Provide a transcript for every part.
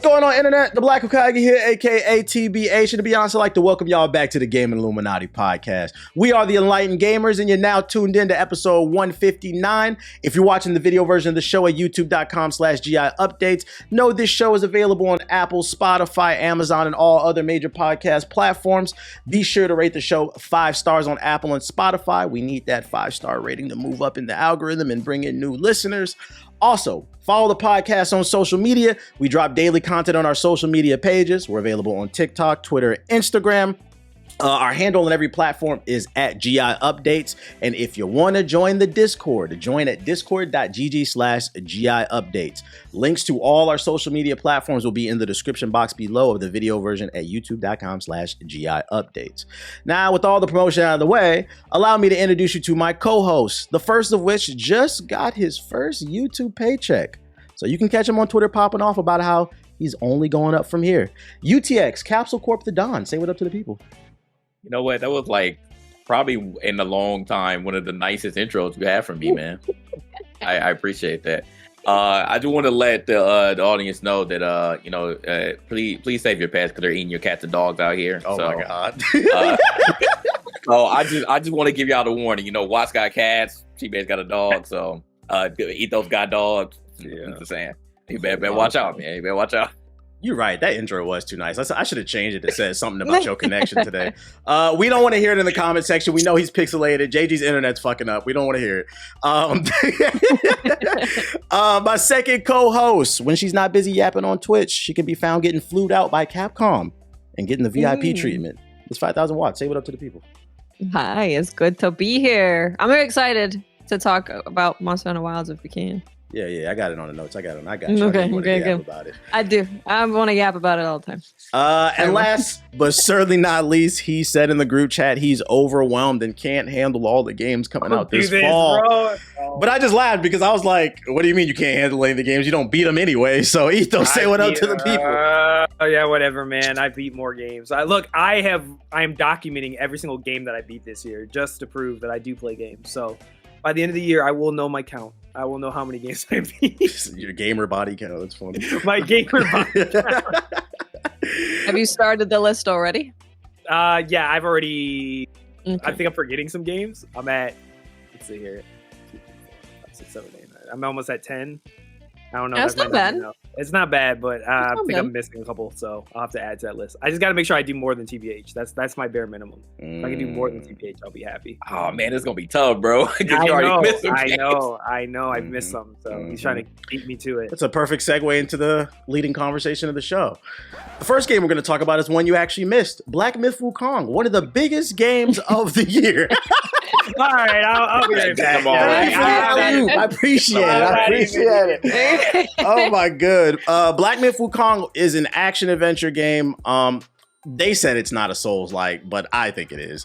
What's going on, internet? The Black Hokage here, aka TBH. And to be honest, I'd like to welcome y'all back to the Gaming Illuminati podcast. We are the Enlightened Gamers, and you're now tuned in to episode 159. If you're watching the video version of the show at youtube.com/GI updates, know this show is available on Apple, Spotify, Amazon, and all other major podcast platforms. Be sure to rate the show 5 stars on Apple and Spotify. We need that 5-star rating to move up in the algorithm and bring in new listeners. Also, follow the podcast on social media. We drop daily content on our social media pages. We're available on TikTok, Twitter, Instagram. Our handle on every platform is at GI Updates. And if you want to join the Discord, join at discord.gg/GI Updates. Links to all our social media platforms will be in the description box below of the video version at youtube.com/GI Updates. Now, with all the promotion out of the way, allow me to introduce you to my co-hosts, the first of which just got his first YouTube paycheck. So you can catch him on Twitter popping off about how he's only going up from here. UTX, Capsule Corp the Don. Say what up to the people. You know what? That was like probably in a long time one of the nicest intros you had from me, man. I appreciate that. I do want to let the audience know that please save your pets because they're eating your cats and dogs out here. Oh my god. So I just want to give y'all the warning. You know, Watts got cats, T-Bane's got a dog, so eat those god dogs. Yeah, I'm just saying. You better watch out, man. You better watch out. You're right. That intro was too nice. I should have changed it to say something about your connection today. We don't want to hear it in the comment section. We know he's pixelated. JG's internet's fucking up. We don't want to hear it. My second co-host, when she's not busy yapping on Twitch, she can be found getting flued out by Capcom and getting the VIP treatment. It's 5,000 watts. Say what up to the people. Hi, it's good to be here. I'm very excited to talk about Monster Hunter Wilds if we can. Yeah, I got it on the notes. I got you. Okay, good. About it. I do. I want to yap about it all the time. And last, but certainly not least, he said in the group chat he's overwhelmed and can't handle all the games coming out this fall. But I just laughed because I was like, what do you mean you can't handle any of the games? You don't beat them anyway. So Etho, say what up to the people. Oh yeah, whatever, man. I beat more games. I am documenting every single game that I beat this year just to prove that I do play games. So by the end of the year, I will know my count. I will know how many games I beat. Your gamer body count. That's funny. My gamer body count. Have you started the list already? Yeah, I've already. Okay. I think I'm forgetting some games. I'm at. Let's see here. 6, 7, 8, 9. I'm almost at 10. I don't know. That's not bad. It's not bad, but I think bad. I'm missing a couple, so I'll have to add to that list. I just got to make sure I do more than TBH. That's my bare minimum. If I can do more than TBH, I'll be happy. Oh man, it's gonna be tough, bro. I know. I've missed some, so he's trying to beat me to it. That's a perfect segue into the leading conversation of the show. The first game we're going to talk about is one you actually missed. Black Myth Wukong, one of the biggest games of the year. All right, I'll be right back. I appreciate it. Oh my god. Black Myth Wukong is an action adventure game. They said it's not a Souls-like, but I think it is.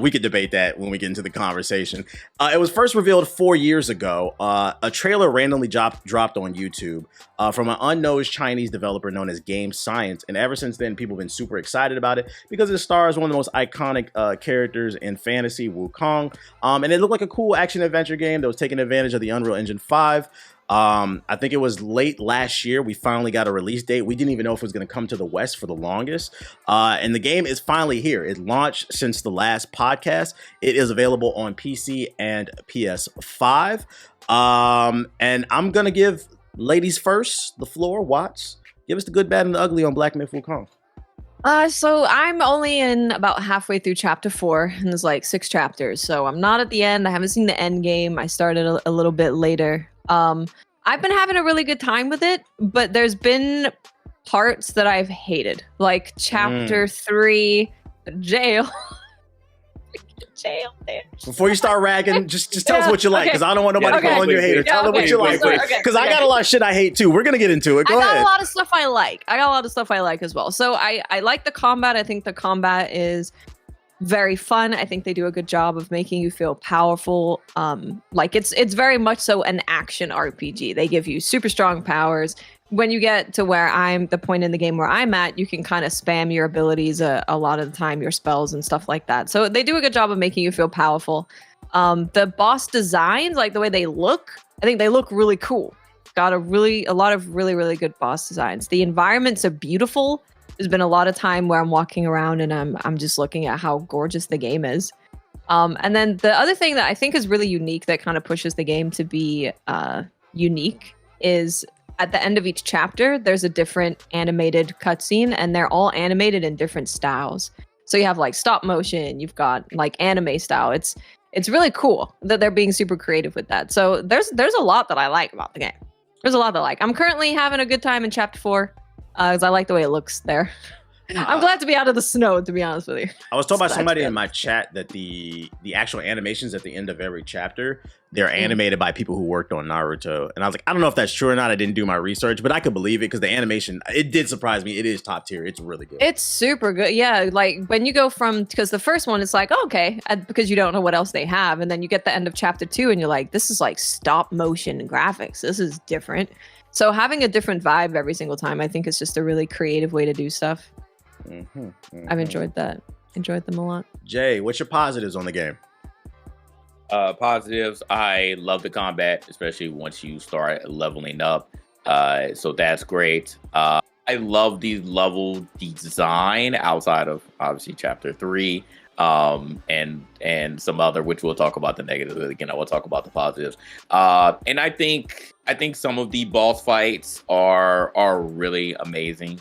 We could debate that when we get into the conversation. It was first revealed 4 years ago. A trailer randomly dropped on YouTube from an unknown Chinese developer known as Gamescom. And ever since then, people have been super excited about it because it stars one of the most iconic characters in fantasy, Wukong. And it looked like a cool action adventure game that was taking advantage of the Unreal Engine 5. I think it was late last year. We finally got a release date. We didn't even know if it was going to come to the West for the longest. And the game is finally here. It launched since the last podcast. It is available on PC and PS5. And I'm going to give ladies first the floor. Watts, give us the good, bad, and the ugly on Black Myth Wukong. So I'm only in about halfway through chapter 4, and there's like 6 chapters. So I'm not at the end. I haven't seen the end game. I started a little bit later. I've been having a really good time with it, but there's been parts that I've hated, like chapter 3, jail. Jail there. Before you start ragging, just tell us what you like, because I don't want nobody calling you a hater. Tell them what you like, because I got a lot of shit I hate too. We're gonna get into it. Go ahead. I got a lot of stuff I like. As well. So I like the combat. I think the combat is very fun. I think they do a good job of making you feel powerful. Like it's very much so an action RPG. They give you super strong powers. When you get to where I'm, the point in the game where I'm at, you can kind of spam your abilities a lot of the time, your spells and stuff like that. So they do a good job of making you feel powerful. The boss designs, like the way they look, I think they look really cool. got a lot of really good boss designs. The environments are beautiful. There's been a lot of time where I'm walking around and I'm just looking at how gorgeous the game is. And then the other thing that I think is really unique that kind of pushes the game to be unique is at the end of each chapter, there's a different animated cutscene, and they're all animated in different styles. So you have like stop motion, you've got like anime style. It's really cool that they're being super creative with that. So there's a lot that I like about the game. There's a lot that I like. I'm currently having a good time in chapter 4 because I like the way it looks there. I'm glad to be out of the snow, to be honest with you. I was told by somebody in my chat that the actual animations at the end of every chapter, they're animated by people who worked on Naruto. And I was like, I don't know if that's true or not. I didn't do my research, but I could believe it because the animation, it did surprise me. It is top tier. It's really good. It's super good. Yeah, like when you go from, because the first one is like, oh, okay, because you don't know what else they have. And then you get the end of chapter 2 and you're like, this is like stop motion graphics. This is different. So having a different vibe every single time, I think is just a really creative way to do stuff. I've enjoyed that. Enjoyed them a lot. Jay, what's your positives on the game? Positives, I love the combat, especially once you start leveling up. So that's great. I love the level design outside of obviously chapter 3. And some other, which we'll talk about the negatives again. I will talk about the positives. And I think some of the boss fights are really amazing.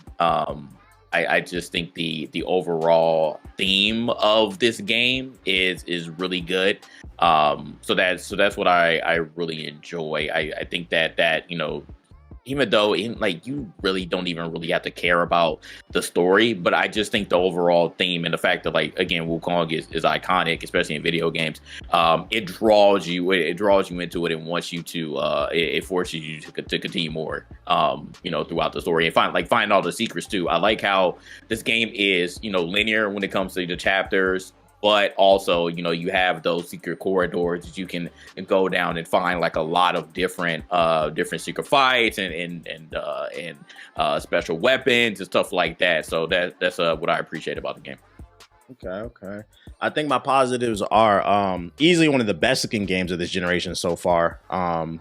I just think the overall theme of this game is really good. So that's what I really enjoy. I think that you know, even though you really don't even really have to care about the story, but I just think the overall theme and the fact that again, Wukong is iconic, especially in video games. It draws you into it and wants you to it forces you to continue more throughout the story and find all the secrets too. I like how this game is linear when it comes to the chapters, but also, you have those secret corridors that you can go down and find a lot of different secret fights and special weapons and stuff like that. So that's what I appreciate about the game. Okay. I think my positives are easily one of the best looking games of this generation so far.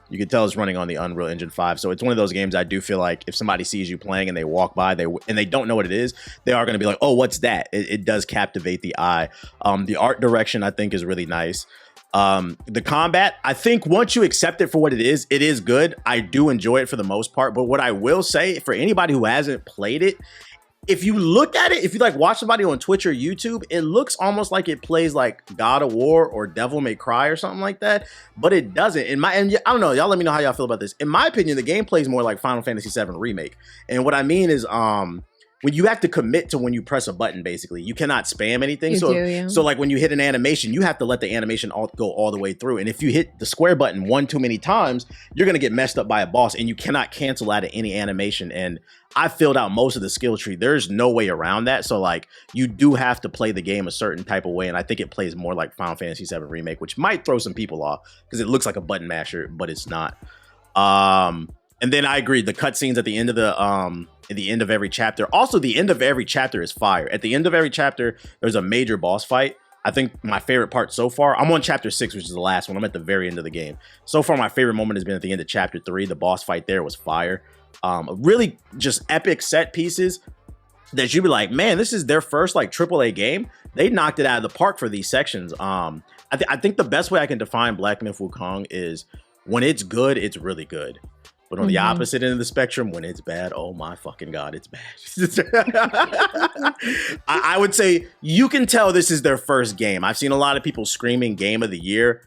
You can tell it's running on the Unreal Engine 5. So it's one of those games I do feel like if somebody sees you playing and they walk by and they don't know what it is, they are going to be like, oh, what's that? It does captivate the eye. The art direction I think is really nice. The combat, I think once you accept it for what it is good. I do enjoy it for the most part. But what I will say for anybody who hasn't played it, if you look at it, if you watch somebody on Twitch or YouTube, it looks almost like it plays like God of War or Devil May Cry or something like that, but it doesn't. And I don't know, y'all let me know how y'all feel about this. In my opinion, the game plays more like Final Fantasy VII Remake. And what I mean is, when you have to commit to when you press a button, basically, you cannot spam anything. So when you hit an animation, you have to let the animation go all the way through. And if you hit the square button one too many times, you're going to get messed up by a boss and you cannot cancel out of any animation. And I filled out most of the skill tree. There's no way around that. So you do have to play the game a certain type of way. And I think it plays more like Final Fantasy VII Remake, which might throw some people off because it looks like a button masher, but it's not. And then I agree, the cutscenes at the end of every chapter. Also, the end of every chapter is fire. At the end of every chapter, there's a major boss fight. I think my favorite part so far, I'm on chapter 6, which is the last one. I'm at the very end of the game. So far, my favorite moment has been at the end of chapter 3. The boss fight there was fire. Really just epic set pieces that you'd be like, man, this is their first AAA game. They knocked it out of the park for these sections. I think the best way I can define Black Myth Wukong is when it's good, it's really good. But on the opposite end of the spectrum, when it's bad, oh my fucking God, it's bad. I would say you can tell this is their first game. I've seen a lot of people screaming game of the year.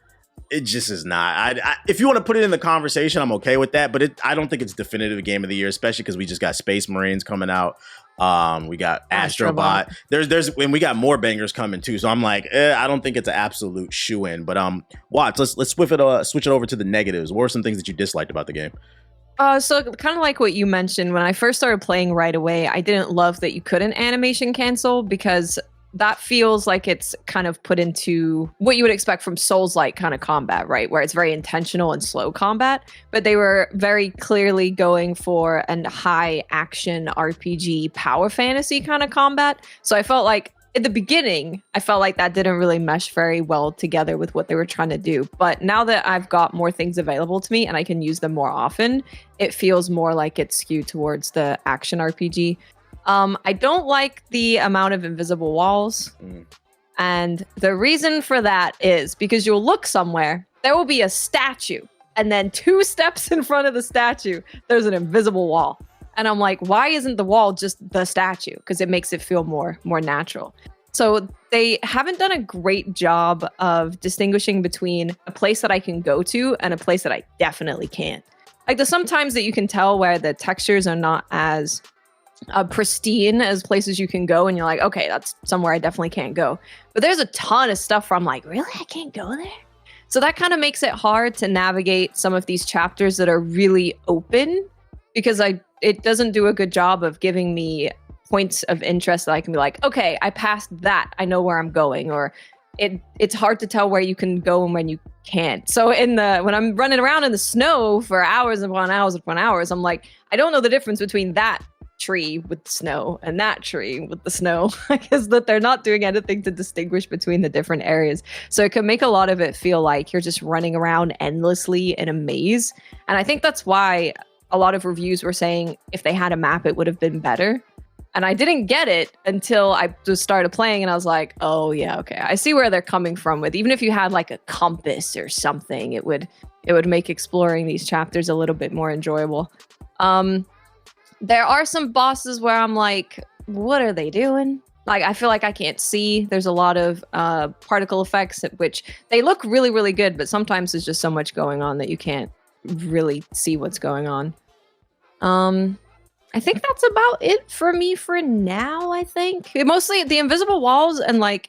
It just is not. If you want to put it in the conversation, I'm okay with that. But I don't think it's definitive game of the year, especially because we just got Space Marines coming out. We got Astrobot. And we got more bangers coming too. So I'm like, I don't think it's an absolute shoe-in. But Watts, let's switch it over to the negatives. What are some things that you disliked about the game? So kind of like what you mentioned, when I first started playing right away, I didn't love that you couldn't animation cancel because that feels like it's kind of put into what you would expect from Souls-like kind of combat, right? Where it's very intentional and slow combat, but they were very clearly going for a high action RPG power fantasy kind of combat. So I felt like in the beginning, I felt like that didn't really mesh very well together with what they were trying to do. But now that I've got more things available to me and I can use them more often, it feels more like it's skewed towards the action RPG. I don't like the amount of invisible walls. And the reason for that is because you'll look somewhere, there will be a statue, and then 2 steps in front of the statue, there's an invisible wall. And I'm like, why isn't the wall just the statue? Because it makes it feel more natural. So they haven't done a great job of distinguishing between a place that I can go to and a place that I definitely can't. Like there's sometimes that you can tell where the textures are not as pristine as places you can go, and you're like, okay, that's somewhere I definitely can't go. But there's a ton of stuff where I'm like, really? I can't go there? So that kind of makes it hard to navigate some of these chapters that are really open, because it doesn't do a good job of giving me points of interest that I can be like, okay, I passed that, I know where I'm going. Or it's hard to tell where you can go and when you can't. So when I'm running around in the snow for hours upon hours upon hours, I'm like, I don't know the difference between that tree with snow and that tree with the snow. I guess that they're not doing anything to distinguish between the different areas. So it can make a lot of it feel like you're just running around endlessly in a maze. And I think that's why a lot of reviews were saying if they had a map, it would have been better. And I didn't get it until I just started playing, and I was like, oh yeah, okay, I see where they're coming from with. Even if you had like a compass or something, it would make exploring these chapters a little bit more enjoyable. There are some bosses where I'm like, what are they doing? Like, I feel like I can't see. There's a lot of particle effects, which they look really, really good, but sometimes there's just so much going on that you can't really see what's going on. I think that's about it for me for now, I think. Mostly the invisible walls and like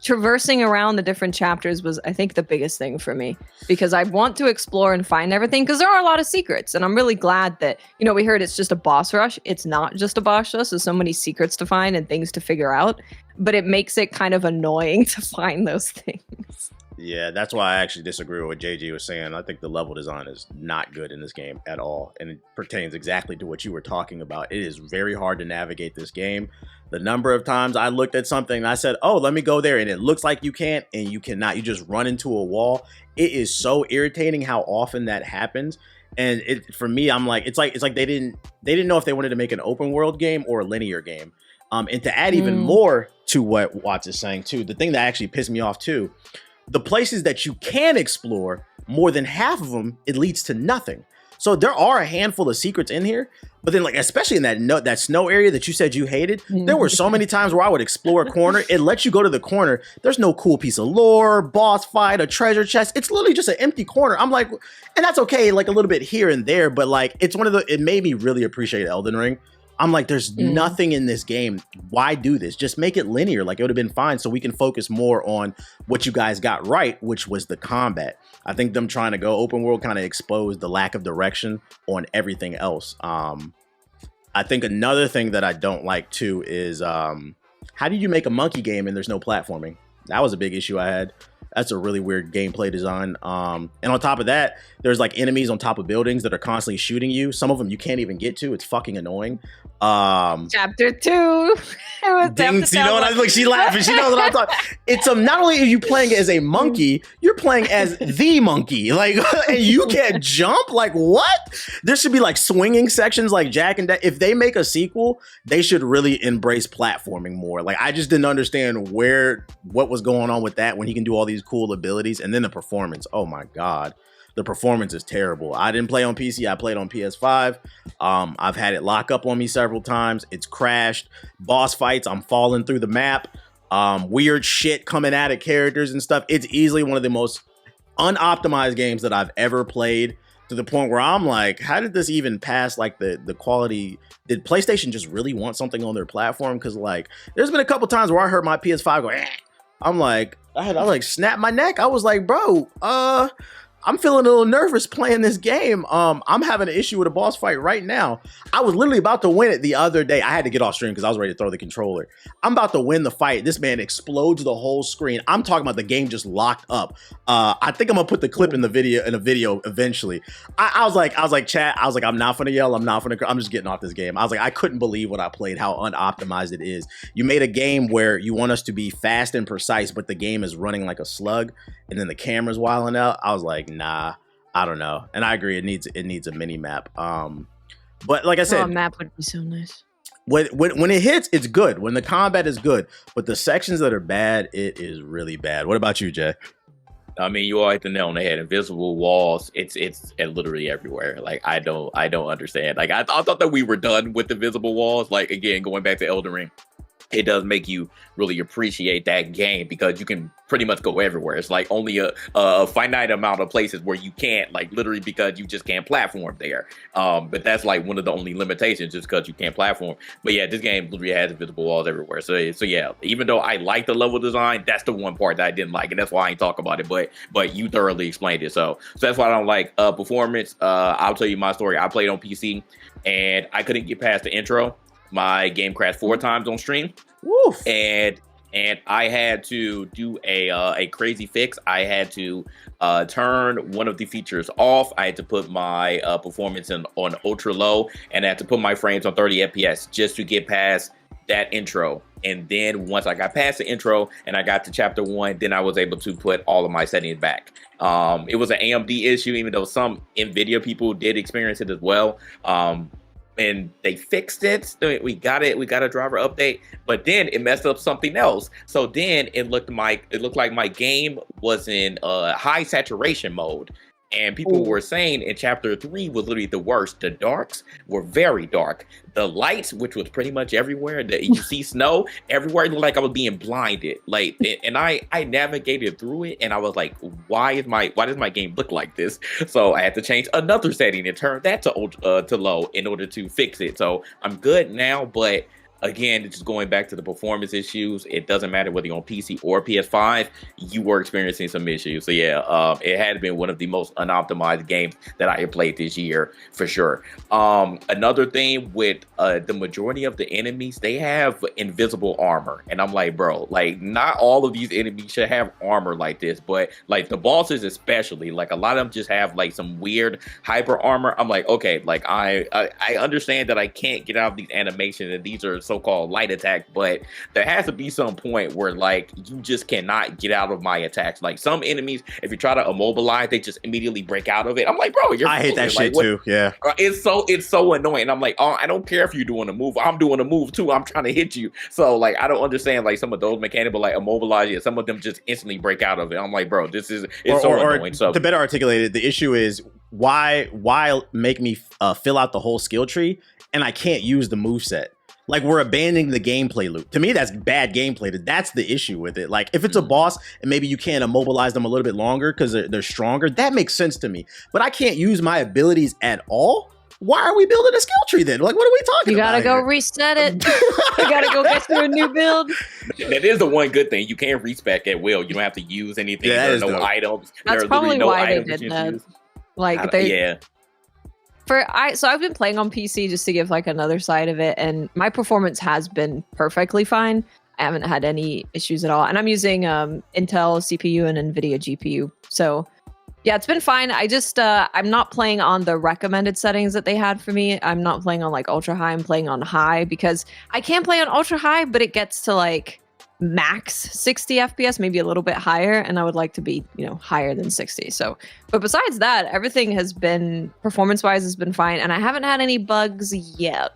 traversing around the different chapters was, I think, the biggest thing for me, because I want to explore and find everything, because there are a lot of secrets, and I'm really glad that, we heard it's just a boss rush. It's not just a boss rush. There's so many secrets to find and things to figure out, but it makes it kind of annoying to find those things. Yeah, that's why I actually disagree with what JG was saying. I think the level design is not good in this game at all, and it pertains exactly to what you were talking about. It is very hard to navigate this game. The number of times I looked at something and I said, oh, let me go there, and it looks like you can't, and you cannot. You just run into a wall. It is so irritating how often that happens. And for me, I'm like, it's like they didn't know if they wanted to make an open world game or a linear game. And to add even more to what Watts is saying too, the thing that actually pissed me off too, the places that you can explore, more than half of them, it leads to nothing. So there are a handful of secrets in here, but then like, especially in that snow area that you said you hated, there were so many times where I would explore a corner. It lets you go to the corner. There's no cool piece of lore, boss fight, a treasure chest. It's literally just an empty corner. I'm like, and that's okay, like a little bit here and there, but like, it made me really appreciate Elden Ring. I'm like, there's nothing in this game. Why do this? Just make it linear. Like, it would have been fine, so we can focus more on what you guys got right, which was the combat. I think them trying to go open world kind of exposed the lack of direction on everything else. I think another thing that I don't like too is how do you make a monkey game and there's no platforming? That was a big issue I had. That's a really weird gameplay design. And on top of that, there's like enemies on top of buildings that are constantly shooting you. Some of them you can't even get to. It's fucking annoying. Chapter 2. Dings, you know what I look? She laughing. She knows what I'm talking. It's not only are you playing as a monkey, you're playing as the monkey. Like, and you can't jump. Like, what? There should be like swinging sections like Jack and Dax. If they make a sequel, they should really embrace platforming more. Like, I just didn't understand what was going on with that when he can do all these cool abilities. And then the performance, oh my god, the performance is terrible. I didn't play on PC, I played on PS5. I've had it lock up on me several times. It's crashed. Boss fights, I'm falling through the map. Weird shit coming out of characters and stuff. It's easily one of the most unoptimized games that I've ever played, to the point where I'm like, how did this even pass like the quality? Did PlayStation just really want something on their platform? Because like, there's been a couple times where I heard my PS5 go, I'm like, I like snapped my neck. I was like, bro, I'm feeling a little nervous playing this game. I'm having an issue with a boss fight right now. I was literally about to win it the other day. I had to get off stream because I was ready to throw the controller. I'm about to win the fight. This man explodes the whole screen. I'm talking about the game just locked up. I think I'm gonna put the clip in a video eventually. I was like, chat. I was like, I'm not gonna yell. I'm just getting off this game. I was like, I couldn't believe what I played, how unoptimized it is. You made a game where you want us to be fast and precise, but the game is running like a slug, and then the camera's wilding out. I was like, nah, I don't know. And I agree, it needs a mini map. But like I said, a map would be so nice. When it hits, it's good. When the combat is good, but the sections that are bad, it is really bad. What about you, Jay? I mean, you all hit the nail on the head. Invisible walls, it's literally everywhere. Like I don't understand. Like I thought that we were done with invisible walls. Like again, going back to Elden Ring, it does make you really appreciate that game because you can pretty much go everywhere. It's like only a finite amount of places where you can't, like literally because you just can't platform there. But that's like one of the only limitations, just because you can't platform. But yeah, this game literally has invisible walls everywhere. So yeah, even though I like the level design, that's the one part that I didn't like, and that's why I ain't talk about it. But you thoroughly explained it. So that's why I don't like performance. I'll tell you my story. I played on PC and I couldn't get past the intro. My game crashed 4 times on stream. Woof. And I had to do a crazy fix. I had to turn one of the features off. I had to put my performance on ultra low, and I had to put my frames on 30 FPS just to get past that intro. And then once I got past the intro and I got to chapter 1, then I was able to put all of my settings back. It was an AMD issue, even though some NVIDIA people did experience it as well. And they fixed it. We got it. We got a driver update, but then it messed up something else. So then it looked like my game was in high saturation mode. And people were saying in chapter 3 was literally the worst. The darks were very dark. The lights, which was pretty much everywhere, you see snow everywhere. It looked like I was being blinded. Like, and I navigated through it, and I was like, why does my game look like this? So I had to change another setting and turn that to low in order to fix it. So I'm good now, but again, just going back to the performance issues, it doesn't matter whether you're on PC or PS5, you were experiencing some issues. So yeah, it had been one of the most unoptimized games that I have played this year, for sure. Another thing with the majority of the enemies, they have invisible armor. And I'm like, bro, like not all of these enemies should have armor like this, but like the bosses especially, like a lot of them just have like some weird hyper armor. I'm like, okay, like I understand that I can't get out of these animations and these are so-called light attack, but there has to be some point where like you just cannot get out of my attacks. Like some enemies, if you try to immobilize, they just immediately break out of it. I'm like, bro, I hate that shit too. Yeah, it's so annoying. I'm like, oh, I don't care if you're doing a move. I'm doing a move too. I'm trying to hit you. So like, I don't understand like some of those mechanics, but like immobilize it. Some of them just instantly break out of it. I'm like, bro, it's so annoying. So to better articulate it, the issue is why make me fill out the whole skill tree and I can't use the moveset. Like we're abandoning the gameplay loop. To me, that's bad gameplay. That's the issue with it. Like if it's a boss and maybe you can't immobilize them a little bit longer because they're stronger, that makes sense to me. But I can't use my abilities at all. Why are we building a skill tree then? Like, what are we talking about? You gotta go reset it. You gotta go get to a new build. That is the one good thing. You can respec at will. You don't have to use anything. Yeah, there are no items. That's probably why they did that. Like yeah. So I've been playing on PC just to give like another side of it, and my performance has been perfectly fine. I haven't had any issues at all, and I'm using Intel CPU and NVIDIA GPU. So yeah, it's been fine. I just I'm not playing on the recommended settings that they had for me. I'm not playing on like ultra high. I'm playing on high because I can play on ultra high, but it gets to like max 60 FPS, maybe a little bit higher, and I would like to be, higher than 60. So, but besides that, everything has been performance-wise has been fine, and I haven't had any bugs yet.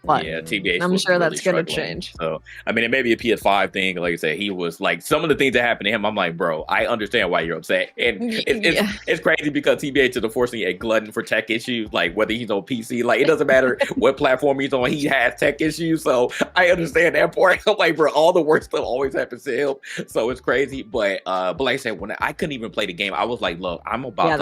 But yeah, TBH. I'm sure really that's going to change. So, I mean, it may be a PS5 thing. Like I said, he was like, some of the things that happened to him, I'm like, bro, I understand why you're upset. And it's crazy because TBH is unfortunately a glutton for tech issues. Like whether he's on PC, like it doesn't matter what platform he's on, he has tech issues. So I understand that part. I'm like, bro, all the worst stuff always happens to him. So it's crazy. But like I said, when I couldn't even play the game, I was like, look, I'm about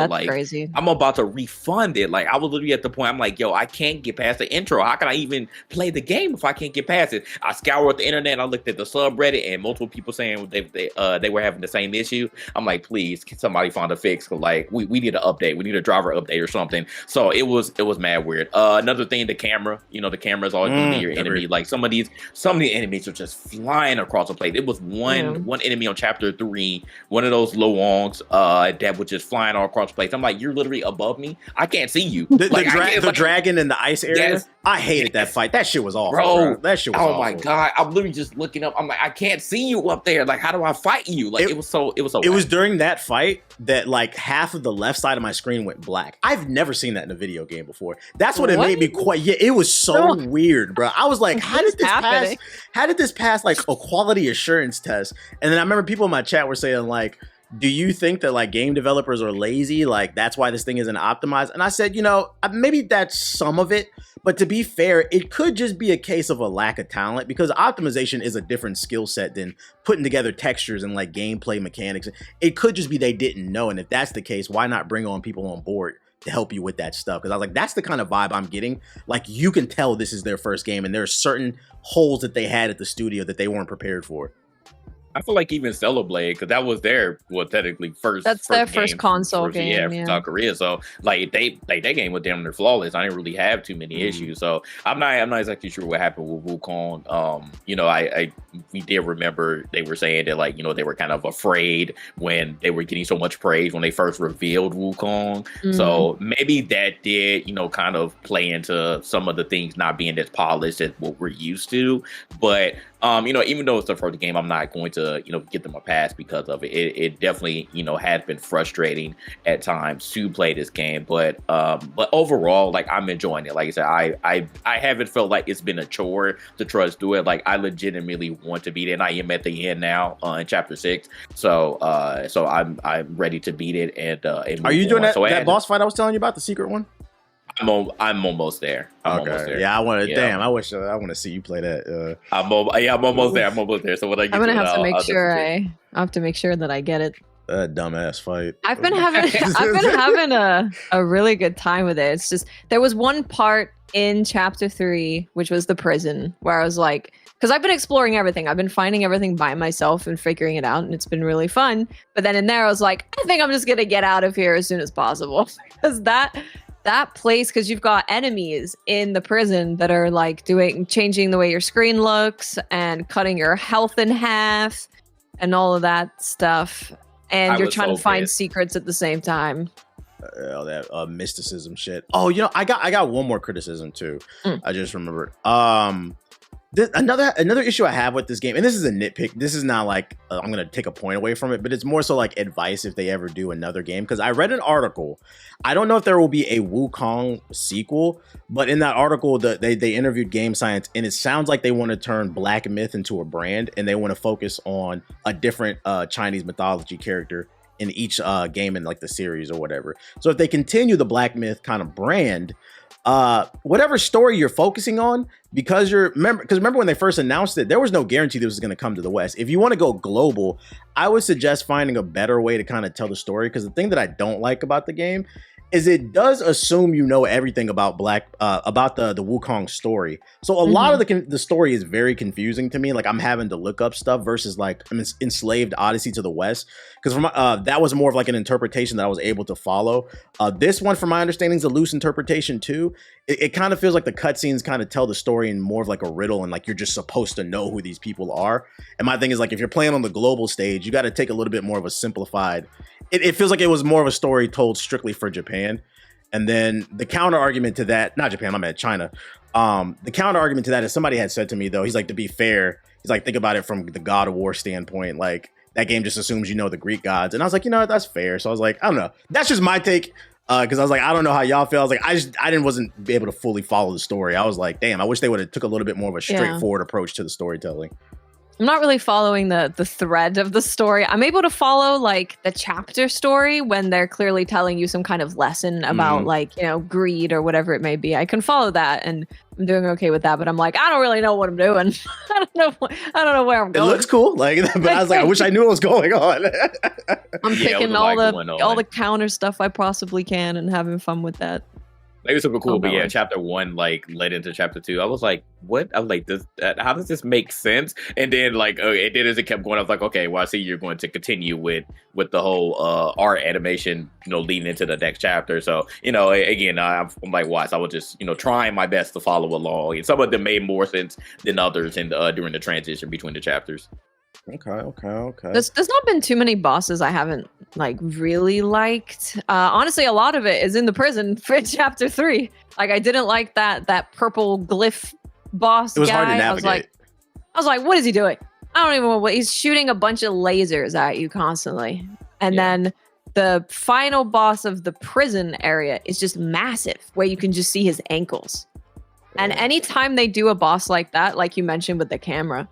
to refund it. Like I was literally at the point, I'm like, yo, I can't get past the intro. How can I even play the game if I can't get past it? I scoured the internet. I looked at the subreddit and multiple people saying they were having the same issue. I'm like, please, can somebody find a fix? Cause like we need an update. We need a driver update or something. So it was mad weird. Another thing, the camera. The camera is always going to be your enemy. Like some of the enemies are just flying across the place. It was one enemy on chapter 3, one of those Wongs that was just flying all across the place. I'm like, you're literally above me. I can't see you. The dragon in the ice area. Yes. I hated that fight. That shit was awful, bro. That shit was awful. Oh my god! I'm literally just looking up. I'm like, I can't see you up there. Like, how do I fight you? Like, it was so. It was during that fight that like half of the left side of my screen went black. I've never seen that in a video game before. That's what it made me quite. Yeah, it was so weird, bro. I was like, how did this pass? How did this pass like a quality assurance test? And then I remember people in my chat were saying like, do you think that like game developers are lazy? Like that's why this thing isn't optimized? And I said, maybe that's some of it. But to be fair, it could just be a case of a lack of talent because optimization is a different skill set than putting together textures and like gameplay mechanics. It could just be they didn't know. And if that's the case, why not bring on people on board to help you with that stuff? Because I was like, that's the kind of vibe I'm getting. Like you can tell this is their first game and there are certain holes that they had at the studio that they weren't prepared for. I feel like even Stellar Blade, because that was their technically first. That's their first console game, from South Korea. So like that game was damn near flawless. I didn't really have too many issues. So I'm not exactly sure what happened with Wukong. We did remember they were saying that like they were kind of afraid when they were getting so much praise when they first revealed Wukong. So maybe that did kind of play into some of the things not being as polished as what we're used to. But even though it's the first game, I'm not going to get them a pass because of it. It definitely has been frustrating at times to play this game, but overall, like I'm enjoying it. Like I said, I haven't felt like it's been a chore to trudge through it. Like I legitimately want to beat it, and I am at the end now in chapter 6. So I'm ready to beat it. And are you doing that boss fight I was telling you about, the secret one? I'm almost there. I'm almost there. Yeah, I want to. Damn, I wish I want to see you play that. I'm almost there. I'm almost there. So when I get I'm gonna have to make sure I have to make sure that I get it. That dumbass fight. I've been having a really good time with it. It's just there was one part in chapter 3, which was the prison, where I was like, because I've been exploring everything. I've been finding everything by myself and figuring it out, and it's been really fun. But then in there, I was like, I think I'm just gonna get out of here as soon as possible because that place, because you've got enemies in the prison that are like changing the way your screen looks and cutting your health in half and all of that stuff. And you're trying to find secrets at the same time. That mysticism shit. Oh, I got one more criticism too. I just remembered. Another issue I have with this game, and this is a nitpick. This is not like I'm gonna take a point away from it, but it's more so like advice if they ever do another game. Because I read an article. I don't know if there will be a Wukong sequel, but in that article, they interviewed Game Science, and it sounds like they want to turn Black Myth into a brand, and they want to focus on a different Chinese mythology character in each game in like the series or whatever. So if they continue the Black Myth kind of brand, whatever story you're focusing on, because remember when they first announced it, there was no guarantee this was going to come to the West. If you want to go global, I would suggest finding a better way to kind of tell the story, because the thing that I don't like about the game is it does assume everything about the Wukong story. So a lot of the story is very confusing to me. Like I'm having to look up stuff versus like Enslaved Odyssey to the West, because that was more of like an interpretation that I was able to follow. This one, from my understanding, is a loose interpretation too. It kind of feels like the cutscenes kind of tell the story in more of like a riddle, and like you're just supposed to know who these people are. And my thing is like, if you're playing on the global stage, you got to take a little bit more of a simplified. It feels like it was more of a story told strictly for Japan. And then the counter argument to that, not Japan, I'm at China. The counter argument to that is somebody had said to me though, he's like, to be fair, he's like, think about it from the God of War standpoint. Like that game just assumes the Greek gods. And I was like, that's fair. So I was like, I don't know. That's just my take. Because I was like, I don't know how y'all feel. I was like, I wasn't able to fully follow the story. I was like, damn, I wish they would have took a little bit more of a straightforward approach to the storytelling. I'm not really following the thread of the story. I'm able to follow like the chapter story when they're clearly telling you some kind of lesson about like, greed or whatever it may be. I can follow that and I'm doing okay with that, but I'm like, I don't really know what I'm doing. I don't know where I'm going. It looks cool. Like, but I was like, I wish I knew what was going on. I'm picking all the counter stuff I possibly can and having fun with that. It was super cool, Oh, but that yeah, one. chapter 1 like led into chapter 2. I was like, "What?" I was like, "This? How does this make sense?" And then and then as it kept going, I was like, "Okay, well, I see you're going to continue with the whole art animation, leading into the next chapter." So again, I'm like Watts. I was just trying my best to follow along, and some of them made more sense than others, and during the transition between the chapters. Okay. There's not been too many bosses I haven't really liked. Honestly, a lot of it is in the prison for chapter 3. Like I didn't like that purple glyph boss. It was guy. hard to navigate. I was like, what is he doing? I don't even know what he's shooting a bunch of lasers at you constantly. And then the final boss of the prison area is just massive, where you can just see his ankles. And anytime they do a boss like that, like you mentioned with the camera,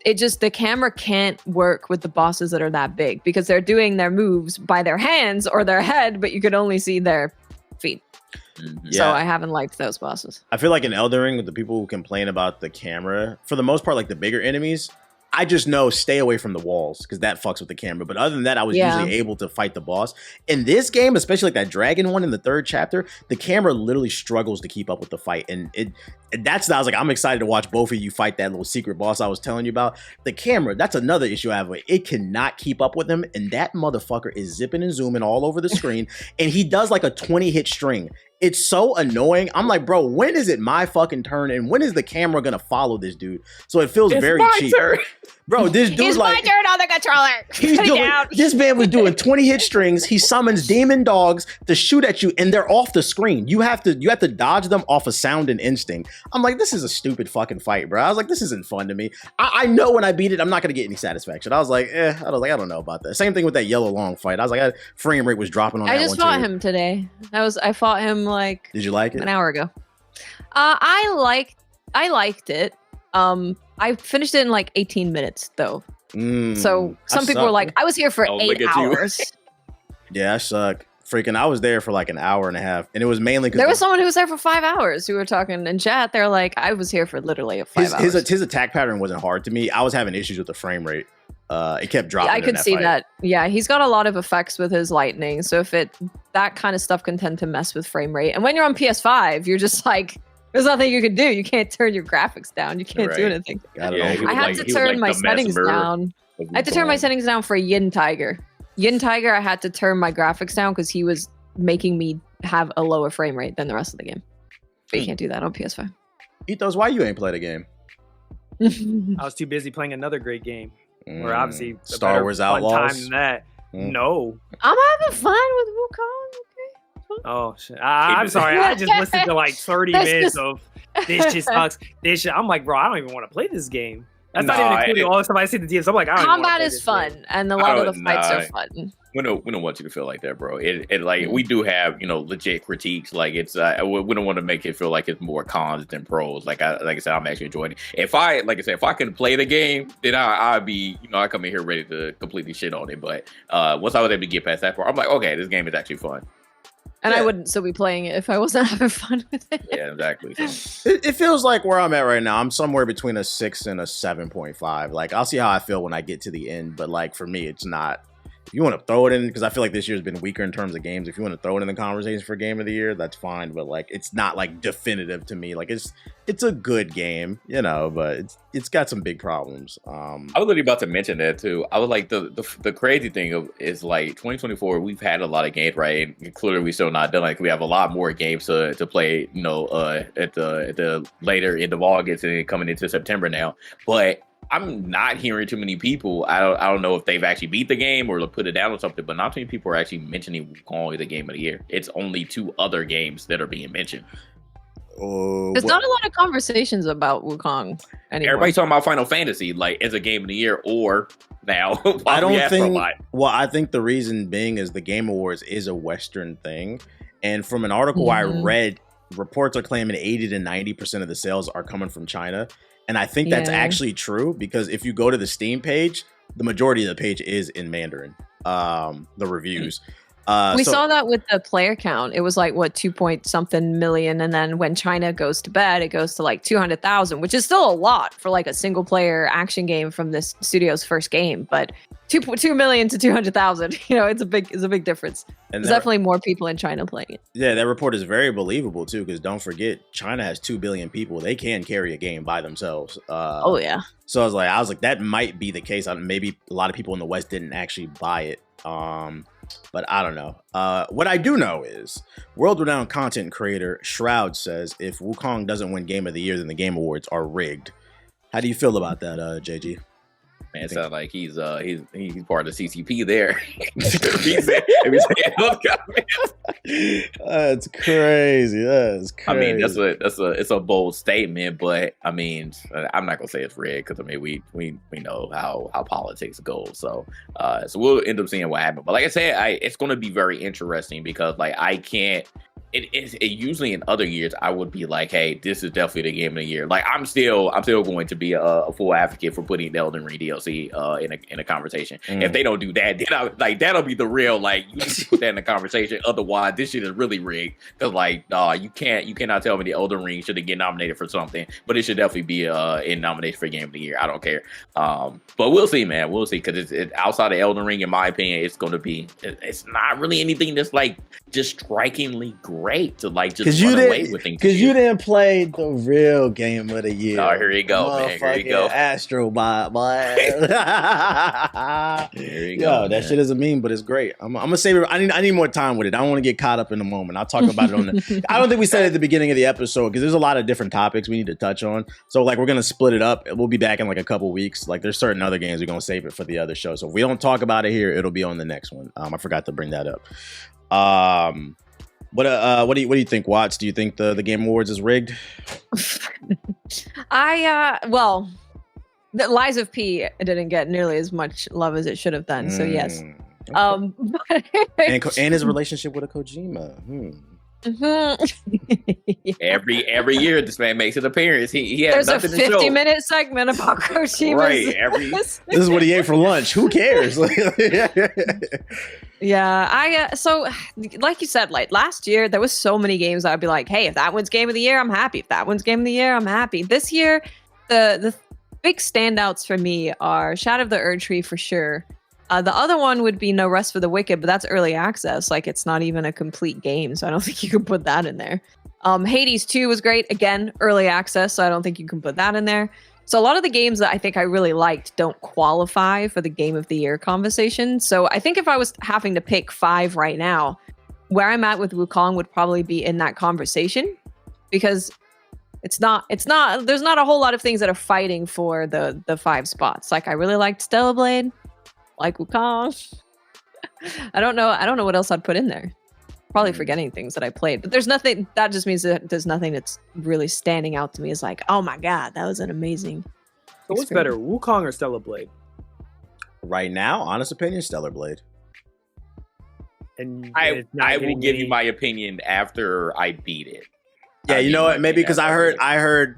the camera can't work with the bosses that are that big because they're doing their moves by their hands or their head, but you could only see their feet. So I haven't liked those bosses. I feel like in Elden Ring, the people who complain about the camera, for the most part, like the bigger enemies, I just know stay away from the walls because that fucks with the camera. But other than that, I was usually able to fight the boss. In this game, especially like that dragon one in the 3rd chapter, the camera literally struggles to keep up with the fight. And I was like, I'm excited to watch both of you fight that little secret boss I was telling you about. The camera, that's another issue I have with it. It cannot keep up with him. And that motherfucker is zipping and zooming all over the screen. And he does like a 20-hit string. It's so annoying. I'm like, bro, when is it my fucking turn? And when is the camera gonna follow this dude? So it feels very cheap. Turn. Bro, this dude It's my turn on the controller. This man was doing 20-hit strings. He summons demon dogs to shoot at you, and they're off the screen. You have to dodge them off of sound and instinct. I'm like, this is a stupid fucking fight, bro. I was like, this isn't fun to me. I know when I beat it, I'm not gonna get any satisfaction. I was like, I don't know about that. Same thing with that yellow long fight. I was like, frame rate was dropping on that one. I just fought him today. I fought him Did you like it? an hour ago. I liked it. I finished it in like 18 minutes though. So some people were like, I was here for 8 hours. Yeah, I suck. Freaking, I was there for like an hour and a half, and it was mainly because there was someone who was there for 5 hours who were talking in chat. They're like, I was here for literally 5 hours. His attack pattern wasn't hard to me. I was having issues with the frame rate. It kept dropping. I could see fight. that. Yeah, he's got a lot of effects with his lightning. So that kind of stuff can tend to mess with frame rate. And when you're on PS5, you're just like, there's nothing you can do. You can't turn your graphics down. You can't do anything. I had to turn my settings down. I had to turn my settings down for Yin Tiger. Yin Tiger, I had to turn my graphics down because he was making me have a lower frame rate than the rest of the game. But you can't do that on PS5. Ethos, why you ain't played a game? I was too busy playing another great game. Or obviously Star Wars Outlaws. Time than that. No. I'm having fun with Wukong. Oh shit! I'm sorry. I just listened to like 30 minutes of this just sucks. This shit. I'm like, bro, I don't even want to play this game. That's not even including all the stuff I see the DMs. I'm like, I don't combat is fun, and a lot of the fights are fun. We don't want you to feel like that, bro. It like we do have legit critiques. Like it's we don't want to make it feel like it's more cons than pros. Like I said, I'm actually enjoying it. If I can play the game, then I'd be I come in here ready to completely shit on it. But once I was able to get past that part, I'm like, okay, this game is actually fun. And I wouldn't still be playing it if I wasn't having fun with it. Yeah, exactly. So. It feels like where I'm at right now, I'm somewhere between a 6 and a 7.5. Like, I'll see how I feel when I get to the end. But, like, for me, it's not. If you want to throw it in, because I feel like this year's been weaker in terms of games. If you want to throw it in the conversation for Game of the Year, that's fine. But, like, it's not, like, definitive to me. Like, it's a good game, but it's got some big problems. I was literally about to mention that, too. I was like, the crazy thing is, like, 2024, we've had a lot of games, right? And clearly, we still not done. Like, we have a lot more games to play, at the later end of August and coming into September now. But I'm not hearing too many people. I don't know if they've actually beat the game or put it down or something, but not too many people are actually mentioning Wukong the Game of the Year. It's only 2 other games that are being mentioned. There's not a lot of conversations about Wukong anymore. Everybody's talking about Final Fantasy like as a Game of the Year or now. I don't think. Well, I think the reason being is the Game Awards is a Western thing, and from an article I read, reports are claiming 80 to 90% of the sales are coming from China. And I think that's actually true because if you go to the Steam page, the majority of the page is in Mandarin, the reviews. We saw that with the player count. It was like, what, 2 point something million. And then when China goes to bed, it goes to like 200,000, which is still a lot for like a single player action game from this studio's first game. But 2 million to 200,000, it's a big difference. And there's definitely more people in China playing it. Yeah, that report is very believable too, because don't forget, China has 2 billion people. They can carry a game by themselves. Oh yeah. So I was like, that might be the case. Maybe a lot of people in the West didn't actually buy it. But I don't know. What I do know is world-renowned content creator Shroud says if Wukong doesn't win Game of the Year, then the Game Awards are rigged. How do you feel about that, JG? Man, it sounds like he's part of the CCP there. That's crazy. That's crazy. I mean, it's a bold statement, but I mean, I'm not gonna say it's rigged because I mean we know how politics go. So we'll end up seeing what happens. But like I said, it's gonna be very interesting because like I can't. It usually in other years I would be like, hey, this is definitely the game of the year. Like I'm still going to be a full advocate for putting the Elden Ring DLC in a conversation. If they don't do that, then that'll be the real like you need to put that in the conversation. Otherwise, this shit is really rigged. Cause like you cannot tell me the Elden Ring should get nominated for something, but it should definitely be in nomination for Game of the Year. I don't care. But we'll see, man. We'll see because it's outside of Elden Ring, in my opinion, it's going to be. It's not really anything that's like just strikingly great to like just run away with things. Because you didn't play the real Game of the Year. Oh, here you go, man. Here you go. Astrobot, boy. Here you go. That shit is a meme, but it's great. I'm gonna save it. I need more time with it. I don't want to get caught up in the moment. I'll talk about it on the. I don't think we said it at the beginning of the episode because there's a lot of different topics we need to touch on. So like we're gonna split it up. We'll be back in like a couple weeks. Like there's certain other games we're gonna save it for the other show. So if we don't talk about it here, it'll be on the next one. I forgot to bring that up. What do you think, Watts? Do you think the Game Awards is rigged? Well, the Lies of P didn't get nearly as much love as it should have done. So yes. Okay. And his relationship with a Kojima. Every year this man makes an appearance. He has There's a 50-minute segment about Kojima. Right. This is what he ate for lunch. Who cares? Yeah, so like you said, like last year there was so many games that I'd be like, hey, if that one's Game of the Year, I'm happy. If that one's Game of the Year, I'm happy. This year, the big standouts for me are Shadow of the Erdtree for sure. The other one would be No Rest for the Wicked, but that's early access. Like it's not even a complete game, so I don't think you can put that in there. Hades 2 was great. Again, early access, so I don't think you can put that in there. So a lot of the games that I think I really liked don't qualify for the Game of the Year conversation. So I think if I was having to pick 5 right now, where I'm at with Wukong would probably be in that conversation because there's not a whole lot of things that are fighting for the 5 spots. Like I really liked Stellar Blade, like Wukong. I don't know what else I'd put in there. Probably forgetting things that I played, but there's nothing. That just means that there's nothing that's really standing out to me as like, oh my god, that was an amazing. So what's better, Wukong or Stellar Blade? Right now, honest opinion, Stellar Blade. And I will give you my opinion after I beat it. Yeah, you know what? Maybe because I heard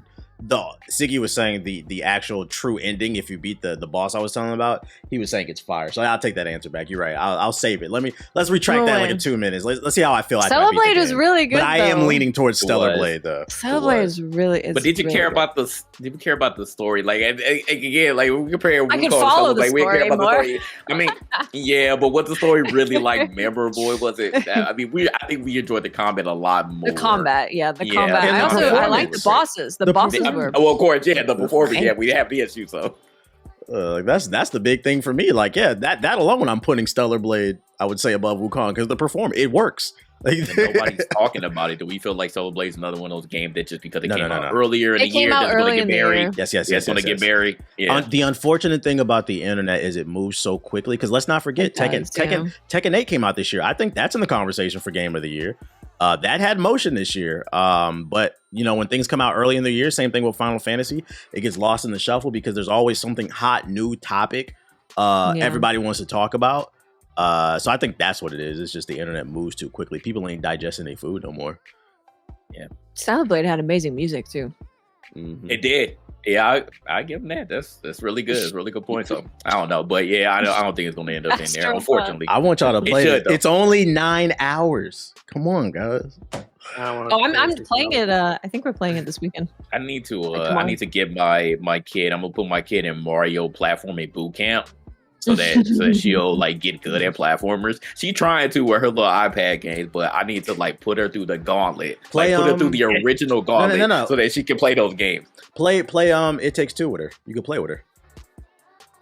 Siggy was saying the actual true ending. If you beat the boss I was telling about, he was saying it's fire. So I'll take that answer back. You're right. I'll save it. Let's retract that like in 2 minutes. Let's see how I feel. Stellar Blade is really good. But I am leaning towards Stellar Blade though. Stellar Blade is really. But did you care about the? Did you care about the story? Like again, like we compare. I can follow the story more. I mean, yeah, but was the story really like memorable? Was it? I think we enjoyed the combat a lot more. The combat, yeah, the combat. I like the bosses. The bosses were. Well, of course, yeah. The performance, yeah, we have the issue. So that's the big thing for me. Like, yeah, that alone, I'm putting Stellar Blade, I would say, above Wukong because the performance, it works. Nobody's talking about it. Do we feel like Stellar Blade is another one of those games that just because it came out earlier in the year, that's going to get buried? Yes. It's going to get buried. Yeah. The unfortunate thing about the internet is it moves so quickly. Because let's not forget, Tekken 8 came out this year. I think that's in the conversation for Game of the Year. That had motion this year. But when things come out early in the year, same thing with Final Fantasy, it gets lost in the shuffle because there's always something hot, new topic everybody wants to talk about. So I think that's what it is. It's just the internet moves too quickly. People ain't digesting their food no more. Yeah. Stellar Blade had amazing music too. Mm-hmm. It did. Yeah, I give him that. That's really good. It's really good point. So I don't know, but yeah, I don't think it's gonna end up in there. Unfortunately, I want y'all to play it. though. It's only 9 hours. Come on, guys. I'm playing it. I think we're playing it this weekend. I need to. I need to get my kid. I'm gonna put my kid in Mario platforming boot camp. So that she'll like get good at platformers. She trying to with her little iPad games, but I need to like put her through the gauntlet. Put her through the original gauntlet so that she can play those games. Play It Takes Two with her. You can play with her.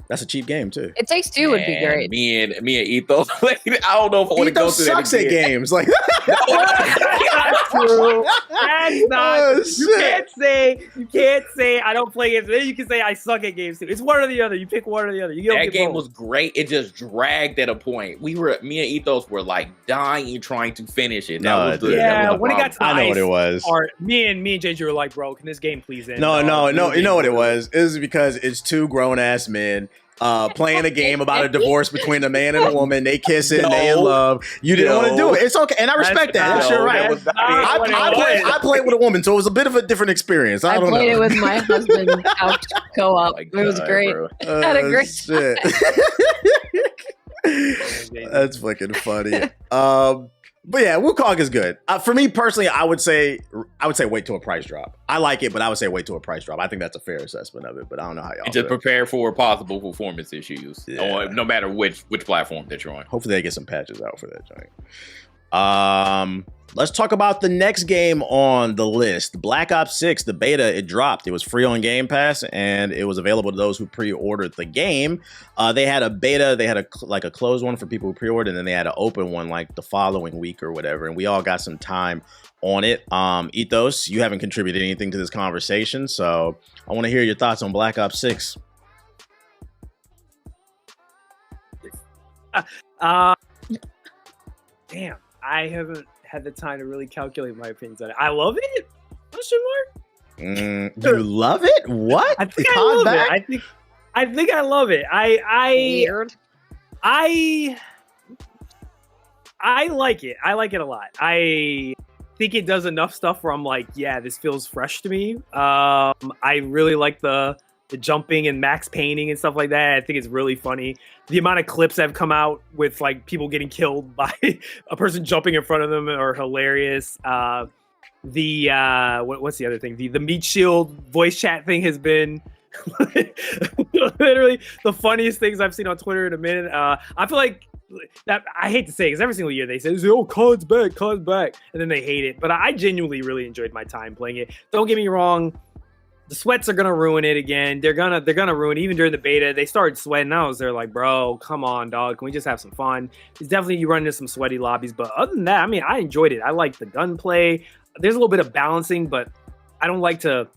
That's a cheap game too. It Takes Two would be great. Me and Ethos. I don't know if I want to go through that. Ethos sucks at games. Like That's true. That's not. You can't say I don't play games. Then you can say I suck at games too. It's one or the other. You pick one or the other. That game was great. It just dragged at a point. Me and Ethos were like dying trying to finish it. That was good. Yeah, when it got to the I know what it was. Me and JJ were like, bro, can this game please end? No. You know what it was? It was because it's two grown ass men playing a game about a divorce between a man and a woman. They kissing, they in love. You didn't want to do it. It's okay, and I respect that. That's your right. I played with a woman, so it was a bit of a different experience. I played it with my husband couch co-op. It was great. Had a great shit. That's fucking funny. But yeah, Wukong is good. For me personally, I would say wait till a price drop. I like it, but I would say wait till a price drop. I think that's a fair assessment of it, but I don't know how y'all just prepare for possible performance issues, no matter which platform that you're on. Hopefully they get some patches out for that joint. Let's talk about the next game on the list. Black Ops 6, the beta, it dropped. It was free on Game Pass, and it was available to those who pre-ordered the game. They had a beta. They had a closed one for people who pre-ordered, and then they had an open one like the following week or whatever, and we all got some time on it. Ethos, you haven't contributed anything to this conversation, so I want to hear your thoughts on Black Ops 6. Damn, I haven't had the time to really calculate my opinions on it. I love it. Question mark? You love it? What? I think I love it. I think I love it. Weird. I like it. I like it a lot. I think it does enough stuff where I'm like, yeah, this feels fresh to me. I really like the jumping and max painting and stuff like that. I think it's really funny. The amount of clips that have come out with like people getting killed by a person jumping in front of them are hilarious. What's the other thing? The meat shield voice chat thing has been literally the funniest things I've seen on Twitter in a minute. I feel like that, I hate to say it, because every single year they say, oh, COD's back, and then they hate it. But I genuinely really enjoyed my time playing it. Don't get me wrong. The sweats are gonna ruin it again. They're gonna ruin it. Even during the beta, they started sweating. I was there like, bro, come on, dog. Can we just have some fun? It's definitely you run into some sweaty lobbies, but other than that, I mean, I enjoyed it. I like the gunplay. There's a little bit of balancing, but I don't like to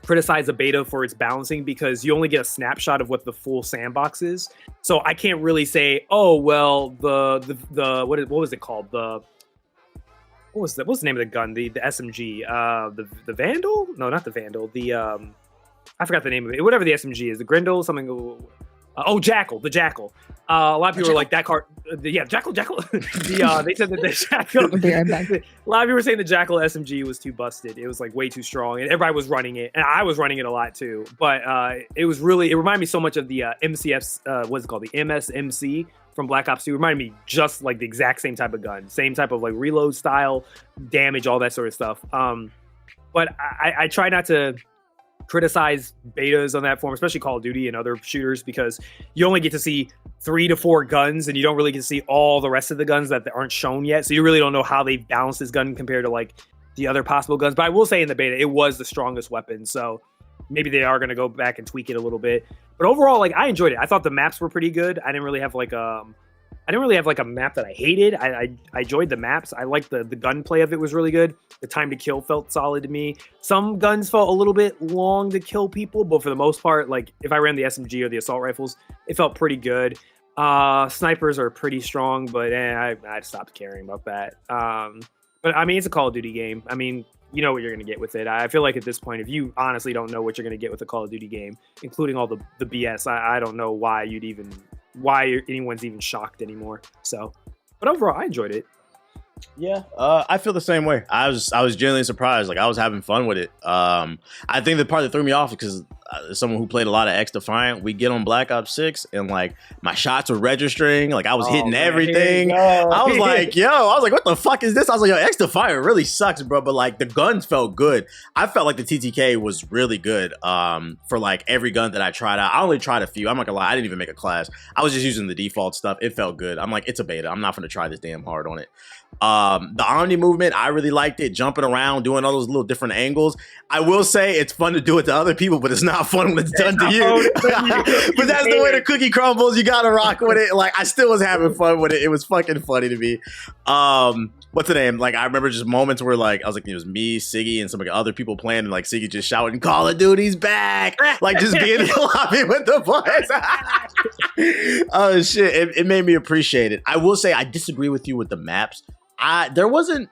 criticize the beta for its balancing because you only get a snapshot of what the full sandbox is. So I can't really say, oh well, the what was it called? What's the name of the gun? The SMG, the Vandal? No, not the Vandal. I forgot the name of it. Whatever the SMG is, the Grindel, something. Jackal, the Jackal. A lot of people were like that card. Jackal. They said that the Jackal. A lot of people were saying the Jackal SMG was too busted. It was like way too strong, and everybody was running it, and I was running it a lot too. But it reminded me so much of the MCF's. What's it called? The MSMC from Black Ops 2. It reminded me just like the exact same type of gun, same type of like reload style, damage, all that sort of stuff. But I try not to criticize betas on that form, especially Call of Duty and other shooters, because you only get to see 3 to 4 guns and you don't really get to see all the rest of the guns that aren't shown yet. So you really don't know how they balance this gun compared to like the other possible guns. But I will say in the beta, it was the strongest weapon. So maybe they are going to go back and tweak it a little bit. But overall, like, I enjoyed it. I thought the maps were pretty good. I didn't really have like a map that I hated. I enjoyed the maps. I liked the gunplay of it was really good. The time to kill felt solid to me. Some guns felt a little bit long to kill people, but for the most part, like if I ran the SMG or the assault rifles, it felt pretty good. Snipers are pretty strong, but I stopped caring about that. But I mean, it's a Call of Duty game. I mean, you know what you're going to get with it. I feel like at this point, if you honestly don't know what you're going to get with a Call of Duty game, including all the BS, I don't know why anyone's even shocked anymore. So, but overall, I enjoyed it. Yeah, I feel the same way. I was genuinely surprised. Like I was having fun with it. I think the part that threw me off because as someone who played a lot of XDefiant, we get on Black Ops 6 and like my shots were registering. Like I was hitting everything. I was like, what the fuck is this? I was like, yo, XDefiant really sucks, bro. But like the guns felt good. I felt like the TTK was really good for like every gun that I tried out. I only tried a few. I'm not gonna lie, I didn't even make a class. I was just using the default stuff. It felt good. I'm like, it's a beta. I'm not gonna try this damn hard on it. The Omni movement, I really liked it. Jumping around, doing all those little different angles. I will say it's fun to do it to other people, but it's not fun when it's done to you. But that's the way the cookie crumbles. You gotta rock with it. Like I still was having fun with it. It was fucking funny to me. What's the name? Like I remember just moments where like I was like it was me, Siggy, and some like other people playing, and like Siggy just shouting, "Call of Duty's back!" Like just being in the lobby with the boys. Oh shit! It made me appreciate it. I will say I disagree with you with the maps. There wasn't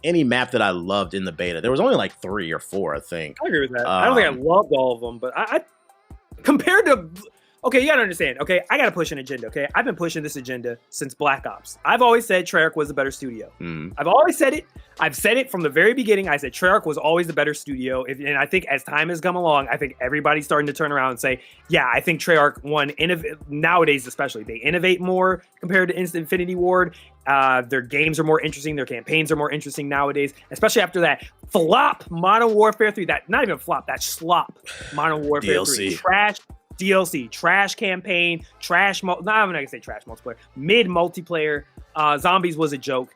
any map that I loved in the beta. There was only like 3 or 4, I think. I agree with that. I don't think I loved all of them, but I compared to, okay, you gotta understand. Okay, I gotta push an agenda. Okay, I've been pushing this agenda since Black Ops. I've always said Treyarch was the better studio. I've always said it. I've said it from the very beginning. I said Treyarch was always the better studio. And I think as time has come along, I think everybody's starting to turn around and say, yeah, I think Treyarch nowadays especially, they innovate more compared to Infinity Ward. Their games are more interesting. Their campaigns are more interesting nowadays, especially after that flop Modern Warfare 3. That not even flop, that slop Modern Warfare DLC. 3. Trash DLC, trash campaign, trash. I'm not gonna say trash multiplayer. Mid multiplayer. Zombies was a joke.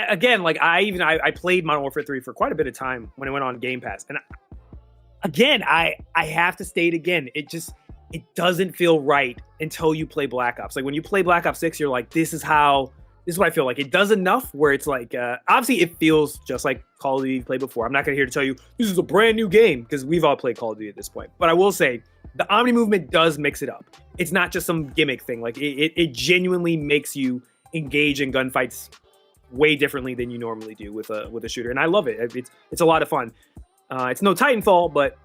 Again, like I played Modern Warfare 3 for quite a bit of time when it went on Game Pass, and I have to state again, it doesn't feel right until you play Black Ops. Like when you play Black Ops 6, you're like, this is what I feel like. It does enough where it's like, obviously it feels just like Call of Duty you've played before. I'm not going to here to tell you this is a brand new game because we've all played Call of Duty at this point. But I will say the Omni movement does mix it up. It's not just some gimmick thing. Like it genuinely makes you engage in gunfights way differently than you normally do with a shooter. And I love it. It's a lot of fun. It's no Titanfall, but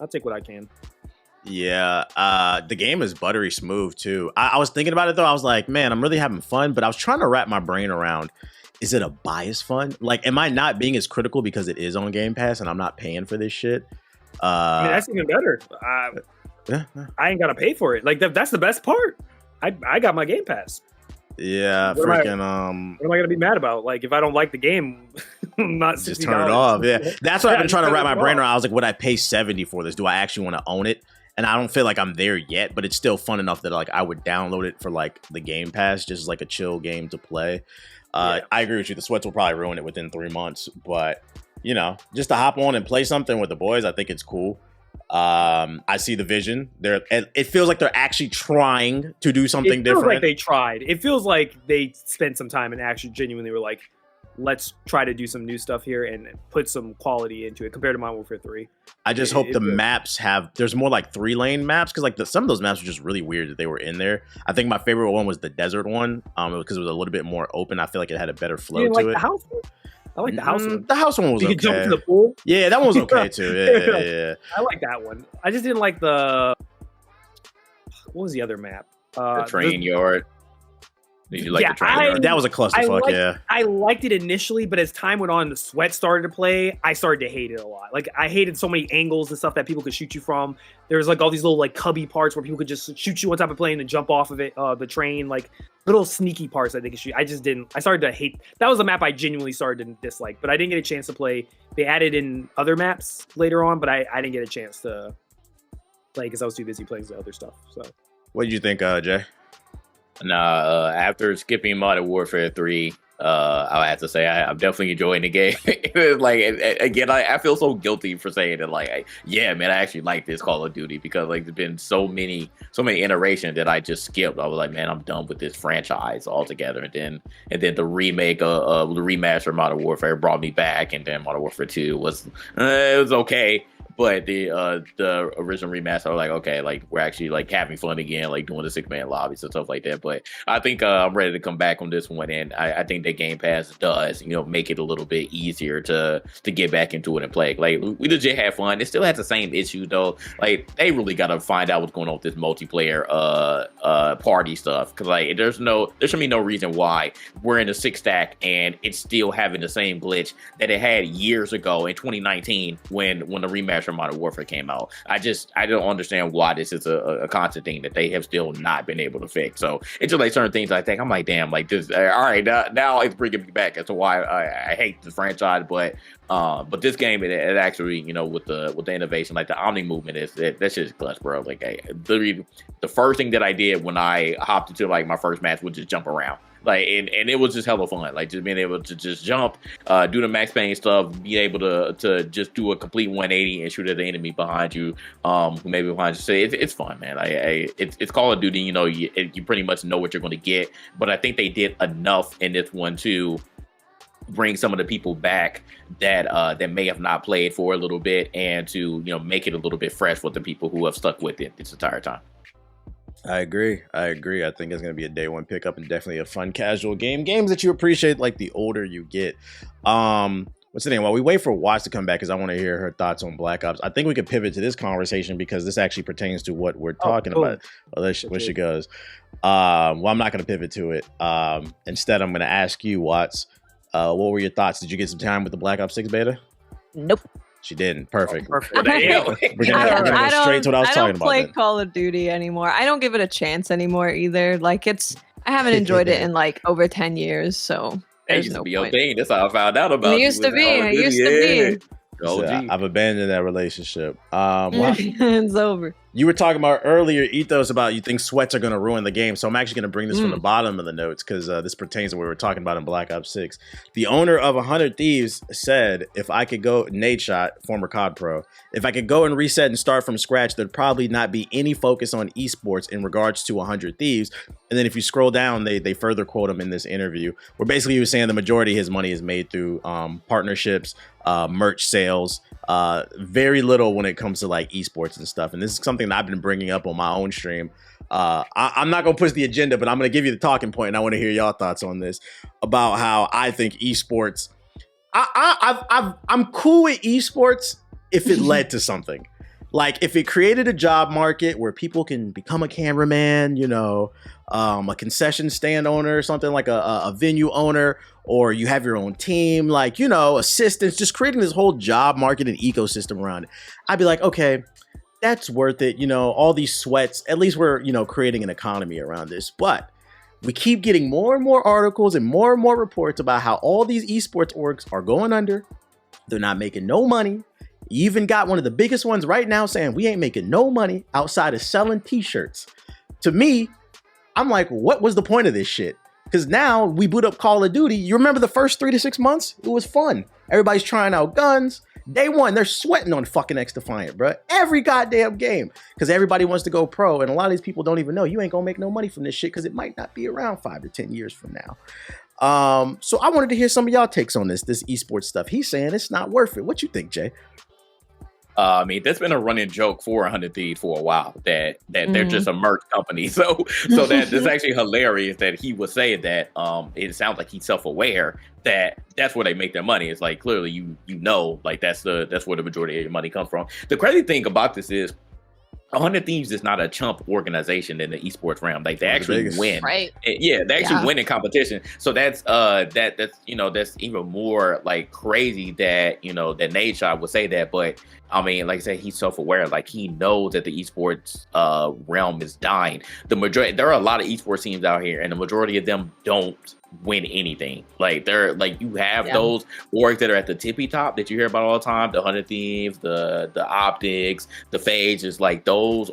I'll take what I can. Yeah, the game is buttery smooth too. I was thinking about it though. I was like, man, I'm really having fun, but I was trying to wrap my brain around, is it a bias fun? Like, am I not being as critical because it is on Game Pass and I'm not paying for this shit? I mean, that's even better. I ain't gotta pay for it. Like that's the best part. I got my Game Pass. Yeah, what freaking. What am I gonna be mad about? Like, if I don't like the game, I'm not $60. Just turn it off. Yeah, that's what I've been trying to wrap my brain around. I was like, would I pay $70 for this? Do I actually want to own it? And I don't feel like I'm there yet, but it's still fun enough that like I would download it for like the Game Pass, just as like a chill game to play. I agree with you. The sweats will probably ruin it within 3 months, but you know, just to hop on and play something with the boys, I think it's cool. I see the vision there. It feels like they're actually trying to do something different. It feels like they tried. It feels like they spent some time and actually genuinely were like, let's try to do some new stuff here and put some quality into it compared to Modern Warfare 3. I just hope the maps there's more like 3-lane maps, because like some of those maps were just really weird that they were in there. I think my favorite one was the desert one, because it was a little bit more open. I feel like it had a better flow to it. The house one? I like the house one. The house one was okay. You could jump to the pool? Yeah, that one was okay too. Yeah. I like that one. I just didn't like what was the other map? The train yard. Did you like the train yard? That was a clusterfuck, I liked it initially, but as time went on, the sweat started to play. I started to hate it a lot. Like, I hated so many angles and stuff that people could shoot you from. There was like all these little like cubby parts where people could just shoot you on top of a plane and jump off of it. The train, like little sneaky parts that they could shoot. I started to hate. That was a map I genuinely started to dislike, but I didn't get a chance to play. They added in other maps later on, but I didn't get a chance to play because I was too busy playing the other stuff. So, what did you think, Jay? Nah, after skipping Modern Warfare 3, I have to say I'm definitely enjoying the game. Like, again, I feel so guilty for saying that. Like, yeah, man, I actually like this Call of Duty because like there's been so many iterations that I just skipped. I was like, man, I'm done with this franchise altogether. And then the remake of the remaster of Modern Warfare brought me back, and then Modern Warfare 2 was it was okay. But the original remaster, I was like, okay, like we're actually like having fun again, like doing the 6-man lobbies and stuff like that. But I think I'm ready to come back on this one, and I think that Game Pass does, make it a little bit easier to get back into it and play. Like we legit have fun. It still has the same issue though. Like they really gotta find out what's going on with this multiplayer party stuff, because like there should be no reason why we're in a 6-stack and it's still having the same glitch that it had years ago in 2019 when the remaster Modern Warfare came out. I don't understand why this is a constant thing that they have still not been able to fix. So it's just like certain things I think I'm like, damn, like this. All right, now it's bringing me back as to why I hate the franchise, but this game it actually with the innovation, like the Omni movement that's just clutch, bro. Like the first thing that I did when I hopped into like my first match was just jump around. Like and it was just hella fun. Like just being able to just jump, do the Max Payne stuff, be able to just do a complete 180 and shoot at the enemy behind you, maybe behind you. So it's fun, man. It's Call of Duty. You pretty much know what you're going to get. But I think they did enough in this one to bring some of the people back that may have not played for a little bit, and to make it a little bit fresh for the people who have stuck with it this entire time. I agree. I think it's going to be a day one pickup and definitely a fun casual game. Games that you appreciate like the older you get. What's the name? While we wait for Watts to come back, because I want to hear her thoughts on Black Ops, I think we could pivot to this conversation because this actually pertains to what we're talking about. Where she goes. Well, I'm not going to pivot to it. Instead, I'm going to ask you, Watts, what were your thoughts? Did you get some time with the Black Ops 6 beta? Nope. She didn't. Perfect. Perfect. We're gonna go straight to what I was talking about. I don't play Call of Duty anymore. I don't give it a chance anymore either. Like I haven't enjoyed it in like over 10 years. So that used to be your thing. That's how I found out about it. It used to be. So I've abandoned that relationship. It's over. You were talking about earlier, Ethos, about you think sweats are going to ruin the game. So I'm actually going to bring this from the bottom of the notes because this pertains to what we were talking about in Black Ops 6. The owner of 100 Thieves said, if I could go, Nade Shot, former COD pro, if I could go and reset and start from scratch, there'd probably not be any focus on esports in regards to 100 Thieves. And then if you scroll down, they further quote him in this interview where basically he was saying the majority of his money is made through partnerships, merch sales, very little when it comes to like esports and stuff. And this is something that I've been bringing up on my own stream. I'm not going to push the agenda, but I'm going to give you the talking point, and I want to hear y'all thoughts on this about how I think esports. I'm cool with esports if it led to something. Like if it created a job market where people can become a cameraman, a concession stand owner, something like a venue owner, or you have your own team, like, assistants, just creating this whole job market and ecosystem around it. I'd be like, okay, that's worth it. All these sweats, at least we're, creating an economy around this. But we keep getting more and more articles and more reports about how all these esports orgs are going under. They're not making no money. You even got one of the biggest ones right now saying we ain't making no money outside of selling t-shirts. To me, I'm like, what was the point of this shit? Because now we boot up Call of Duty. You remember the first 3 to 6 months? It was fun. Everybody's trying out guns. Day one, they're sweating on fucking XDefiant, bro. Every goddamn game. Because everybody wants to go pro. And a lot of these people don't even know you ain't going to make no money from this shit because it might not be around 5 to 10 years from now. So I wanted to hear some of y'all takes on this esports stuff. He's saying it's not worth it. What you think, Jay? I mean, that's been a running joke for 100 Thieves for a while that they're just a merch company. So that's actually hilarious that he would say that. It sounds like he's self-aware that that's where they make their money. It's like clearly like that's where the majority of your money comes from. The crazy thing about this is 100 Thieves is not a chump organization in the esports realm. Like they actually win, right? Yeah, they actually win in competition. So that's that's even more like crazy that that Nade Shot would say that. But I mean, like I said, he's self-aware. Like he knows that the esports realm is dying. There are a lot of esports teams out here, and the majority of them don't win anything. Like they're like you have those orgs that are at the tippy top that you hear about all the time. The 100 Thieves, the Optics, the Phage, is like those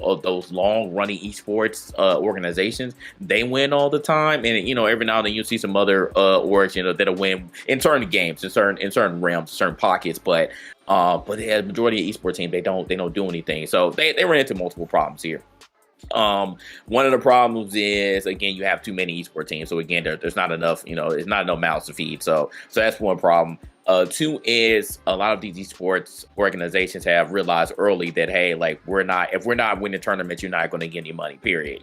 long running esports organizations. They win all the time, and every now and then you see some other orgs that'll win in certain games, in certain realms, certain pockets, but the majority of esports teams they don't do anything. So they run into multiple problems here. One of the problems is, again, you have too many esports teams. So again, there's not enough, it's not enough mouths to feed. So that's one problem. Two is a lot of these esports organizations have realized early that, hey, like if we're not winning tournaments, you're not going to get any money, period.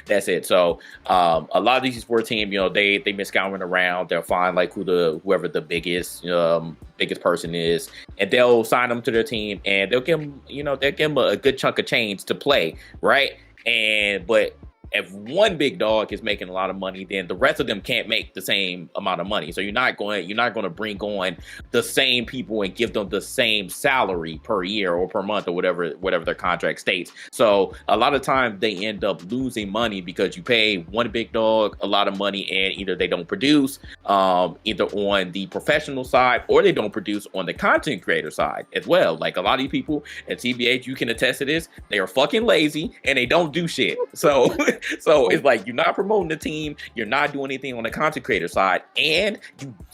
That's it. So a lot of these esports teams, they miss scouring around. They'll find like whoever the biggest person is, and they'll sign them to their team, and they'll give them a good chunk of change to play, right? But if one big dog is making a lot of money, then the rest of them can't make the same amount of money. So you're not going to bring on the same people and give them the same salary per year or per month or whatever their contract states. So a lot of times they end up losing money because you pay one big dog a lot of money, and either they don't produce either on the professional side, or they don't produce on the content creator side as well. Like a lot of these people at TBH, you can attest to this, they are fucking lazy and they don't do shit. So it's like you're not promoting the team, you're not doing anything on the content creator side, and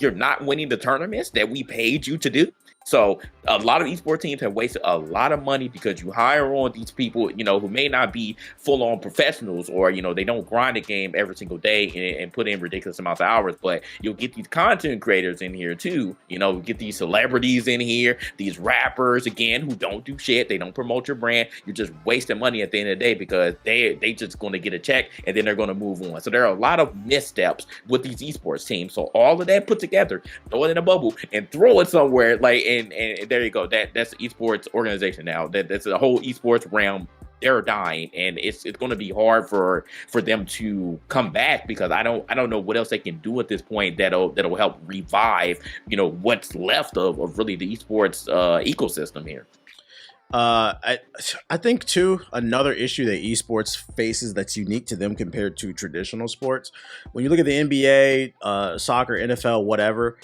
you're not winning the tournaments that we paid you to do. So a lot of esports teams have wasted a lot of money because you hire on these people, who may not be full-on professionals, or, they don't grind the game every single day and put in ridiculous amounts of hours. But you'll get these content creators in here too, get these celebrities in here, these rappers, again, who don't do shit. They don't promote your brand. You're just wasting money at the end of the day because they just going to get a check and then they're going to move on. So there are a lot of missteps with these esports teams. So all of that put together, throw it in a bubble and throw it somewhere, like, and there you go. That's the esports organization now. That's the whole esports realm. They're dying, and it's going to be hard for them to come back, because I don't know what else they can do at this point that'll help revive what's left of really the esports ecosystem here. I think too, another issue that esports faces that's unique to them compared to traditional sports. When you look at the NBA, soccer, NFL, whatever,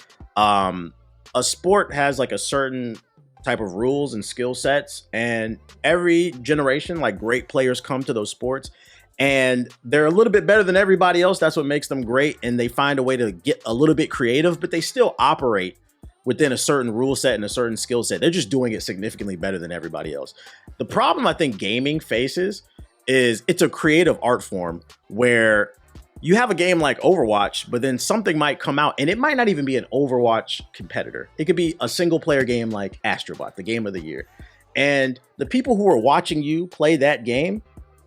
a sport has like a certain type of rules and skill sets, and every generation, like, great players come to those sports and they're a little bit better than everybody else. That's what makes them great, and they find a way to get a little bit creative, but they still operate within a certain rule set and a certain skill set. They're just doing it significantly better than everybody else. The problem I think gaming faces is it's a creative art form where you have a game like Overwatch, but then something might come out, and it might not even be an Overwatch competitor. It could be a single player game like Astrobot, the game of the year. And the people who are watching you play that game,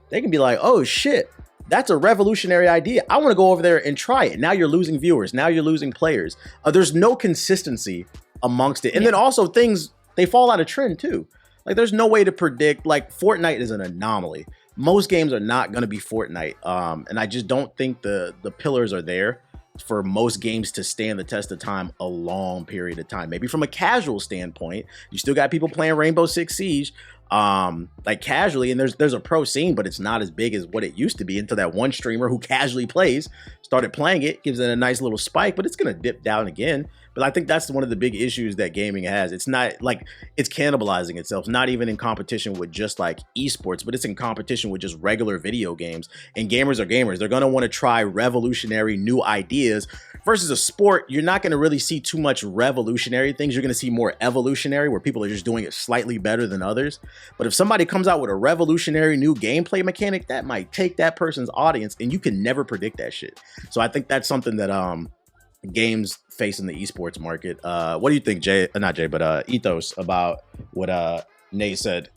they can be like, oh shit, that's a revolutionary idea. I want to go over there and try it. Now you're losing viewers. Now you're losing players. There's no consistency amongst it. And then also things, they fall out of trend too. Like, there's no way to predict, like, Fortnite is an anomaly. Most games are not going to be Fortnite. And I just don't think the pillars are there for most games to stand the test of time a long period of time. Maybe from a casual standpoint, you still got people playing Rainbow Six Siege, like, casually, and there's a pro scene, but it's not as big as what it used to be until that one streamer who casually plays started playing it, gives it a nice little spike, but it's going to dip down again. But I think that's one of the big issues that gaming has. It's not like it's cannibalizing itself, not even in competition with just like esports, but it's in competition with just regular video games. And gamers are gamers. They're going to want to try revolutionary new ideas. Versus a sport, you're not going to really see too much revolutionary things. You're going to see more evolutionary, where people are just doing it slightly better than others. But if somebody comes out with a revolutionary new gameplay mechanic, that might take that person's audience, and you can never predict that shit. So I think that's something that games face in the esports market. What do you think, Ethos, about what Nate said?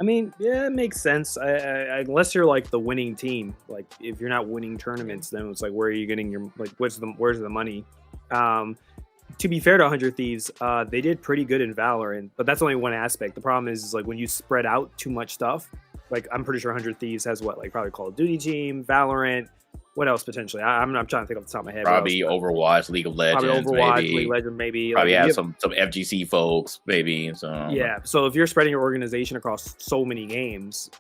I mean, yeah, it makes sense. Unless you're like the winning team, like if you're not winning tournaments, then it's like, where are you getting your, like, where's the money? To be fair to 100 Thieves, they did pretty good in Valorant, but that's only one aspect. The problem is like when you spread out too much stuff, like I'm pretty sure 100 Thieves has what, like probably Call of Duty team, Valorant. What else potentially? I'm trying to think off the top of my head. Probably Overwatch, League of Legends, probably Overwatch, maybe. League of Legends, maybe. Probably like, have some FGC folks, maybe. So yeah. So if you're spreading your organization across so many games,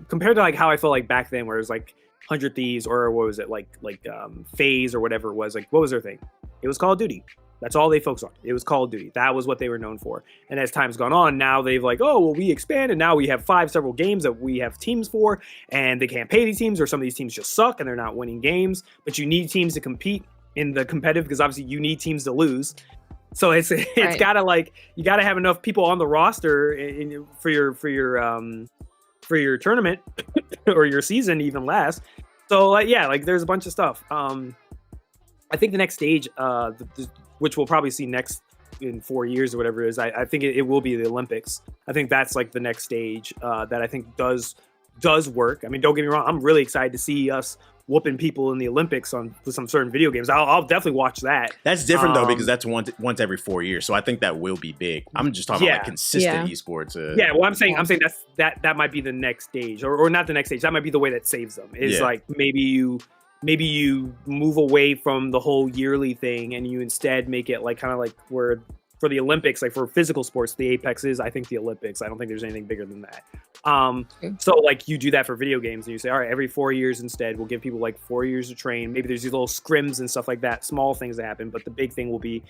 compared to like how I felt like back then, where it was like 100 Thieves, or what was it, like FaZe or whatever it was, like, what was their thing? It was Call of Duty. That's all they focused on. It was Call of Duty. That was what they were known for. And as time's gone on, now they've like, oh, well, we expand, and now we have several games that we have teams for, and they can't pay these teams, or some of these teams just suck and they're not winning games. But you need teams to compete in the competitive, because obviously you need teams to lose. So it's Right. gotta, like, you gotta have enough people on the roster for your tournament or your season even last. So yeah, like there's a bunch of stuff. I think the next stage, which we'll probably see next in 4 years or whatever it is, I think it will be the Olympics. I think that's like the next stage that I think does work. I mean, don't get me wrong, I'm really excited to see us whooping people in the Olympics on some certain video games. I'll definitely watch that. That's different though, because that's once every 4 years. So I think that will be big. I'm just talking about like consistent esports. Well, I'm saying that might be the next stage, or not the next stage. That might be the way that saves them. Is like maybe you move away from the whole yearly thing and you instead make it like kind of like where for the Olympics, like for physical sports, the apex is, I think, the Olympics. I don't think there's anything bigger than that. So like you do that for video games and you say, all right, every 4 years instead, we'll give people like 4 years to train. Maybe there's these little scrims and stuff like that, small things that happen. But the big thing will be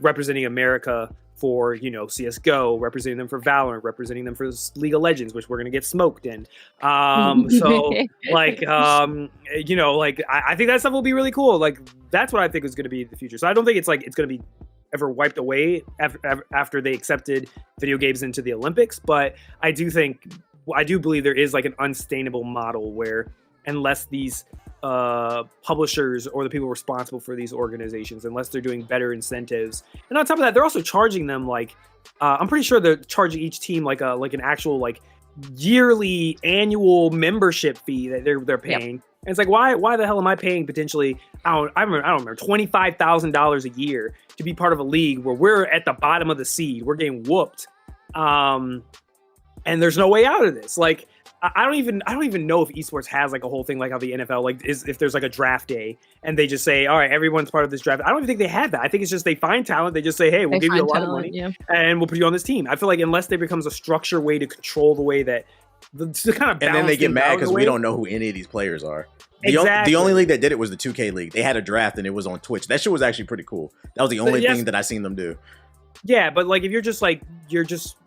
representing America for, you know, CSGO, representing them for Valorant, representing them for League of Legends, which we're going to get smoked in. So like, you know, like I think that stuff will be really cool. Like that's what I think is going to be the future. So I don't think it's going to be ever wiped away after they accepted video games into the Olympics. But I do believe there is like an unsustainable model where unless these publishers or the people responsible for these organizations, unless they're doing better incentives, and on top of that, they're also charging them like I'm pretty sure they're charging each team like an actual like yearly annual membership fee that they're paying. Yep. And it's like, why the hell am I paying potentially, I don't remember, $25,000 a year to be part of a league where we're at the bottom of the seed, we're getting whooped, and there's no way out of this. Like, I don't even know if esports has like a whole thing like how the NFL like is, if there's like a draft day and they just say, all right, everyone's part of this draft. I don't even think they have that. I think it's just they find talent. They just say, hey, we'll give you a lot of money and we'll put you on this team. I feel like unless there becomes a structure way to control the way that the kind of, and then they get mad because we don't know who any of these players are. The only league that did it was the 2K league. They had a draft and it was on Twitch. That shit was actually pretty cool. That was the only thing that I seen them do. Yeah, but like if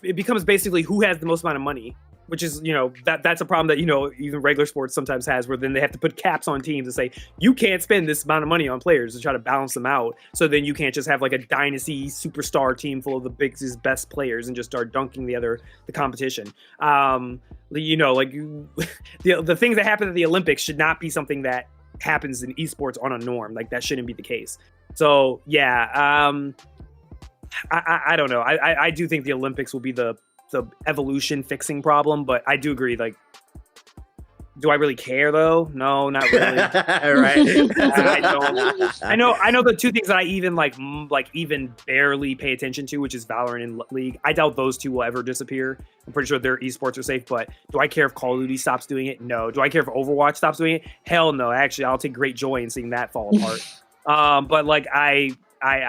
it becomes basically who has the most amount of money, which is, you know, that's a problem that, you know, even regular sports sometimes has, where then they have to put caps on teams and say, you can't spend this amount of money on players to try to balance them out. So then you can't just have like a dynasty superstar team full of the biggest, best players and just start dunking the competition. You know, like the things that happen at the Olympics should not be something that happens in esports on a norm. Like that shouldn't be the case. So yeah, I don't know. I do think the Olympics will be the evolution fixing problem, but I do agree. Like, do I really care though? No, not really. Right. I don't. I know the two things that I even even barely pay attention to, which is Valorant and League. I doubt those two will ever disappear. I'm pretty sure their esports are safe, but do I care if Call of Duty stops doing it? No. Do I care if Overwatch stops doing it? Hell no. Actually, I'll take great joy in seeing that fall apart. But like I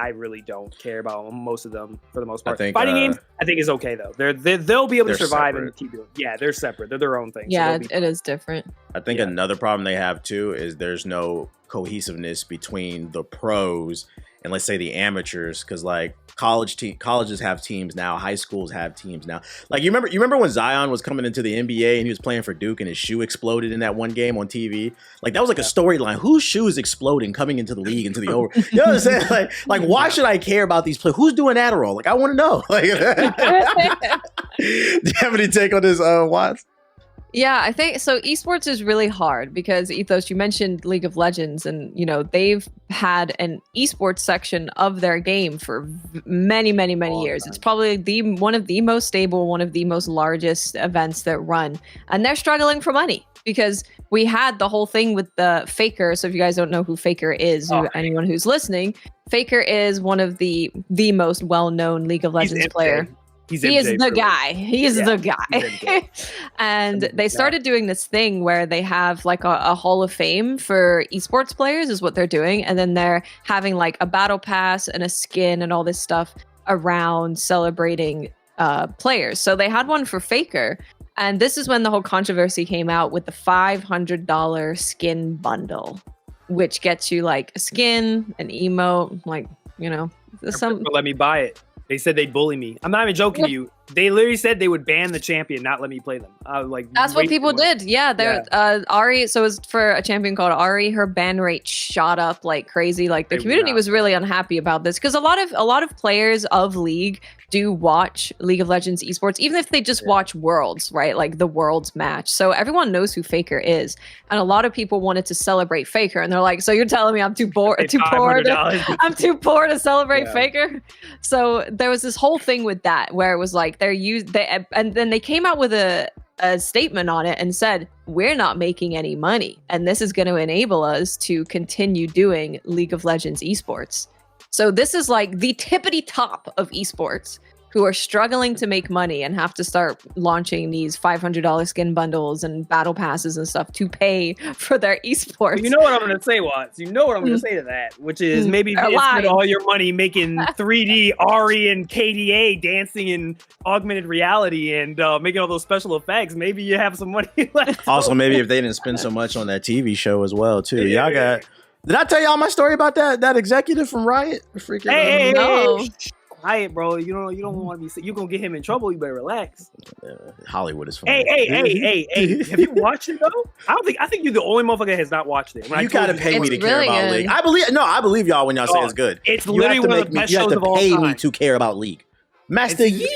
really don't care about most of them for the most part. Fighting games, I think, is okay though. They'll be able to survive and keep doing. Yeah, they're separate. They're their own thing. Yeah, so it is different. I think another problem they have too is there's no cohesiveness between the pros and, let's say, the amateurs, because like colleges have teams now, high schools have teams now. Like you remember when Zion was coming into the NBA and he was playing for Duke and his shoe exploded in that one game on TV? Like that was like a storyline. Whose shoe is exploding coming into the league, into the over? You know what I'm saying? Like why should I care about these players? Who's doing Adderall? Like I want to know. Like, do you have any take on this, Watts? Yeah, I think so. Esports is really hard because, Ethos, you mentioned League of Legends, and you know they've had an esports section of their game for many years. It's probably one of the most stable, one of the most largest events that run, and they're struggling for money because we had the whole thing with the Faker. So if you guys don't know who Faker is, anyone who's listening, Faker is one of the most well-known League of Legends player. He is the guy. He is the guy. And they started doing this thing where they have like a Hall of Fame for esports players is what they're doing. And then they're having like a battle pass and a skin and all this stuff around celebrating players. So they had one for Faker. And this is when the whole controversy came out with the $500 skin bundle, which gets you like a skin, an emote, like, you know, let me buy it. They said they'd bully me. I'm not even joking to you. They literally said they would ban the champion, not let me play them. Like that's what people did. Yeah, Ari. So it was for a champion called Ari. Her ban rate shot up like crazy. Like the community was really unhappy about this because a lot of players of League do watch League of Legends esports, even if they just watch Worlds, right? Like the Worlds match. So everyone knows who Faker is, and a lot of people wanted to celebrate Faker, and they're like, "So you're telling me I'm too poor to celebrate Faker?" So there was this whole thing with that where it was like and then they came out with a statement on it and said, we're not making any money, and this is going to enable us to continue doing League of Legends esports. So this is like the tippity top of esports who are struggling to make money and have to start launching these $500 skin bundles and battle passes and stuff to pay for their esports. You know what I'm going to say, Watts? You know what I'm going to say to that, which is maybe if you spend all your money making 3D Ari and KDA dancing in augmented reality and making all those special effects, maybe you have some money left. Also, maybe if they didn't spend so much on that TV show as well, too. Y'all got... Did I tell y'all my story about that executive from Riot? Freaking hey, Riot, bro. You don't want to be sick. You're gonna get him in trouble. You better relax. Hollywood is fun. Hey. Have you watched it though? I think you're the only motherfucker that has not watched it. You gotta pay me to care about League. I believe y'all when y'all say it's good. It's literally one of the best shows of all time. You have to pay me to care about League. Master Yi.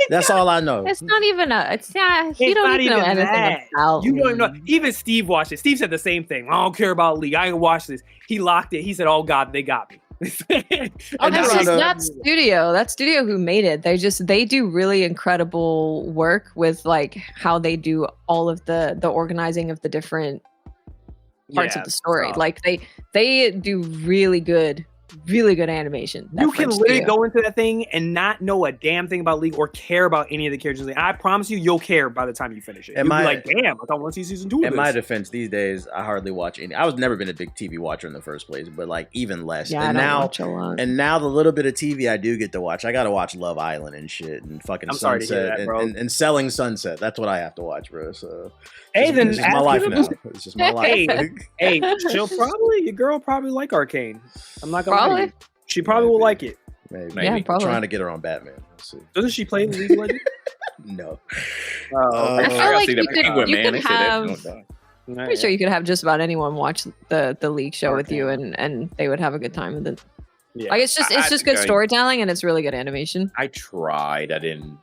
That's all I know. It's not even you don't even know anything about. You don't even know. Even Steve watched it. Steve said the same thing. I don't care about League. I ain't watch this. He locked it. He said, "Oh God, they got me." That studio who made it. They do really incredible work with like how they do all of the organizing of the different parts of the story. Like they do really good animation. You can literally go into that thing and not know a damn thing about League or care about any of the characters. And I promise you'll care by the time you finish it. You'll be like, damn, I want to see season 2 of this. In my defense, these days, I hardly watch any. I was never been a big TV watcher in the first place, but like even less. Yeah, and I don't watch a lot. And now the little bit of TV I do get to watch, I got to watch Love Island and shit and fucking Sunset and Selling Sunset. That's what I have to watch, bro. So it's just my life now. It's just my life. Hey, your girl probably like Arcane. I'm not gonna lie. She probably will like it. Maybe. Yeah, probably. I'm trying to get her on Batman. Let's see. Doesn't she play in League of Legends? No. I feel like you could have. I'm pretty sure you could have just about anyone watch the League show with you, and they would have a good time with it. Yeah. Like it's just good storytelling and it's really good animation. I tried. I didn't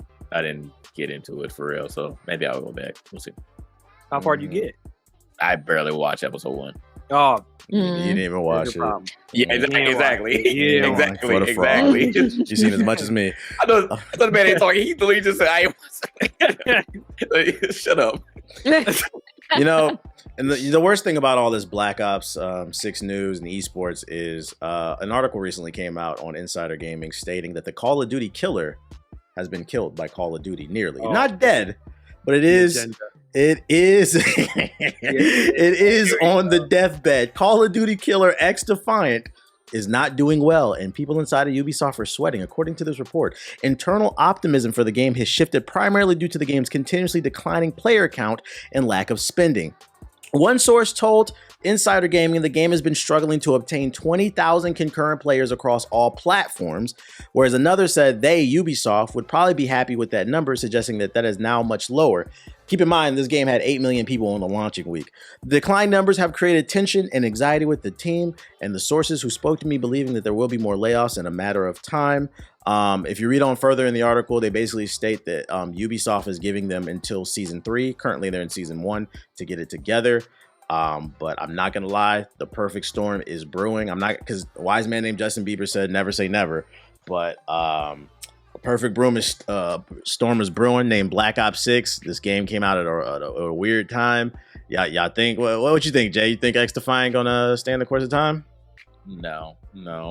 get into it for real. So maybe I'll go back. We'll see. How far do you get? I barely watched episode 1. Oh, you didn't even watch it. Yeah, exactly. You seen as much as me. I thought the man ain't talking. He literally just said, shut up. You know, and the worst thing about all this Black Ops 6 news and esports is an article recently came out on Insider Gaming stating that the Call of Duty killer has been killed by Call of Duty. Nearly. Not dead, but it is... It is on the deathbed. Call of Duty killer XDefiant is not doing well, and people inside of Ubisoft are sweating. According to this report, internal optimism for the game has shifted primarily due to the game's continuously declining player count and lack of spending. One source told Insider Gaming the game has been struggling to obtain 20,000 concurrent players across all platforms, whereas another said Ubisoft, would probably be happy with that number, suggesting that is now much lower. Keep in mind, this game had 8 million people on the launching week. The decline numbers have created tension and anxiety with the team, and the sources who spoke to me believing that there will be more layoffs in a matter of time. If you read on further in the article, they basically state that Ubisoft is giving them until season 3. Currently, they're in season 1 to get it together. But I'm not gonna lie, the perfect storm is brewing. Because a wise man named Justin Bieber said, "Never say never." But a perfect storm is brewing, named Black Ops 6. This game came out at a weird time. Y'all think? What would you think, Jay? You think XDefiant gonna stand the course of time? No.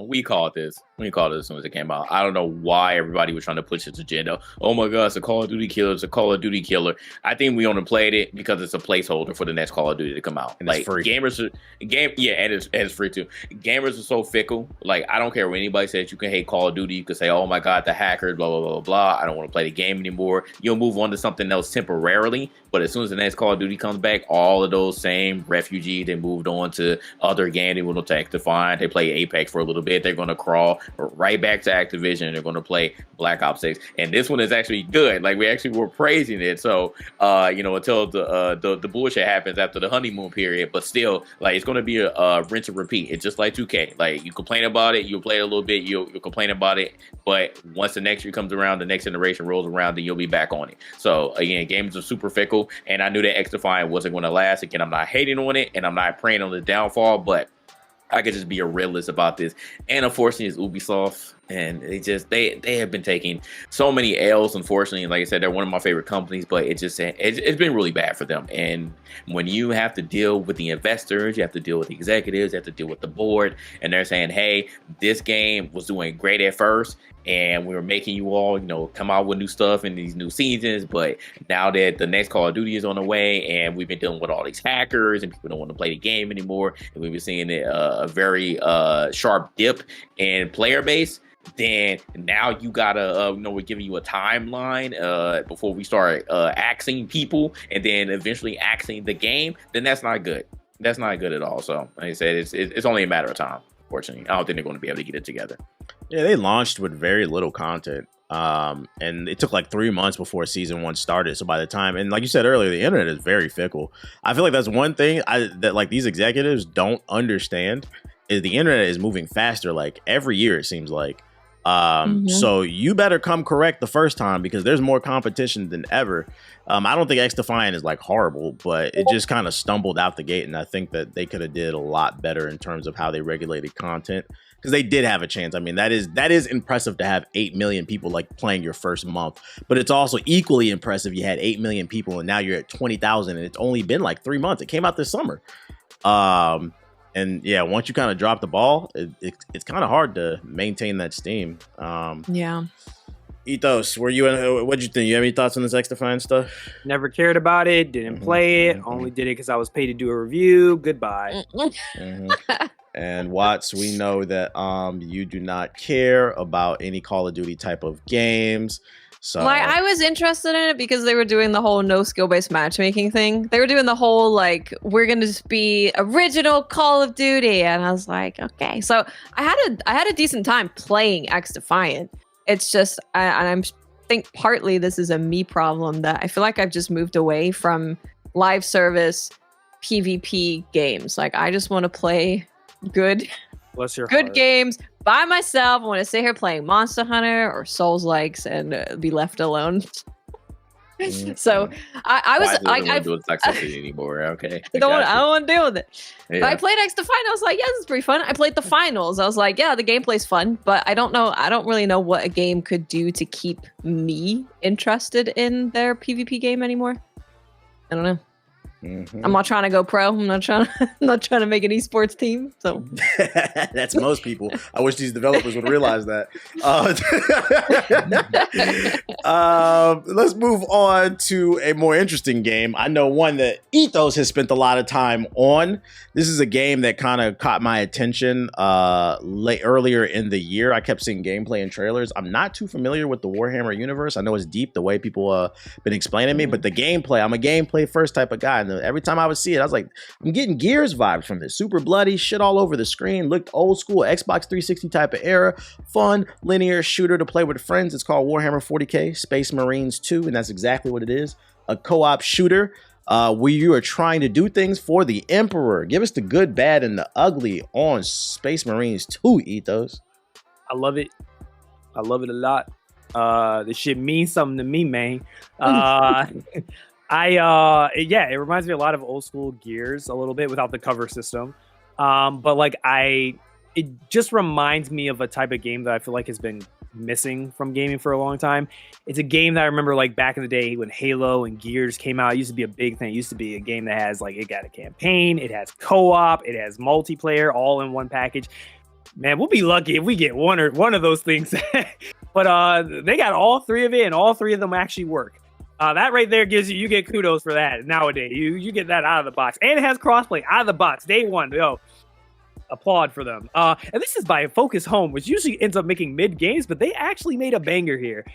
We called this. as soon as it came out. I don't know why everybody was trying to push its agenda. Oh my God, it's a Call of Duty killer. It's a Call of Duty killer. I think we only played it because it's a placeholder for the next Call of Duty to come out. And like, it's free. And it's free too. Gamers are so fickle. Like, I don't care what anybody says. You can hate Call of Duty. You can say, oh my God, the hacker, blah, blah, blah, blah. I don't want to play the game anymore. You'll move on to something else temporarily. But as soon as the next Call of Duty comes back, all of those same refugees, they moved on to other games. They went on to XDefiant. They play Apex for a little bit. They're going to crawl right back to Activision. They're going to play Black Ops 6. And this one is actually good. Like, we actually were praising it. So, until the bullshit happens after the honeymoon period, but still, like, it's going to be a rinse and repeat. It's just like 2K. Like, you complain about it, you'll play it a little bit, you'll complain about it, but once the next year comes around, the next generation rolls around, then you'll be back on it. So, again, games are super fickle, and I knew that XDefiant wasn't going to last. Again, I'm not hating on it, and I'm not praying on the downfall, but I could just be a realist about this. And unfortunately, it's Ubisoft, and they have been taking so many L's. Unfortunately, and like I said, they're one of my favorite companies, but it's been really bad for them. And when you have to deal with the investors, you have to deal with the executives, you have to deal with the board, and they're saying, "Hey, this game was doing great at first, and we were making you all, come out with new stuff in these new seasons, but now that the next Call of Duty is on the way, and we've been dealing with all these hackers, and people don't want to play the game anymore, and we've been seeing a very sharp dip in player base, then now you gotta, we're giving you a timeline before we start axing people, and then eventually axing the game, then that's not good. That's not good at all. So, like I said, it's only a matter of time. Fortunately, I don't think they're going to be able to get it together. Yeah, they launched with very little content. And it took like 3 months before season 1 started. So by the time, and like you said earlier, the internet is very fickle. I feel like that's one thing that like these executives don't understand is the internet is moving faster. Like every year, it seems like. So you better come correct the first time because there's more competition than ever. I don't think XDefiant is like horrible, but it just kind of stumbled out the gate. And I think that they could have did a lot better in terms of how they regulated content because they did have a chance. I mean, that is impressive to have 8 million people like playing your first month, but it's also equally impressive. You had 8 million people and now you're at 20,000 and it's only been like 3 months. It came out this summer. And yeah, once you kind of drop the ball, it's kind of hard to maintain that steam. Yeah. Ethos, what'd you think? You have any thoughts on this XDefiant stuff? Never cared about it. Didn't play it. Only did it because I was paid to do a review. Goodbye. And Watts, we know that you do not care about any Call of Duty type of games. So I was interested in it because they were doing the whole no skill-based matchmaking thing. They were doing the whole like we're gonna just be original Call of Duty, and I was like, okay. So I had a decent time playing XDefiant. It's just I think partly this is a me problem that I feel like I've just moved away from live service PvP games. Like I just want to play good games by myself. I want to sit here playing Monster Hunter or Souls likes and be left alone. So I was I do toxicity anymore. Okay, I don't want to deal with it. Yeah. But I played XDefiant. I was like, yeah, this is pretty fun. I played the finals. I was like, yeah, the gameplay's fun, but I don't really know what a game could do to keep me interested in their PvP game anymore. I don't know. I'm not trying to go pro. I'm not trying to make an esports team. So that's most people. I wish these developers would realize that. Let's move on to a more interesting game. I know one that Ethos has spent a lot of time on. This is a game that kind of caught my attention earlier in the year. I kept seeing gameplay and trailers. I'm not too familiar with the Warhammer universe. I know it's deep the way people been explaining me, but the gameplay, I'm a gameplay first type of guy. And every time I would see it, I was like, I'm getting Gears vibes from this. Super bloody, shit all over the screen. Looked old school, Xbox 360 type of era. Fun, linear shooter to play with friends. It's called Warhammer 40K Space Marines 2, and that's exactly what it is. A co-op shooter where you are trying to do things for the Emperor. Give us the good, bad, and the ugly on Space Marines 2, Ethos. I love it. I love it a lot. This shit means something to me, man. It reminds me a lot of old school Gears a little bit without the cover system. But it just reminds me of a type of game that I feel like has been missing from gaming for a long time. It's a game that I remember like back in the day when Halo and Gears came out. It used to be a big thing. It used to be a game that has like, it got a campaign, it has co-op, it has multiplayer all in one package. Man, we'll be lucky if we get one of those things. But they got all three of it, and all three of them actually work. That right there you get kudos for that nowadays. You get that out of the box. And it has crossplay out of the box. Day one. Yo, applaud for them. And this is by Focus Home, which usually ends up making mid games, but they actually made a banger here.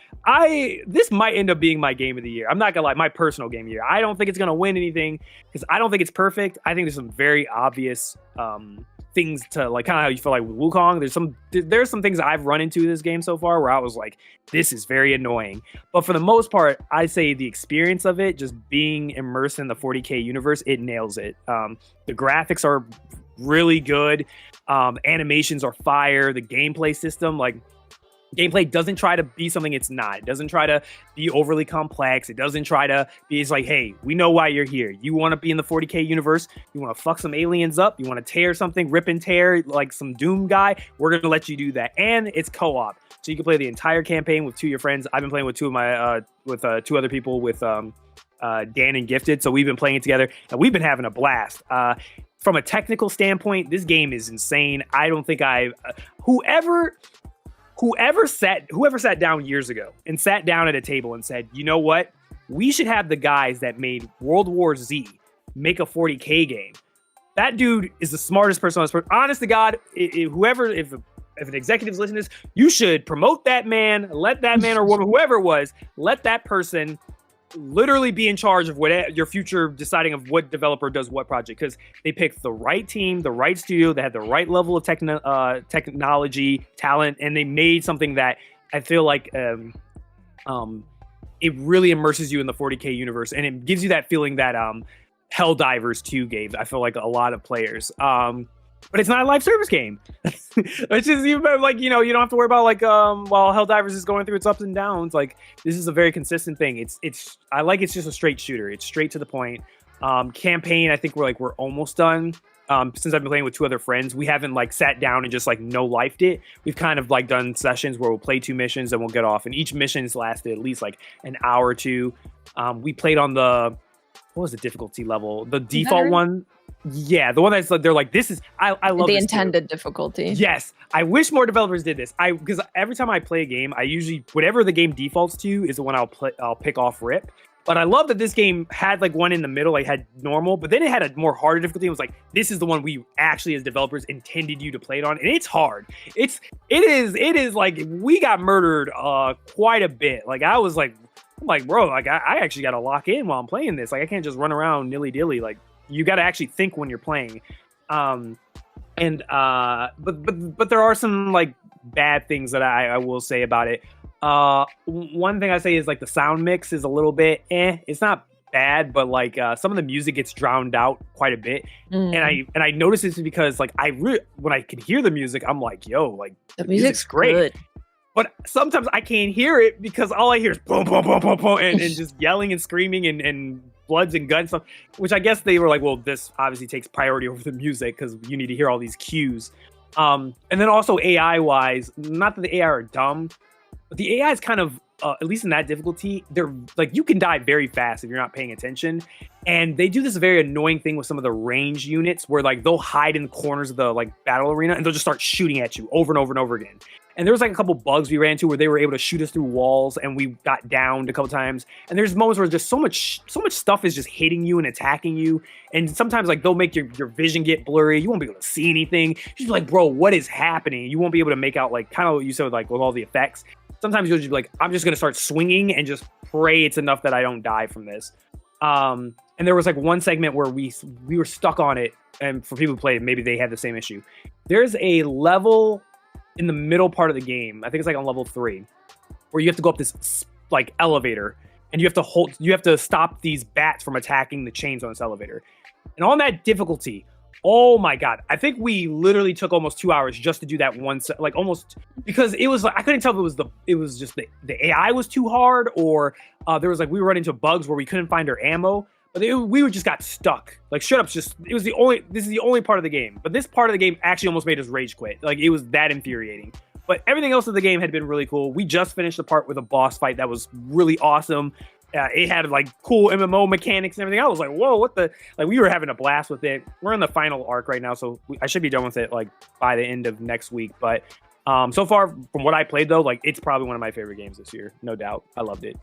This might end up being my game of the year. I'm not gonna lie, my personal game of the year. I don't think it's gonna win anything because I don't think it's perfect. I think there's some very obvious things to like kind of how you feel like with Wukong. There's some things I've run into this game so far where I was like, this is very annoying. But for the most part, I say the experience of it, just being immersed in the 40K universe, it nails it. The graphics are really good. Animations are fire. The gameplay system, like gameplay doesn't try to be something it's not. It doesn't try to be overly complex. It doesn't try to be, it's like, hey, we know why you're here. You want to be in the 40K universe. You want to fuck some aliens up. You want to tear something, rip and tear like some Doom guy. We're going to let you do that. And it's co-op. So you can play the entire campaign with two of your friends. I've been playing with two other people, with Dan and Gifted. So we've been playing it together and we've been having a blast. From a technical standpoint, this game is insane. I don't think whoever sat down years ago and sat down at a table and said, you know what, we should have the guys that made World War Z make a 40K game. That dude is the smartest person on this earth. Honest to God, if an executive's listening to this, you should promote that man, let that man or woman, whoever it was, let that person literally be in charge of what your future deciding of what developer does what project, because they picked the right team, the right studio, they had the right level of technology, talent, and they made something that I feel like it really immerses you in the 40K universe, and it gives you that feeling that Helldivers 2 gave, I feel like, a lot of players. But it's not a live service game. It's just even like, you don't have to worry about like while Helldivers is going through its ups and downs. Like, this is a very consistent thing. It's just a straight shooter. It's straight to the point. Campaign, I think we're almost done. Since I've been playing with two other friends, we haven't like sat down and just like no-lifed it. We've kind of like done sessions where we'll play 2 missions and we'll get off, and each mission's lasted at least like an hour or two. We played on what was the difficulty level? The default one. Yeah, the one that's like, they're like, this is, I love the this intended difficulty. Yes, I wish more developers did this. Because every time I play a game, I usually, whatever the game defaults to is the one I'll pick off rip. But I love that this game had like one in the middle, like had normal, but then it had a more harder difficulty. It was like, this is the one we actually as developers intended you to play it on, and it's hard. It is like, we got murdered quite a bit. Like I'm like, bro, like I actually got to lock in while I'm playing this. Like I can't just run around nilly-dilly. Like, you got to actually think when you're playing. But there are some like bad things that I will say about it. One thing I say is like the sound mix is a little bit it's not bad, but like some of the music gets drowned out quite a bit. And I notice this because like when I can hear the music, I'm like, yo, like the music's great. Good. But sometimes I can't hear it because all I hear is boom, boom, boom, boom, boom, and just yelling and screaming and bloods and guns stuff, which I guess they were like, well, this obviously takes priority over the music because you need to hear all these cues. And then also AI wise, not that the AI are dumb, but the AI is kind of, at least in that difficulty, they're like, you can die very fast if you're not paying attention. And they do this very annoying thing with some of the range units where like they'll hide in the corners of the like battle arena and they'll just start shooting at you over and over and over again. And there was like a couple bugs we ran into where they were able to shoot us through walls and we got downed a couple times. And there's moments where just so much stuff is just hitting you and attacking you. And sometimes like they'll make your vision get blurry. You won't be able to see anything. You're just like, bro, what is happening? You won't be able to make out like kind of what you said like with all the effects. Sometimes you'll just be like, I'm just going to start swinging and just pray it's enough that I don't die from this. And there was like one segment where we were stuck on it. And for people who played, maybe they had the same issue. There's a level in the middle part of the game, I think it's like on level 3, where you have to go up this like elevator and you have to stop these bats from attacking the chains on this elevator. And on that difficulty, oh my God, I think we literally took almost 2 hours just to do that once, like almost, because it was like, I couldn't tell if it was just the AI was too hard or there was like, we were running into bugs where we couldn't find our ammo. But we just got stuck. Like, shut up. This is the only part of the game. But this part of the game actually almost made us rage quit. Like, it was that infuriating. But everything else of the game had been really cool. We just finished the part with a boss fight that was really awesome. It had, like, cool MMO mechanics and everything. I was like, whoa, what the... Like, we were having a blast with it. We're in the final arc right now, so I should be done with it, like, by the end of next week. But so far, from what I played, though, like, it's probably one of my favorite games this year. No doubt. I loved it.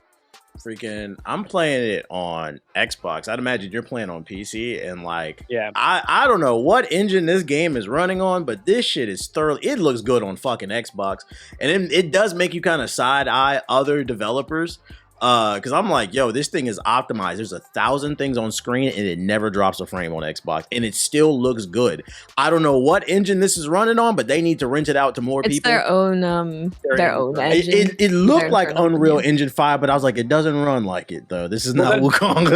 Freaking, I'm playing it on Xbox. I'd imagine you're playing on PC, and like, yeah, I don't know what engine this game is running on, but this shit is thoroughly, it looks good on fucking Xbox, and it does make you kind of side eye other developers Because I'm like, yo, this thing is optimized. There's 1,000 things on screen and it never drops a frame on Xbox, and it still looks good. I don't know what engine this is running on, but they need to rent it out to more people. It's their own engine. It looked like Unreal Engine 5, but I was like, it doesn't run like it though. This is not Wukong.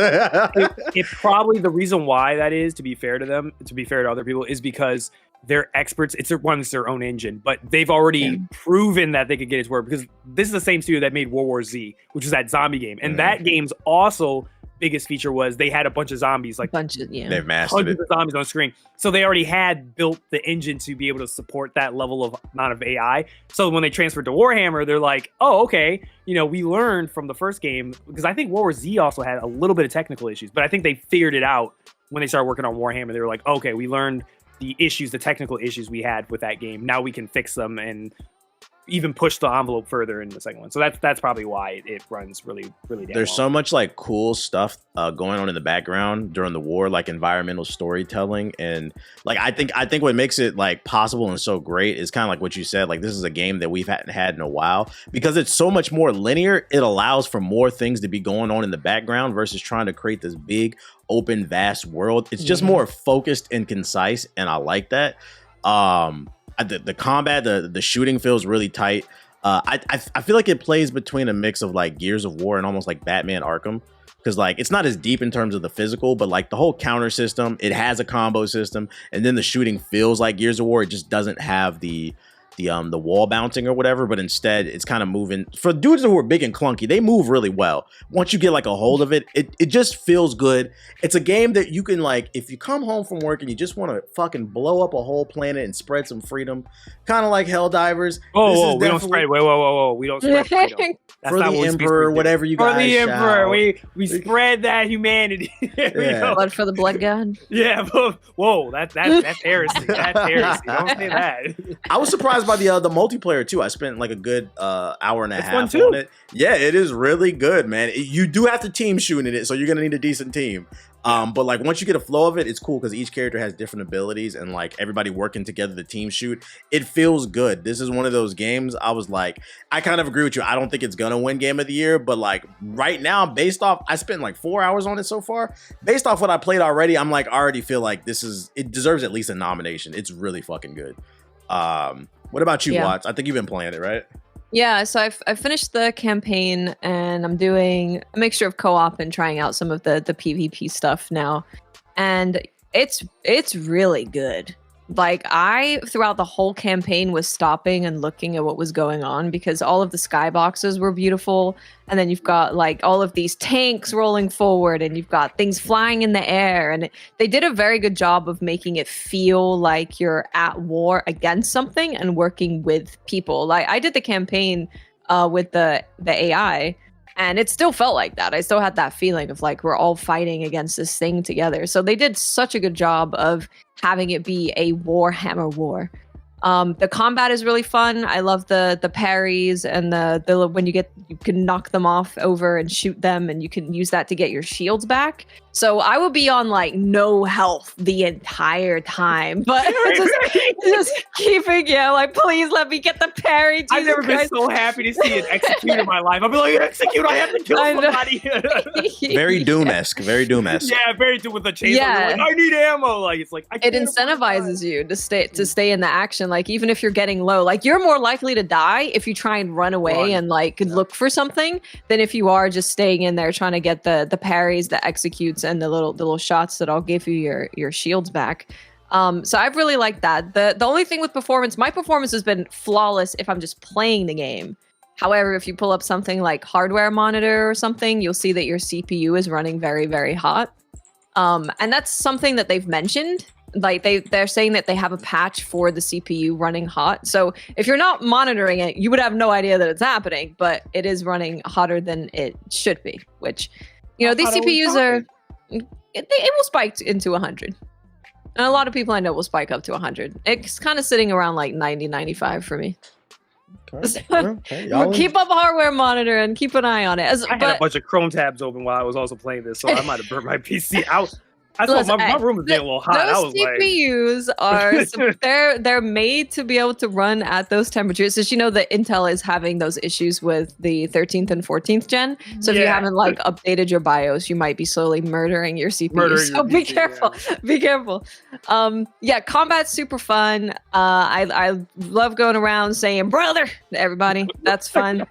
It probably, the reason why that is, to be fair to them, to be fair to other people, is because they're experts. It's their own engine, but they've already proven that they could get it to work, because this is the same studio that made World War Z, which was that zombie game. And that game's also biggest feature was they had a bunch of zombies, like they've mastered hundreds of zombies on screen. So they already had built the engine to be able to support that level of amount of AI. So when they transferred to Warhammer, they're like, oh, okay, you know, we learned from the first game, because I think World War Z also had a little bit of technical issues, but I think they figured it out when they started working on Warhammer. They were like, okay, we learned the technical issues we had with that game. Now we can fix them and even push the envelope further in the second one. So that's probably why it runs really, really damn There's well. so much like cool stuff going on in the background during the war, like environmental storytelling, and like I think what makes it like possible and so great is kind of like what you said. Like, this is a game that we've hadn't had in a while, because it's so much more linear. It allows for more things to be going on in the background versus trying to create this big, open, vast world. It's just more focused and concise, and I like that. The combat, the shooting feels really tight. I feel like it plays between a mix of like Gears of War and almost like Batman Arkham, because like it's not as deep in terms of the physical, but like the whole counter system, it has a combo system, and then the shooting feels like Gears of War. It just doesn't have the wall bouncing or whatever, but instead it's kind of moving. For dudes who are big and clunky, they move really well. Once you get like a hold of it, it just feels good. It's a game that you can, like, if you come home from work and you just want to fucking blow up a whole planet and spread some freedom, kind of like Helldivers. Oh, we don't spread. Whoa. We don't spread freedom. That's for the Emperor, whatever you guys. For the Emperor, shout. we spread that humanity. Blood for the blood god. Yeah, but whoa, that's heresy. That's heresy. Don't say that. I was surprised by the multiplayer too. I spent like a good hour and a half fun on it. Yeah, it is really good, man. You do have to team shoot in it, so you're gonna need a decent team. But like once you get a flow of it, it's cool because each character has different abilities, and like everybody working together to team shoot, it feels good. This is one of those games I was like, I kind of agree with you. I don't think it's gonna win Game of the Year, but like right now, based off, I spent like 4 hours on it so far. Based off what I played already, I'm like, I already feel like it deserves at least a nomination. It's really fucking good. What about you, Watts? I think you've been playing it, right? Yeah, so I've finished the campaign, and I'm doing a mixture of co-op and trying out some of the PvP stuff now. And it's really good. Like, I, throughout the whole campaign, was stopping and looking at what was going on, because all of the skyboxes were beautiful. And then you've got like all of these tanks rolling forward, and you've got things flying in the air. And they did a very good job of making it feel like you're at war against something and working with people. Like, I did the campaign with the AI, and it still felt like that. I still had that feeling of like we're all fighting against this thing together. So they did such a good job of having it be a Warhammer war. The combat is really fun. I love the parries and the when you can knock them off over and shoot them, and you can use that to get your shields back. So I would be on like no health the entire time, but just keeping, like, please let me get the parry. Jesus I've never Christ. been so happy to see it execute in my life. I'll be like, execute! I have to kill somebody. Very Doom-esque. Very Doom-esque. Yeah, very Doom with the chainsaw. Yeah. Like, I need ammo. Like, it's like It incentivizes you to stay in the action. Like, even if you're getting low, like, you're more likely to die if you try and run away and like look for something than if you are just staying in there trying to get the parries, the executes, and the little shots that'll give you your shields back. So I've really liked that. The only thing with performance, my performance has been flawless if I'm just playing the game. However, if you pull up something like hardware monitor or something, you'll see that your CPU is running very, very hot. And that's something that they've mentioned. Like, they're saying that they have a patch for the CPU running hot. So if you're not monitoring it, you would have no idea that it's happening, but it is running hotter than it should be, which, you know, these CPUs it will spike into 100. And a lot of people I know will spike up to 100. It's kind of sitting around like 90, 95 for me. Okay. Keep up a hardware monitor and keep an eye on it. I had a bunch of Chrome tabs open while I was also playing this, so I might have burnt my PC out. I thought my room was getting a little hot. I Those was like, CPUs are they're made to be able to run at those temperatures. As you know, the Intel is having those issues with the 13th and 14th gen. So if you haven't like updated your BIOS, you might be slowly murdering your CPU. So be careful. Yeah. Be careful. Yeah, combat's super fun. I love going around saying brother to everybody. That's fun.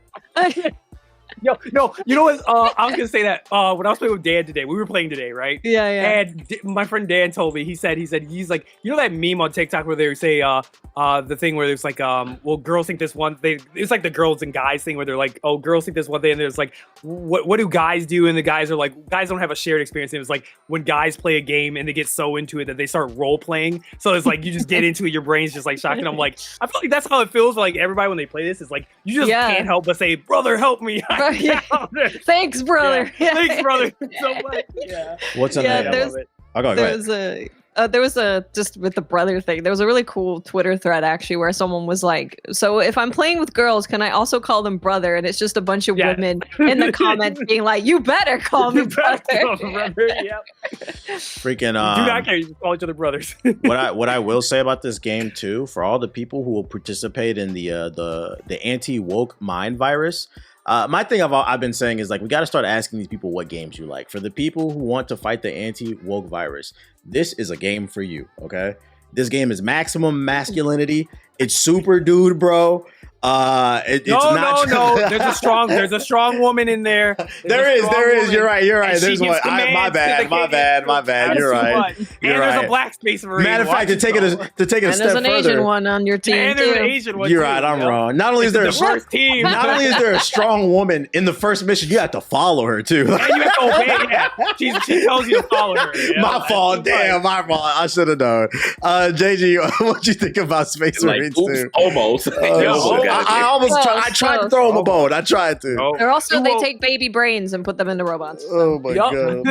Yo, no, you know what? I was gonna say that when I was playing with Dan today, we were playing today, right? Yeah. And my friend Dan told me, he said he's like, you know that meme on TikTok where they say the thing where there's like well, girls think this one thing. It's like the girls and guys thing where they're like, oh, girls think this one thing, and there's like, what do guys do? And the guys are like, guys don't have a shared experience. And it was like when guys play a game and they get so into it that they start role playing. So it's like you just get into it, your brain's just like shocking. I'm like, I feel like that's how it feels for like everybody when they play this. It's like you just can't help but say, brother, help me. Thanks, brother. Thanks, brother. So much. Yeah. What's in there? There was a just with the brother thing. There was a really cool Twitter thread actually where someone was like, "So if I'm playing with girls, can I also call them brother?" And it's just a bunch of women in the comments being like, "You better call me brother." Yep. Freaking do not care. You just call each other brothers. what I will say about this game too, for all the people who will participate in the anti-woke mind virus. My thing I've been saying is like we got to start asking these people what games you like. For the people who want to fight the anti-woke virus, this is a game for you. Okay, this game is maximum masculinity. It's super dude, bro. It's not. No. There's a strong woman in there. There is. You're right. There's one. My bad. You're right. And there's a black space marine. Matter of fact, to take it a step further. And there's an Asian one on your team. And there's an Asian one. You're right. I'm wrong. Not only is there not only is there a strong woman in the first mission, you have to follow her too. And you have to obey. Yeah. She tells you to follow her. Yeah. My fault. Damn, my fault. I should have known. JG, what you think about Space Marines too? Almost. I tried to throw him a bone. I tried to. They're also they take baby brains and put them into robots. Oh my god.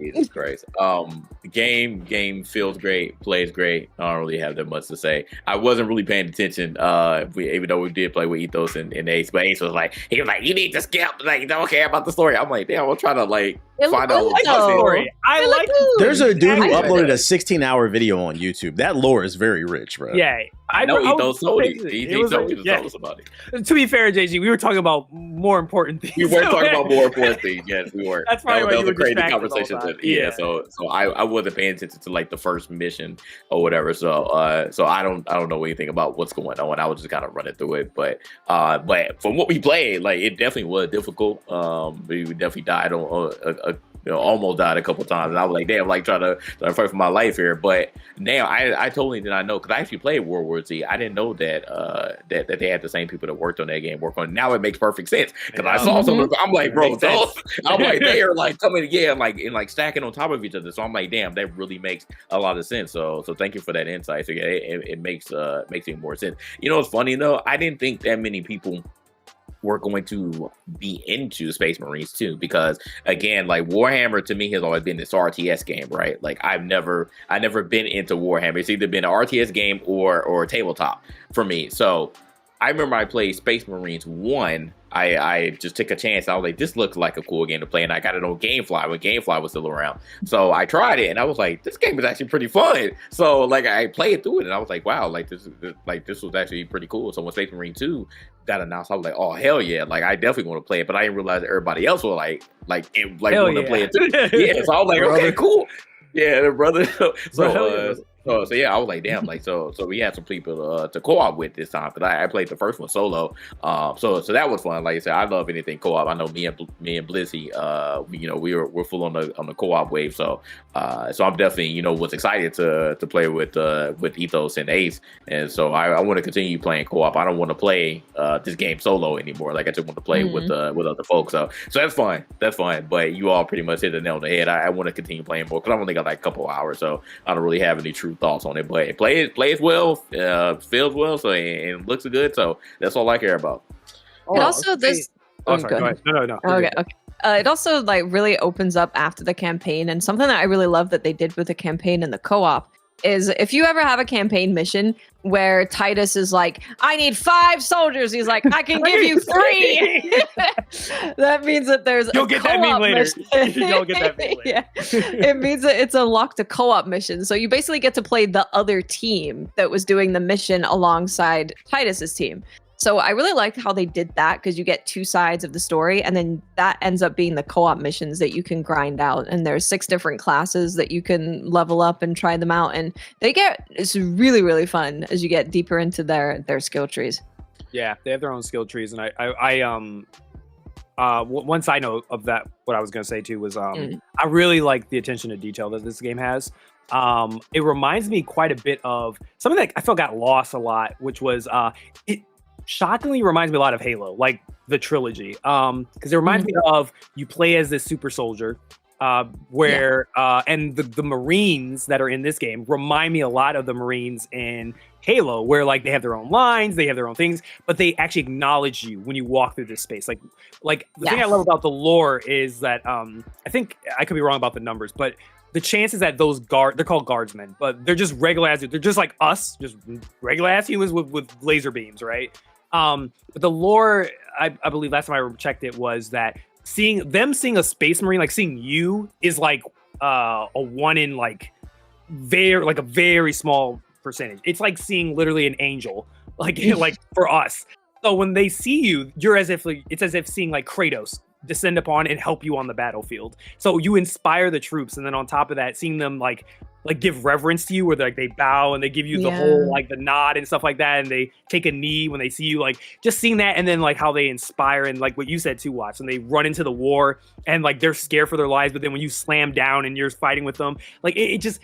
Jesus Christ. The game feels great, plays great. I don't really have that much to say. I wasn't really paying attention, even though we did play with Ethos and Ace, but Ace was like, you need to skip, like, you don't care about the story. I'm like, damn, I'm trying to like find out the story. I like There's a dude who uploaded a 16-hour video on YouTube. That lore is very rich, bro. Yeah. I know Ethos told you. He told you to tell us about it. To be fair, JG, we were talking about more important things. We were talking about more important things. Yes, we were. That's probably that was a crazy conversation. Yeah. So I wasn't paying attention to like the first mission or whatever. So I don't know anything about what's going on. I was just kind of running through it. But from what we played, like it definitely was difficult. We definitely died on almost died a couple times, and I was like, damn, like trying to fight for my life here. But now I totally did not know, because I actually played World War Z. I didn't know that that they had the same people that worked on that game work on it. Now it makes perfect sense, because I saw some. I'm like, bro, I'm like, they are like coming, and stacking on top of each other. So I'm like, damn, that really makes a lot of sense. So thank you for that insight. So yeah, it makes it more sense. You know what's funny though? I didn't think that many people were going to be into Space Marines too, because again, like Warhammer to me has always been this RTS game, right? Like I've never been into Warhammer. It's either been an RTS game or a tabletop for me. So I remember I played Space Marines 1. I just took a chance. I was like, this looks like a cool game to play, and I got it on GameFly when GameFly was still around. So I tried it, and I was like, this game is actually pretty fun. So like I played through it, and I was like, wow, like this was actually pretty cool. So when Space Marine 2 got announced, I was like, oh hell yeah, like I definitely want to play it. But I didn't realize that everybody else was like want to play it too. Yeah, so I was like, okay, cool. Yeah, brother. So yeah, I was like, damn, like so we had some people to co-op with this time, because I played the first one solo. So that was fun. Like I said, I love anything co-op. I know me and Blizzy, we're full on the co-op wave. So I'm definitely was excited to play with Ethos and Ace, and so I want to continue playing co-op. I don't want to play this game solo anymore. Like I just want to play with other folks. So that's fun. That's fun. But you all pretty much hit the nail on the head. I want to continue playing more, because I've only got like a couple hours, so I don't really have any true thoughts on it. But it plays well, feels well, so and looks good. So that's all I care about. It also this. Sorry, go ahead. No. Okay. It also like really opens up after the campaign, and something that I really love that they did with the campaign and the co-op is if you ever have a campaign mission where Titus is like, I need 5 soldiers. He's like, I can give you 3. That means that there's You'll a get that meme later. You'll get that meme later. Yeah. It means that it's unlocked a co-op mission. So you basically get to play the other team that was doing the mission alongside Titus's team. So I really liked how they did that because you get 2 sides of the story, and then that ends up being the co-op missions that you can grind out. And there's 6 different classes that you can level up and try them out, and it's really, really fun as you get deeper into their skill trees. Yeah, they have their own skill trees, and one side note of that, what I was gonna say too was I really like the attention to detail that this game has. It reminds me quite a bit of something that I felt got lost a lot, which was it shockingly reminds me a lot of Halo, like the trilogy, because it reminds me of you play as this super soldier, and the Marines that are in this game remind me a lot of the Marines in Halo, where like they have their own lines, they have their own things, but they actually acknowledge you when you walk through this space. Like the thing I love about the lore is that I think I could be wrong about the numbers, but the chances that those they're called guardsmen, but they're just regular ass, they're just like us, just regular ass humans with laser beams, right? But the lore, I believe last time I checked it was that seeing a space marine, like seeing you, is like a 1 in a very small percentage. It's like seeing literally an angel, like for us. So when they see you, it's as if seeing like Kratos descend upon and help you on the battlefield. So you inspire the troops, and then on top of that, seeing them like give reverence to you, where they bow and they give you the whole like the nod and stuff like that, and they take a knee when they see you, like just seeing that, and then like how they inspire, and like what you said too, Watts, when they run into the war and like they're scared for their lives, but then when you slam down and you're fighting with them, like it just,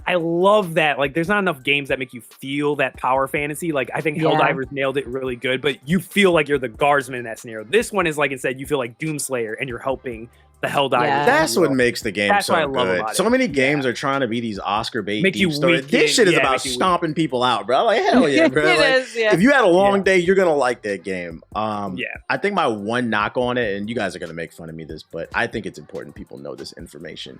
I love that. Like there's not enough games that make you feel that power fantasy. Like I think Helldivers nailed it really good, but you feel like you're the guardsman in that scenario. This one is, like I said, you feel like Doomslayer and you're helping the Helldivers. Yeah. That's what makes the game That's so what I love good. About So it. many games are trying to be these Oscar bait Make deep you stories. weak. This shit is about stomping people out, bro. Like hell yeah, bro. It Like, is, yeah. If you had a long day, you're gonna like that game. Yeah. I think my one knock on it, and you guys are gonna make fun of me this, but I think it's important people know this information.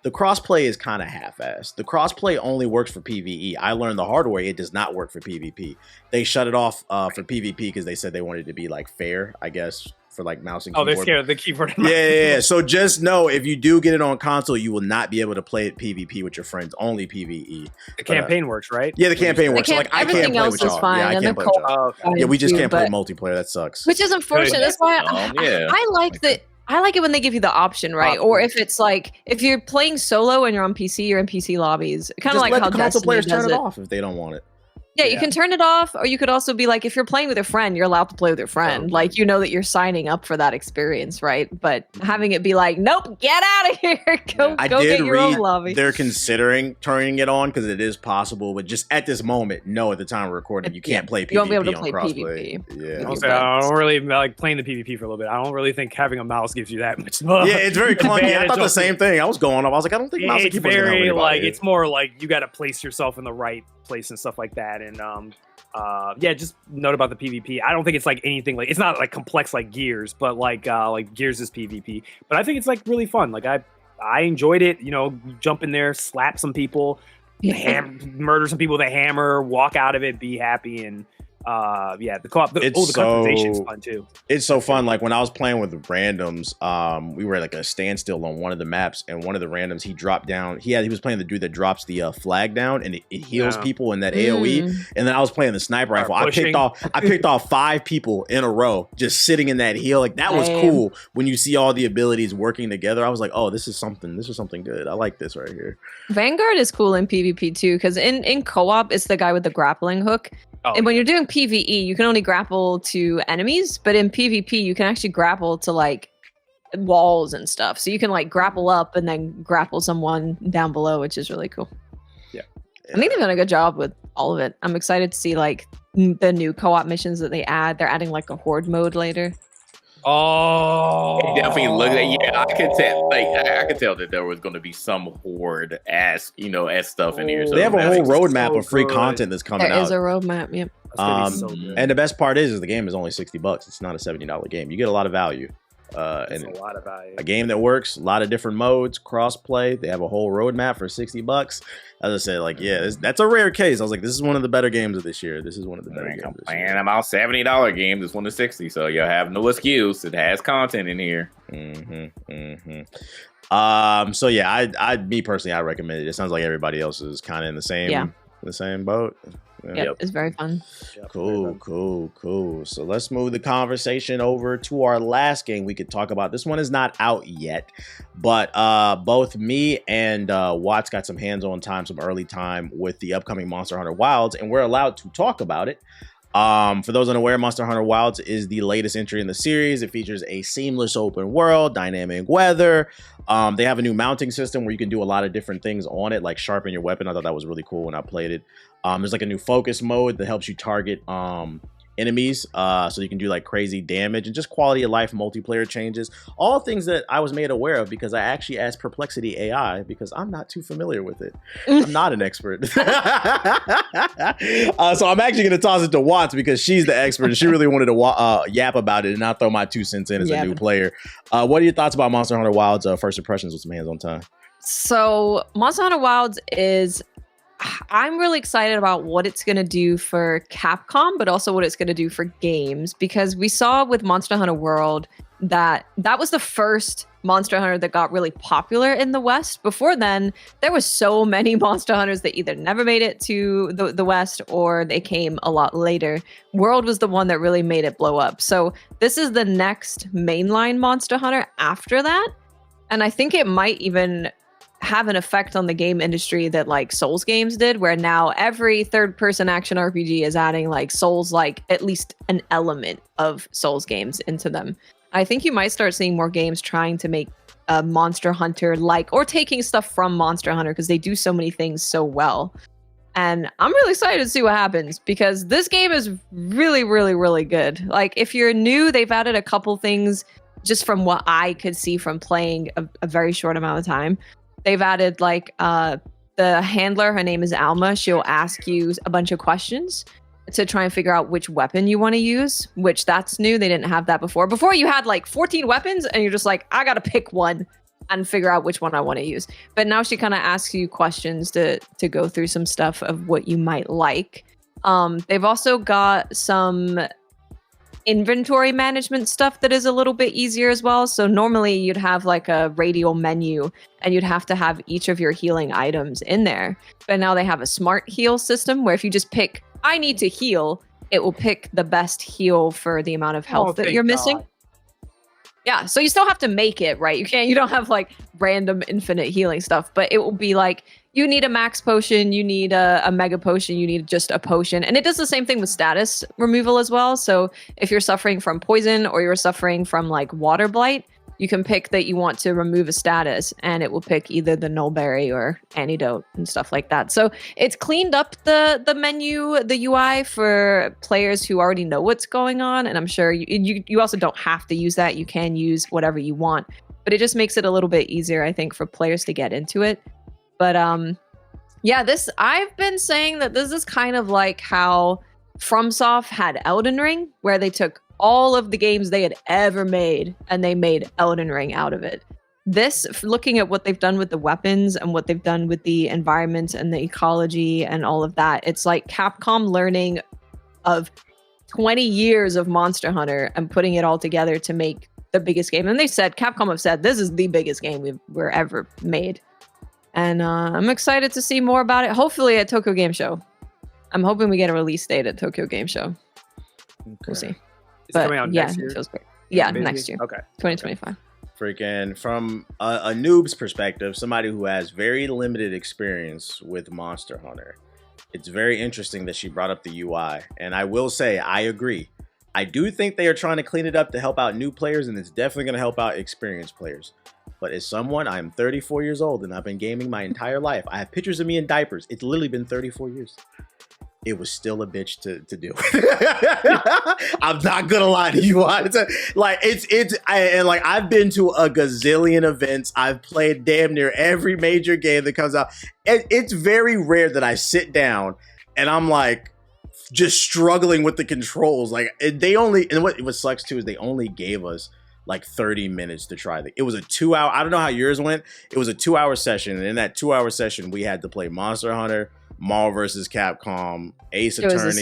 The crossplay is kind of half-assed. The crossplay only works for PvE. I learned the hard way; it does not work for PvP. They shut it off for PvP because they said they wanted it to be like fair, I guess, for like mouse and keyboard. Oh, they're scared of the keyboard. Yeah. So just know, if you do get it on console, you will not be able to play it PvP with your friends. Only PvE. The campaign works, right? Yeah, the campaign works. So, like I can't everything play else with is y'all. fine, Yeah, I and can't the play with co-op y'all. Yeah, we just too, can't play but- multiplayer. That sucks. Which is unfortunate. That's why I like that. I like it when they give you the option, right? Or if it's like, if you're playing solo and you're on PC, you're in PC lobbies. Kind of like let how the console Destiny players does turn it it. off if they don't want it. Yeah, you can turn it off, or you could also be like, if you're playing with a friend, you're allowed to play with your friend. Like, you know that you're signing up for that experience, right? But having it be like, nope, get out of here. Go get your own lobby. They're considering turning it on because it is possible, but just at this moment, no, at the time of recording, you can't play PvP. You won't be able to on play crossplay. PvP. Yeah. I don't really like playing the PvP for a little bit. I don't really think having a mouse gives you that much. Yeah, it's very clunky. I thought the same thing. I was going up. I was like, I don't think mouse and keyboard. It's very like, it's more like you got to place yourself in the right place and stuff like that. And just note about the PvP. I don't think it's like anything like, it's not like complex like Gears, but like Gears is PvP. But I think it's like really fun. Like I enjoyed it. You know, jump in there, slap some people, murder some people with a hammer, walk out of it, be happy, and the co-op. The customization is fun too. It's so fun. Like when I was playing with the randoms, we were at like a standstill on one of the maps, and one of the randoms, he dropped down. He was playing the dude that drops the flag down, and it heals people in that AOE. And then I was playing the sniper rifle. I picked off 5 people in a row, just sitting in that heal. Like that was cool. When you see all the abilities working together, I was like, oh, this is something good. I like this right here. Vanguard is cool in PvP too, because in co-op, it's the guy with the grappling hook. And when you're doing PvE, you can only grapple to enemies, but in PvP, you can actually grapple to like walls and stuff. So you can like grapple up and then grapple someone down below, which is really cool. Yeah. I think they've done a good job with all of it. I'm excited to see like the new co-op missions that they add. They're adding like a horde mode later. Oh, it definitely looked at. Yeah, I could tell. Like I could tell that there was going to be some horde ass stuff in here. So they have a whole roadmap of free content that's coming out. There is a roadmap. Yep. And the best part is the game is only $60. It's not a $70 game. You get a lot of value. That's and a lot of value. a game that works, a lot of different modes, cross-play. They have a whole roadmap for $60. As I said, like, yeah, that's a rare case. I was like, this is one of the better games of this year. This is one of the better games of this year. Playing about $70 games. This one is $60, so you have no excuse. It has content in here. So yeah, me personally, I recommend it. It sounds like everybody else is kind of in the same boat. Yep, it's very fun. Cool. So let's move the conversation over to our last game we could talk about. This one is not out yet, but both me and Watts got some hands-on time, some early time with the upcoming Monster Hunter Wilds, and we're allowed to talk about it. For those unaware, Monster Hunter Wilds is the latest entry in the series. It features a seamless open world, dynamic weather. They have a new mounting system where you can do a lot of different things on it, like sharpen your weapon. I thought that was really cool when I played it. There's like a new focus mode that helps you target enemies, so you can do like crazy damage, and just quality of life multiplayer changes. All things that I was made aware of because I actually asked Perplexity AI because I'm not too familiar with it. I'm not an expert. So I'm actually going to toss it to Watts because she's the expert and she really wanted to yap about it and not throw my 2 cents in as a new player. What are your thoughts about Monster Hunter Wilds first impressions with some hands-on time? So Monster Hunter Wilds I'm really excited about what it's going to do for Capcom, but also what it's going to do for games, because we saw with Monster Hunter World that was the first Monster Hunter that got really popular in the West. Before then, there was so many Monster Hunters that either never made it to the West or they came a lot later. World was the one that really made it blow up. So this is the next mainline Monster Hunter after that. And I think it might even have an effect on the game industry that like Souls games did, where now every third-person action RPG is adding like Souls, like at least an element of Souls games into them. I think you might start seeing more games trying to make a Monster Hunter like, or taking stuff from Monster Hunter because they do so many things so well. And I'm really excited to see what happens because this game is really, really, really good. Like if you're new, they've added a couple things just from what I could see from playing a very short amount of time. They've added like the handler, her name is Alma. She'll ask you a bunch of questions to try and figure out which weapon you want to use, which that's new. They didn't have that before. Before you had like 14 weapons and you're just like, I got to pick one and figure out which one I want to use. But now she kind of asks you questions to go through some stuff of what you might like. They've also got some inventory management stuff that is a little bit easier as well. So normally you'd have like a radial menu and you'd have to have each of your healing items in there. But now they have a smart heal system where if you just pick, I need to heal, it will pick the best heal for the amount of health that you're missing. Yeah, so you still have to make it, right? You don't have like random infinite healing stuff, but it will be like, you need a max potion, you need a mega potion, you need just a potion. And it does the same thing with status removal as well. So if you're suffering from poison or you're suffering from like water blight, you can pick that you want to remove a status and it will pick either the nullberry or antidote and stuff like that. So it's cleaned up the menu, the UI for players who already know what's going on. And I'm sure you also don't have to use that. You can use whatever you want, but it just makes it a little bit easier, I think, for players to get into it. But yeah, I've been saying that this is kind of like how FromSoft had Elden Ring, where they took all of the games they had ever made and they made Elden Ring out of it. This, looking at what they've done with the weapons and what they've done with the environment and the ecology and all of that, it's like Capcom learning of 20 years of Monster Hunter and putting it all together to make the biggest game. And Capcom have said, this is the biggest game we've ever made. And I'm excited to see more about it. Hopefully at Tokyo Game Show. I'm hoping we get a release date at Tokyo Game Show. Okay. We'll see. It's coming out next year? It feels great. Yeah, next year. Okay. 2025. Freaking from a noob's perspective, somebody who has very limited experience with Monster Hunter, it's very interesting that she brought up the UI. And I will say, I agree. I do think they are trying to clean it up to help out new players, and it's definitely going to help out experienced players. But as someone, I'm 34 years old and I've been gaming my entire life. I have pictures of me in diapers. It's literally been 34 years. It was still a bitch to do. I'm not gonna lie to you. I've been to a gazillion events. I've played damn near every major game that comes out. It's very rare that I sit down and I'm like just struggling with the controls. Like what sucks too is they only gave us like 30 minutes to try it was a 2-hour, I don't know how yours went. It was a 2-hour session, and in that 2-hour session we had to play Monster Hunter, Marvel vs. Capcom, Ace Attorney,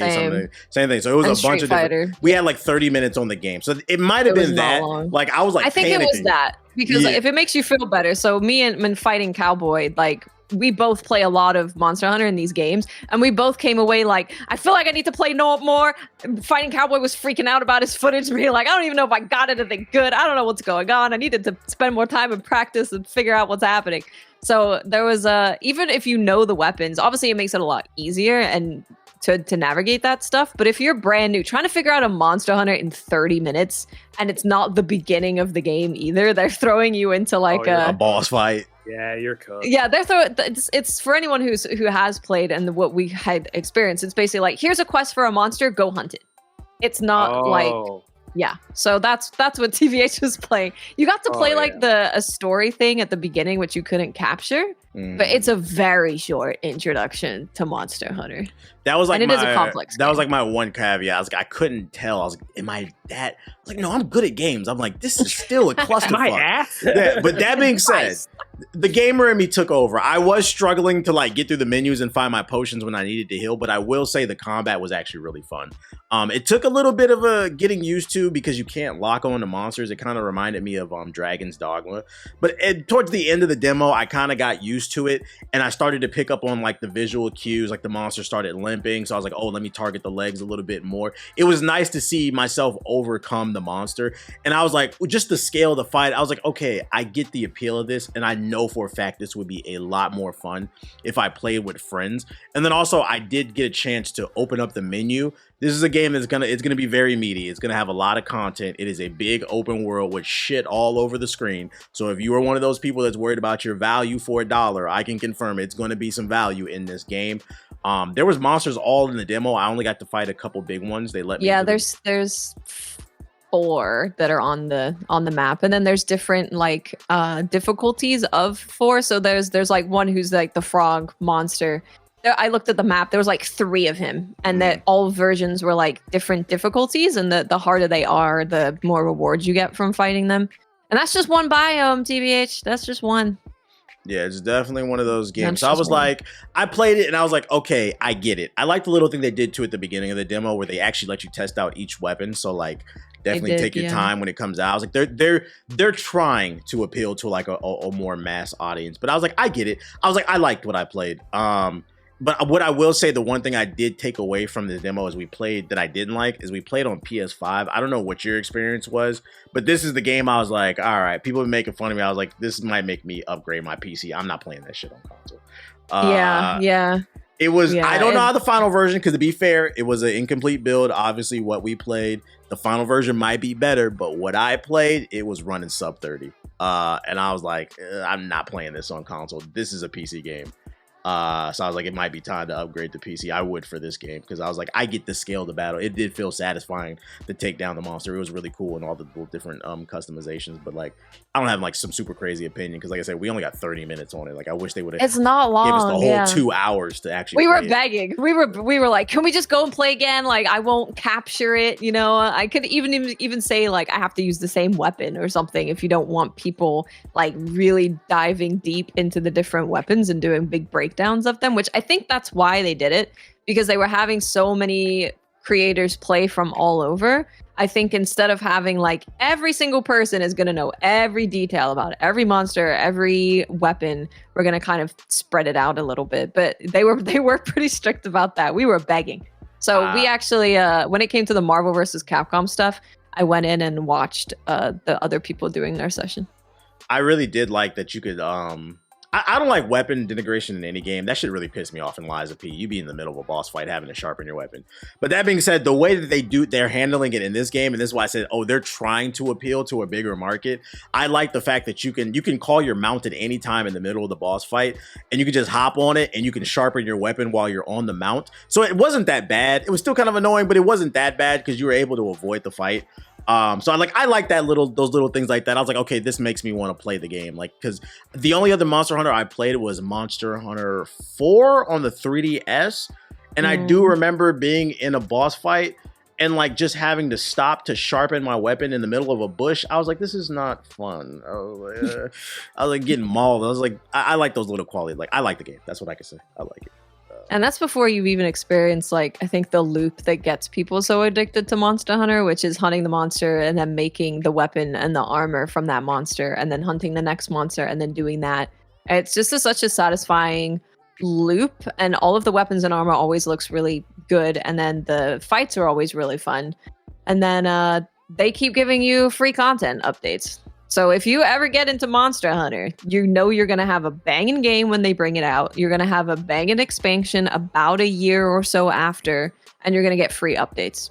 same thing. So it was a bunch of different. We had like 30 minutes on the game, so it might have been that. Long. Like I was like, I think panicking. It was that because if it makes you feel better. So me and Fighting Cowboy, like we both play a lot of Monster Hunter in these games, and we both came away like, I feel like I need to play no more. Fighting Cowboy was freaking out about his footage, being like, I don't even know if I got anything good. I don't know what's going on. I needed to spend more time in practice and figure out what's happening. So there was even if you know the weapons, obviously it makes it a lot easier and to navigate that stuff. But if you're brand new, trying to figure out a Monster Hunter in 30 minutes, and it's not the beginning of the game either, they're throwing you into like a boss fight. Yeah, you're cooked. Yeah, it's for anyone who has played and what we had experienced. It's basically like, here's a quest for a monster, go hunt it. It's not like. Yeah, so that's what TVH was playing. You got to play a story thing at the beginning, which you couldn't capture, but it's a very short introduction to Monster Hunter. That was like, and it is a complex game. Was like my one caveat. I was like, I couldn't tell. I was like, am I that? I was like, no, I'm good at games. I'm like, this is still a clusterfuck. My ass. Yeah, but that being said, the gamer in me took over. I was struggling to like get through the menus and find my potions when I needed to heal, but I will say the combat was actually really fun. It took a little bit of a getting used to because you can't lock on to monsters. It kind of reminded me of Dragon's Dogma. But towards the end of the demo, I kind of got used to it, and I started to pick up on like the visual cues, like the monster started limping. So I was like, oh, let me target the legs a little bit more. It was nice to see myself overcome the monster. And I was like, just the scale of the fight, I was like, okay, I get the appeal of this, and I know for a fact this would be a lot more fun if I played with friends. And then also I did get a chance to open up the menu. This is a game that's gonna be very meaty. It's gonna have a lot of content. It is a big open world with shit all over the screen. So if you are one of those people that's worried about your value for $1, I can confirm it's gonna be some value in this game. There was monsters all in the demo. I only got to fight a couple big ones. They let me. Yeah, there's 4 that are on the map, and then there's different like difficulties of 4. So there's like one who's like the frog monster. I looked at the map. There was like 3 of him, and that all versions were like different difficulties. And the harder they are, the more rewards you get from fighting them. And that's just one biome, TBH. That's just one. Yeah, it's definitely one of those games. So I was like, I played it and I was like, okay, I get it. I like the little thing they did to at the beginning of the demo where they actually let you test out each weapon. So like, definitely take your time when it comes out. I was like, they're trying to appeal to like a more mass audience. But I was like, I get it. I was like, I liked what I played. But what I will say, the one thing I did take away from the demo is we played that I didn't like is we played on PS5. I don't know what your experience was, but this is the game I was like, all right, people have been making fun of me. I was like, this might make me upgrade my PC. I'm not playing that shit on console. Yeah. It was, I don't know how the final version, because to be fair, it was an incomplete build. Obviously, what we played, the final version might be better, but what I played, it was running sub 30. And I was like, I'm not playing this on console. This is a PC game. So I was like, it might be time to upgrade the PC. I would for this game, because I was like, I get the scale of the battle. It did feel satisfying to take down the monster. It was really cool and all the different customizations. But like, I don't have like some super crazy opinion, because like I said, we only got 30 minutes on it. Like, I wish they would have. It's not long. Give us the whole 2 hours to actually. We were begging. We were like, can we just go and play again? Like, I won't capture it. You know, I could even say like I have to use the same weapon or something if you don't want people like really diving deep into the different weapons and doing big breakdowns of them, which I think that's why they did it, because they were having so many creators play from all over. I think instead of having like every single person is going to know every detail about every monster, every weapon, we're going to kind of spread it out a little bit. But they were pretty strict about that. We were begging. So we actually, when it came to the Marvel vs. Capcom stuff, I went in and watched the other people doing their session. I really did like that you could I don't like weapon denigration in any game. That shit really pissed me off in Lies of P. You be in the middle of a boss fight having to sharpen your weapon. But that being said, the way that they're handling it in this game, and this is why I said, oh, they're trying to appeal to a bigger market. I like the fact that you can call your mount at any time in the middle of the boss fight, and you can just hop on it and you can sharpen your weapon while you're on the mount. So it wasn't that bad. It was still kind of annoying, but it wasn't that bad because you were able to avoid the fight. So I like those little things like that. I was like, okay, this makes me want to play the game. Like, because the only other Monster Hunter I played was Monster Hunter 4 on the 3DS. And I do remember being in a boss fight and like just having to stop to sharpen my weapon in the middle of a bush, I was like, this is not fun. I was like getting mauled. I was like, I like those little qualities. Like, I like the game. That's what I can say. I like it. And that's before you've even experienced, like, I think the loop that gets people so addicted to Monster Hunter, which is hunting the monster and then making the weapon and the armor from that monster and then hunting the next monster and then doing that. It's just such a satisfying loop, and all of the weapons and armor always looks really good, and then the fights are always really fun. And then they keep giving you free content updates. So if you ever get into Monster Hunter, you know you're going to have a banging game when they bring it out. You're going to have a banging expansion about a year or so after, and you're going to get free updates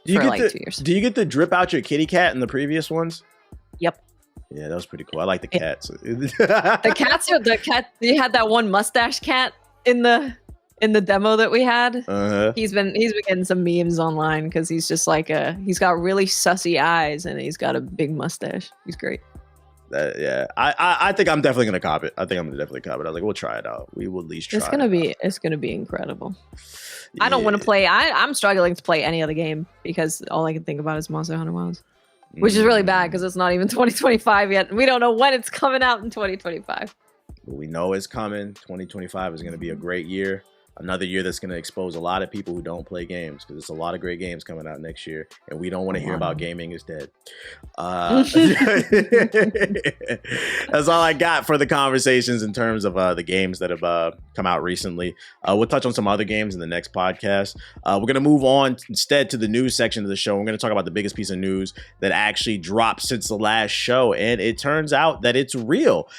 for like 2 years. Do you get to drip out your kitty cat in the previous ones? Yep. Yeah, that was pretty cool. I like the cats. The cat. You had that one mustache cat in the demo that we had. Uh-huh. He's been getting some memes online because he's just like he's got really sussy eyes and he's got a big mustache. He's great. Yeah, I think I'm definitely gonna cop it. I think I'm gonna definitely cop it. I was like, we'll try it out. We will at least try. It's gonna be incredible. Yeah. I don't want to play. I'm struggling to play any other game because all I can think about is Monster Hunter Wilds, which is really bad because it's not even 2025 yet. We don't know when it's coming out in 2025. We know it's coming. 2025 is gonna be a great year. Another year that's going to expose a lot of people who don't play games, because there's a lot of great games coming out next year, and we don't want to hear about gaming is dead. That's all I got for the conversations in terms of the games that have come out recently. We'll touch on some other games in the next podcast. We're going to move on instead to the news section of the show. We're going to talk about the biggest piece of news that actually dropped since the last show, and it turns out that it's real.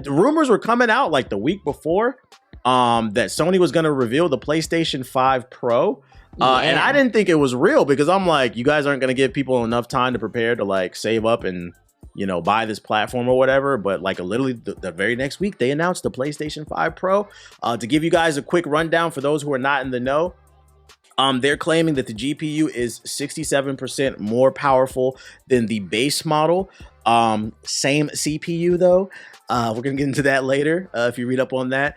Rumors were coming out like the week before that Sony was going to reveal the PlayStation 5 Pro. And I didn't think it was real because I'm like, you guys aren't going to give people enough time to prepare to like save up and, you know, buy this platform or whatever. But like literally the very next week, they announced the PlayStation 5 Pro. To give you guys a quick rundown for those who are not in the know, they're claiming that the GPU is 67% more powerful than the base model. Same CPU though. We're gonna get into that later. If you read up on that,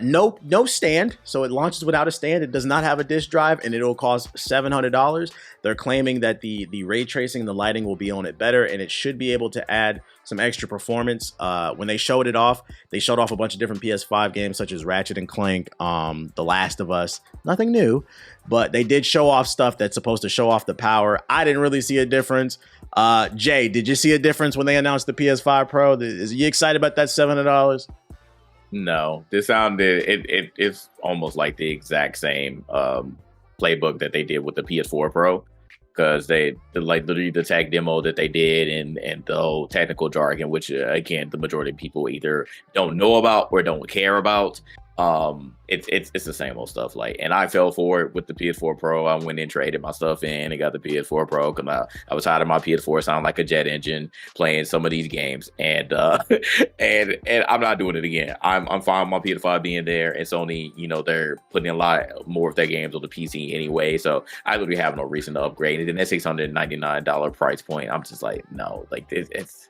no stand, so it launches without a stand. It does not have a disk drive, and it'll cost $700. They're claiming that the ray tracing and the lighting will be on it better, and it should be able to add some extra performance. When they showed it off, they showed off a bunch of different PS5 games such as Ratchet and Clank, The Last of Us. Nothing new, but they did show off stuff that's supposed to show off the power. I didn't really see a difference. Jay, did you see a difference when they announced the PS5 Pro? Is you excited about that $700? No, this sounded it's almost like the exact same playbook that they did with the PS4 Pro, because they like literally the tech demo that they did and the whole technical jargon, which again the majority of people either don't know about or don't care about. It's the same old stuff. Like, and I fell for it with the PS4 Pro. I went and traded my stuff in and got the PS4 Pro because I was tired of my PS4 sounding like a jet engine playing some of these games, and and I'm not doing it again. I'm fine with my PS5 being there, and Sony, you know, they're putting a lot more of their games on the PC anyway, so I literally have no reason to upgrade. And then that $699 price point, I'm just like, no, like it's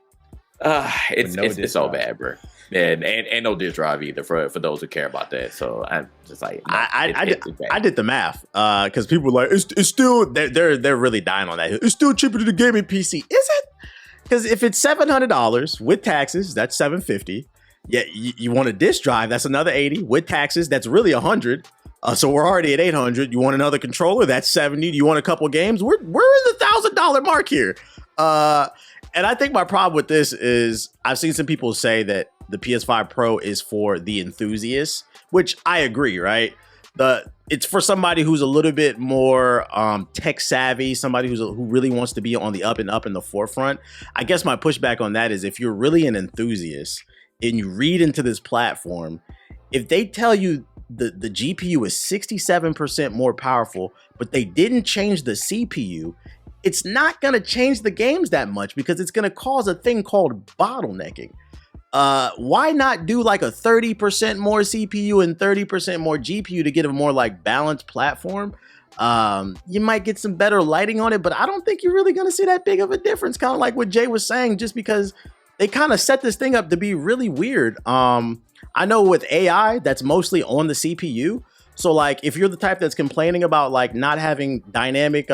so bad, bro. And no disk drive either for those who care about that. So I'm just like, no, I did the math because people were like, it's still they're really dying on that. It's still cheaper than the gaming PC, is it? Because if it's $700 with taxes, that's $750. Yeah, you want a disk drive, that's another $80 with taxes. That's really $100. So we're already at $800. You want another controller, that's $70. You want a couple games, we're in the $1,000 mark here. And I think my problem with this is I've seen some people say that the PS5 Pro is for the enthusiasts, which I agree, right? It's for somebody who's a little bit more tech savvy, somebody who really wants to be on the up and up in the forefront. I guess my pushback on that is if you're really an enthusiast and you read into this platform, if they tell you the GPU is 67% more powerful, but they didn't change the CPU, it's not going to change the games that much because it's going to cause a thing called bottlenecking. Why not do like a 30% more CPU and 30% more GPU to get a more like balanced platform? You might get some better lighting on it, but I don't think you're really going to see that big of a difference. Kind of like what Jay was saying, just because they kind of set this thing up to be really weird. I know with AI, that's mostly on the CPU. So like, if you're the type that's complaining about like not having dynamic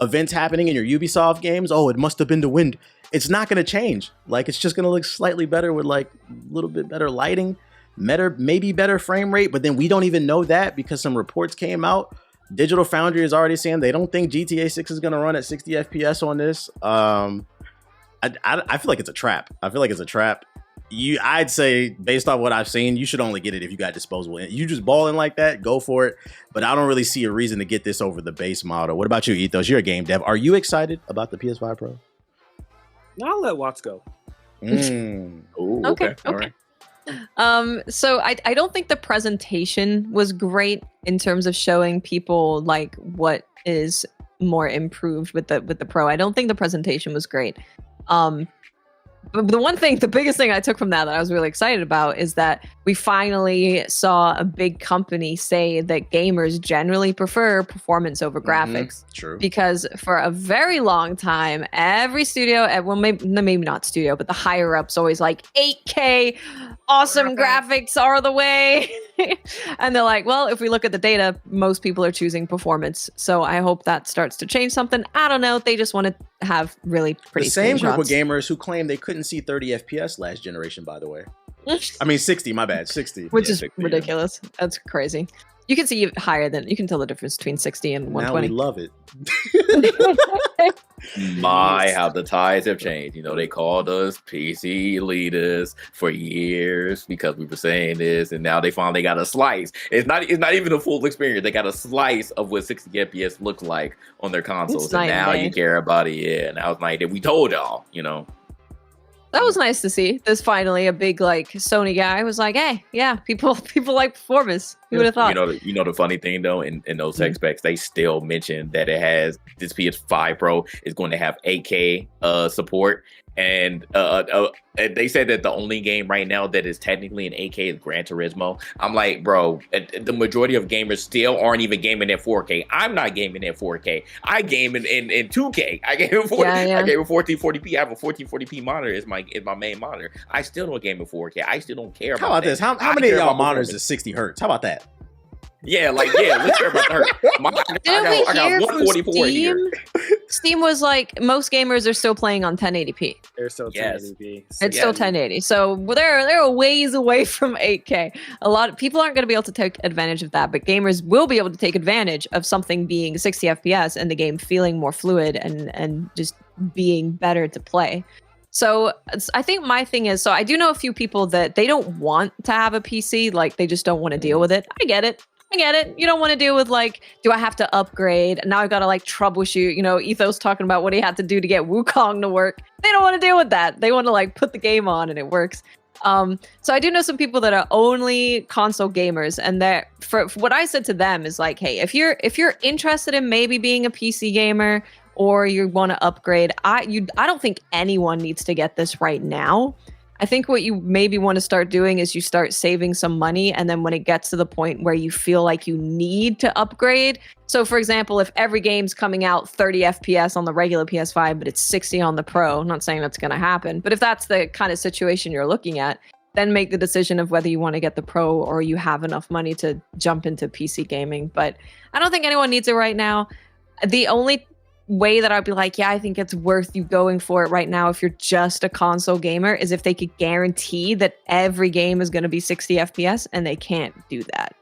events happening in your Ubisoft games, oh, it must have been the wind. It's not going to change. Like, it's just going to look slightly better with like a little bit better lighting, maybe better frame rate. But then we don't even know that because some reports came out. Digital Foundry is already saying they don't think GTA 6 is going to run at 60 FPS on this. I feel like it's a trap. I'd say, based on what I've seen, you should only get it if you got disposable. You just balling like that, go for it. But I don't really see a reason to get this over the base model. What about you, Ethos? You're a game dev. Are you excited about the PS5 Pro? I'll let Watts go. Ooh, Okay. All right. So I don't think the presentation was great in terms of showing people like what is more improved with the Pro. I don't think the presentation was great. But the biggest thing I took from that I was really excited about is that we finally saw a big company say that gamers generally prefer performance over graphics. True. Because for a very long time, every studio, well, maybe not studio, but the higher ups always like 8K, awesome graphics are the way. And they're like, well, if we look at the data, most people are choosing performance. So I hope that starts to change something. I don't know. They just want to have really pretty The same group of screenshots. gamers who claimed they couldn't see 30 FPS last generation, by the way. I mean, 60, my bad, 60. Which Yeah, is 60, ridiculous. That's crazy. You can see higher than, you can tell the difference between 60 and Now 120. we love it. How the tides have changed. You know, they called us PC leaders for years because we were saying this, and now they finally got a slice. It's not even a full experience. They got a slice of what 60 FPS looks like on their consoles. It's And night and now day. you care about it. Yeah. Now it's like that. We told y'all, you know. That was nice to see. There's finally a big like Sony guy was like, hey, yeah, people like performance. Who would have thought? You know the funny thing though, in those tech specs, they still mention that it has this PS5 Pro is going to have 8K support, and they said that the only game right now that is technically in 8K is Gran Turismo. I'm like, bro, the majority of gamers still aren't even gaming at 4K. I'm not gaming at 4K. I game in 2K. I game in 40. Yeah. I game in 1440p. I have a 1440p monitor. Is my main monitor. I still don't game in 4K. I still don't care about How about that. this? How I many of care y'all about monitors performance. is 60 hertz? How about that? Let's care about the hurt. I got 144 here. Steam was like, most gamers are still playing on 1080p. They're still Yes. 1080p. It's still 1080. So they're a ways away from 8K. A lot of people aren't going to be able to take advantage of that, but gamers will be able to take advantage of something being 60 FPS and the game feeling more fluid and just being better to play. So I think my thing is, so I do know a few people that they don't want to have a PC, like they just don't want to deal with it. I get it. You don't want to deal with like, do I have to upgrade? Now I got to like troubleshoot, Ethos talking about what he had to do to get Wukong to work. They don't want to deal with that. They want to like put the game on and it works. So I do know some people that are only console gamers, and that for what I said to them is like, hey, if you're interested in maybe being a PC gamer or you want to upgrade, I don't think anyone needs to get this right now. I think what you maybe want to start doing is you start saving some money, and then when it gets to the point where you feel like you need to upgrade. So for example, if every game's coming out 30 FPS on the regular PS5, but it's 60 on the Pro, I'm not saying that's going to happen, but if that's the kind of situation you're looking at, then make the decision of whether you want to get the Pro or you have enough money to jump into PC gaming. But I don't think anyone needs it right now. The only way that I'd be like, yeah, I think it's worth you going for it right now if you're just a console gamer is if they could guarantee that every game is going to be 60 FPS, and they can't do that.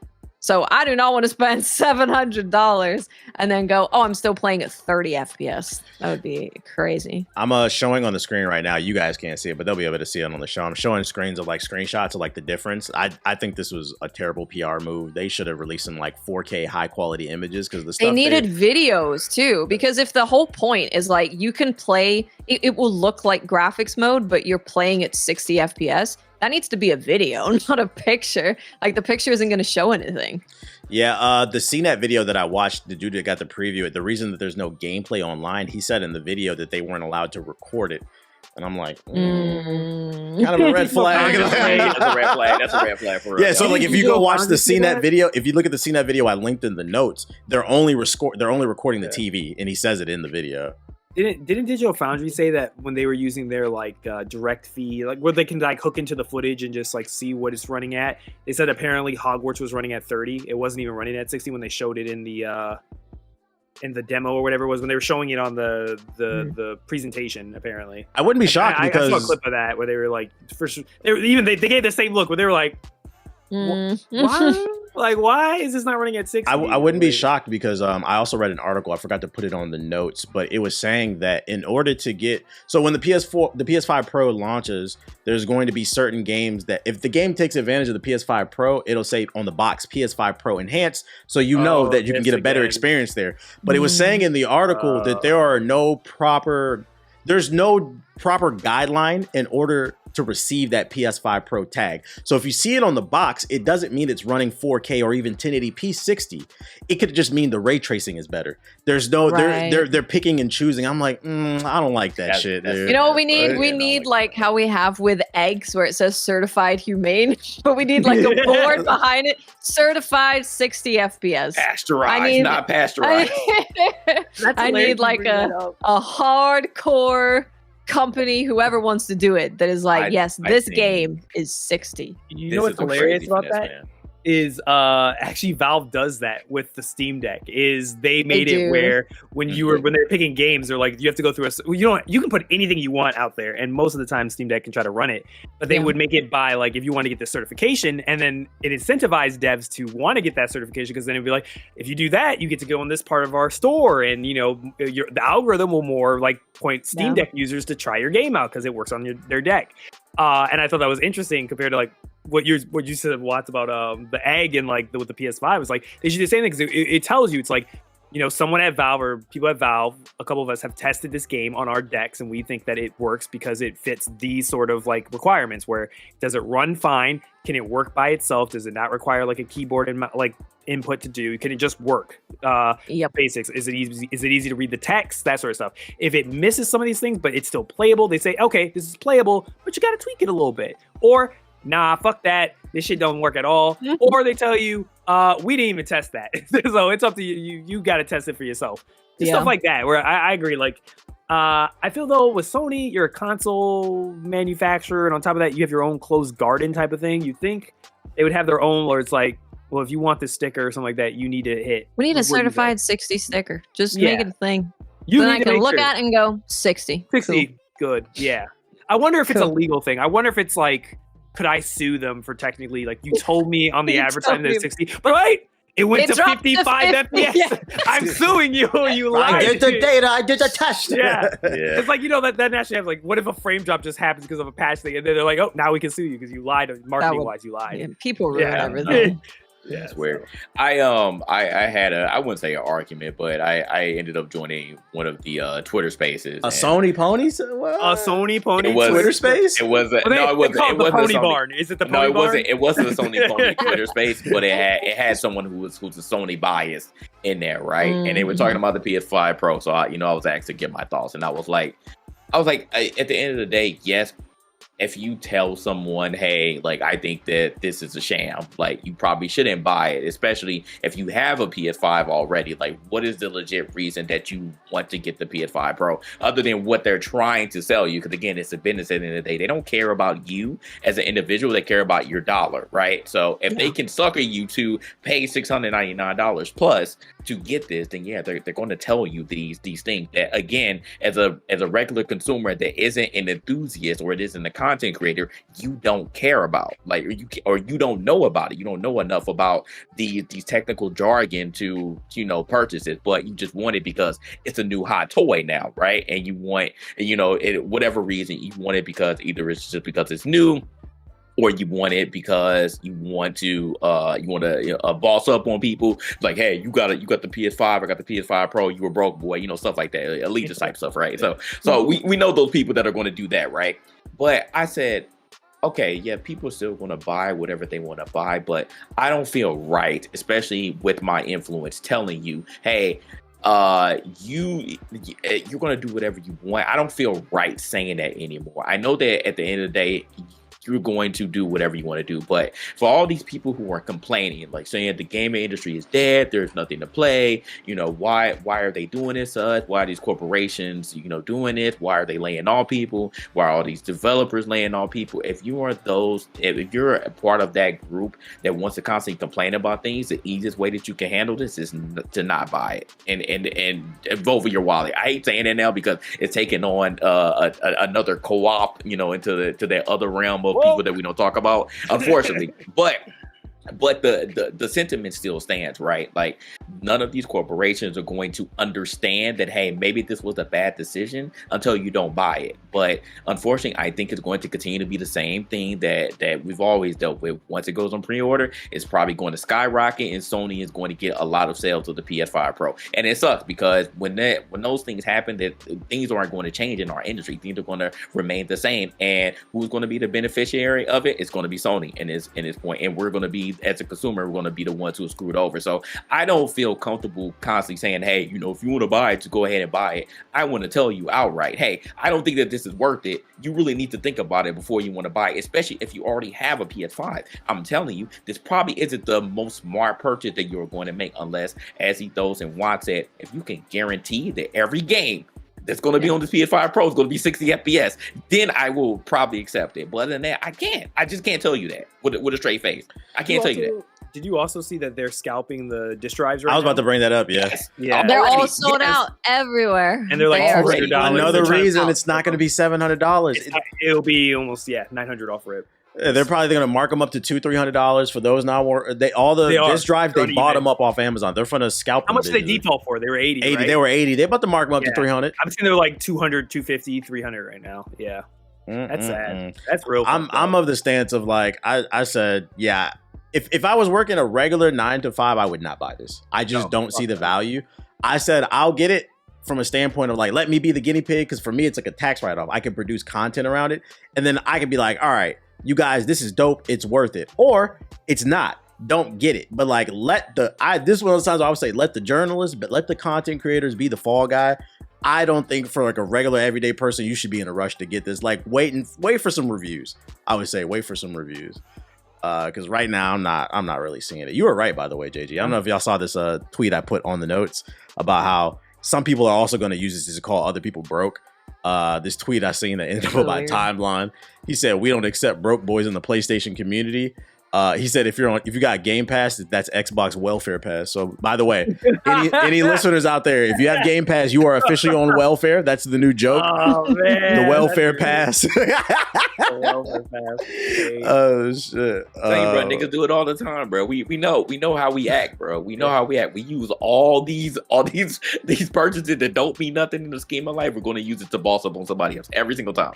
So I do not want to spend $700 and then go, oh, I'm still playing at 30 FPS. That would be crazy. I'm showing on the screen right now. You guys can't see it, but they'll be able to see it on the show. I'm showing screens of like screenshots of like the difference. I think this was a terrible PR move. They should have released some like 4K high quality images because the stuff They needed videos too, because if the whole point is like you can play, it will look like graphics mode, but you're playing at 60 FPS. That needs to be a video, not a picture. Like the picture isn't going to show anything. Yeah, the CNET video that I watched, the dude that got the preview, the reason that there's no gameplay online, he said in the video that they weren't allowed to record it. And I'm like, kind of a red flag. That's a red flag. That's a red flag for real. Yeah, so like if you go watch the CNET video, if you look at the CNET video I linked in the notes, they're only recording the TV, and he says it in the video. Didn't Digital Foundry say that when they were using their like direct feed, like where they can like hook into the footage and just like see what it's running at? They said apparently Hogwarts was running at 30. It wasn't even running at 60 when they showed it in the demo or whatever it was when they were showing it on the presentation. Apparently, I wouldn't be shocked because I saw a clip of that where they were like, they gave the same look where they were like, why? Like, why is this not running at 60? I wouldn't be shocked because I also read an article. I forgot to put it on the notes, but it was saying that in order to get when the PS5 Pro launches, there's going to be certain games that if the game takes advantage of the PS5 Pro, it'll say on the box PS5 Pro Enhanced, so you know that you can get a better experience there. But it was saying in the article that there's no proper guideline in order to receive that PS5 Pro tag. So if you see it on the box, it doesn't mean it's running 4K or even 1080p 60. It could just mean the ray tracing is better. There's no they're picking and choosing. I'm like, I don't like that shit. Dude. You know what we need? We need like how we have with eggs where it says certified humane, but we need like a board behind it, certified 60 FPS. Pasteurized, not pasteurized. I need like a hardcore company, whoever wants to do it, that is like, this game is 60. You know what's hilarious about that? Man. Is actually Valve does that with the Steam Deck. Is they made it where when they're picking games, they're like, you have to go through you can put anything you want out there, and most of the time Steam Deck can try to run it, but they would make it by like, if you want to get the certification, and then it incentivized devs to want to get that certification, because then it'd be like, if you do that, you get to go in this part of our store, and the algorithm will more like point Steam Deck users to try your game out because it works on their deck. And I thought that was interesting compared to like what you said, Watts, about the egg and like with the PS5. Was like they should do the same thing, because it tells you, it's like, someone at Valve or people at Valve, a couple of us have tested this game on our decks, and we think that it works because it fits these sort of like requirements. Where does it run fine? Can it work by itself? Does it not require like a keyboard and like input to do? Can it just work? Basics. Is it easy to read the text? That sort of stuff. If it misses some of these things, but it's still playable, they say, okay, this is playable, but you got to tweak it a little bit. Or nah, fuck that, this shit don't work at all. Or they tell you, we didn't even test that. So it's up to you. You got to test it for yourself. Stuff like that, where I agree. Like, I feel though with Sony, you're a console manufacturer, and on top of that, you have your own closed garden type of thing. You think they would have their own, where it's like, well, if you want this sticker or something like that, you need to hit. We need a certified 60 sticker. Just make it a thing. Then I can look at it and go 60. 60, cool. Good. Yeah. I wonder if it's a legal thing. I wonder if it's like, could I sue them for technically, like, you told me on the advertisement that it's 60, but wait, it went to 55 FPS. Yeah. I'm suing you. You lied. I did the data. I did the test. Yeah. It's like, that actually have like, what if a frame drop just happens because of a patch thing, and then they're like, oh, now we can sue you because you lied, marketing wise, you lied. Yeah, people ruin everything. Yeah, it's weird. I had I wouldn't say an argument, but I ended up joining one of the Twitter Spaces. A Sony Pony? A Sony Pony Twitter Space? It wasn't. No, it wasn't. It wasn't the Pony Barn. Is it the Pony Barn? No, it wasn't a Sony Pony Twitter Space, but it had someone who's a Sony bias in there, right? And they were talking about the PS5 Pro, so I was asked to get my thoughts, and I was like, at the end of the day, yes. If you tell someone, hey, like, I think that this is a sham, like, you probably shouldn't buy it, especially if you have a PS5 already. Like, what is the legit reason that you want to get the PS5 Pro, other than what they're trying to sell you? Because, again, it's a business at the end of the day. They don't care about you as an individual. They care about your dollar, right? So if they can sucker you to pay $699 plus to get this, then, yeah, they're going to tell you these things that, again, as a regular consumer that isn't an enthusiast or it isn't a content creator, you don't care about, like, or you don't know about it. You don't know enough about these technical jargon to purchase it, but you just want it because it's a new hot toy now, right? And you want, whatever reason you want it, because either it's just because it's new, or you want it because you want to boss up on people, like, hey, you got the PS5, I got the PS5 Pro, you were broke, boy, stuff like that, elitist type stuff, right? So we know those people that are going to do that, right? But I said, okay, yeah, people are still going to buy whatever they want to buy, but I don't feel right, especially with my influence, telling you, hey, you're going to do whatever you want. I don't feel right saying that anymore. I know that at the end of the day, you're going to do whatever you want to do. But for all these people who are complaining, like saying the gaming industry is dead, there's nothing to play, why are they doing this to us? Why are these corporations, doing it? Why are they laying off people? Why are all these developers laying off people? If you're a part of that group that wants to constantly complain about things, the easiest way that you can handle this is to not buy it and vote for your wallet. I hate saying that now because it's taking on another co-op, into that other realm of people that we don't talk about, unfortunately. But the sentiment still stands, right? Like, none of these corporations are going to understand that, hey, maybe this was a bad decision until you don't buy it. But unfortunately, I think it's going to continue to be the same thing that we've always dealt with. Once it goes on pre-order, it's probably going to skyrocket, and Sony is going to get a lot of sales of the PS5 Pro. And it sucks because when those things happen, that things aren't going to change in our industry. Things are going to remain the same. And who's going to be the beneficiary of it? It's going to be Sony in this point. And we're going to be, as a consumer, we're going to be the ones who are screwed over. So I don't feel comfortable constantly saying, hey, if you want to buy it, to go ahead and buy it. I want to tell you outright, hey, I don't think that this is worth it. You really need to think about it before you want to buy it, especially if you already have a PS5. I'm telling you, this probably isn't the most smart purchase that you're going to make unless, as Ethos and Watt said, if you can guarantee that every game that's going to be on this PS5 Pro is going to be 60 FPS, then I will probably accept it. But other than that, I can't. I just can't tell you that with a straight face. I can't tell you that. Did you also see that they're scalping the disk drives right now? I was about to bring that up, yes. Yeah. They're all sold out everywhere. And they're like $400. Another reason it's not going to be $700. It'll be almost, $900 off rip. They're probably going to mark them up to $200-$300 for those now. All the disk drive, they bought them up off Amazon. They're going to scalp them. How much did they default for? They were 80, right? They were 80. They're about to mark them up to 300. I'm seeing they're like 200, 250, 300 right now. Yeah. That's sad. That's real. I'm of the stance of like, I said, yeah. If I was working a regular 9 to 5, I would not buy this. I just don't see the value. I said I'll get it from a standpoint of like, let me be the guinea pig, because for me it's like a tax write-off. I can produce content around it, and then I can be like, all right, you guys, this is dope, it's worth it, or it's not. Don't get it. But like, this is one of those times I would say, let the journalists, but let the content creators be the fall guy. I don't think for like a regular everyday person you should be in a rush to get this. Like, wait for some reviews. I would say wait for some reviews. Because right now I'm not really seeing it. You were right, by the way, JG. I don't know if y'all saw this tweet I put on the notes about how some people are also going to use this to call other people broke. This tweet I seen that ended up on my timeline. He said, "We don't accept broke boys in the PlayStation community." He said, if you got Game Pass, that's Xbox welfare pass. So, by the way, any listeners out there, if you have Game Pass, you are officially on welfare. That's the new joke. Oh man, the welfare pass. The welfare pass. Oh shit! Tell you, bro, niggas do it all the time, bro. We know how we act, bro. We know how we act. We use all these purchases that don't mean nothing in the scheme of life. We're going to use it to boss up on somebody else every single time.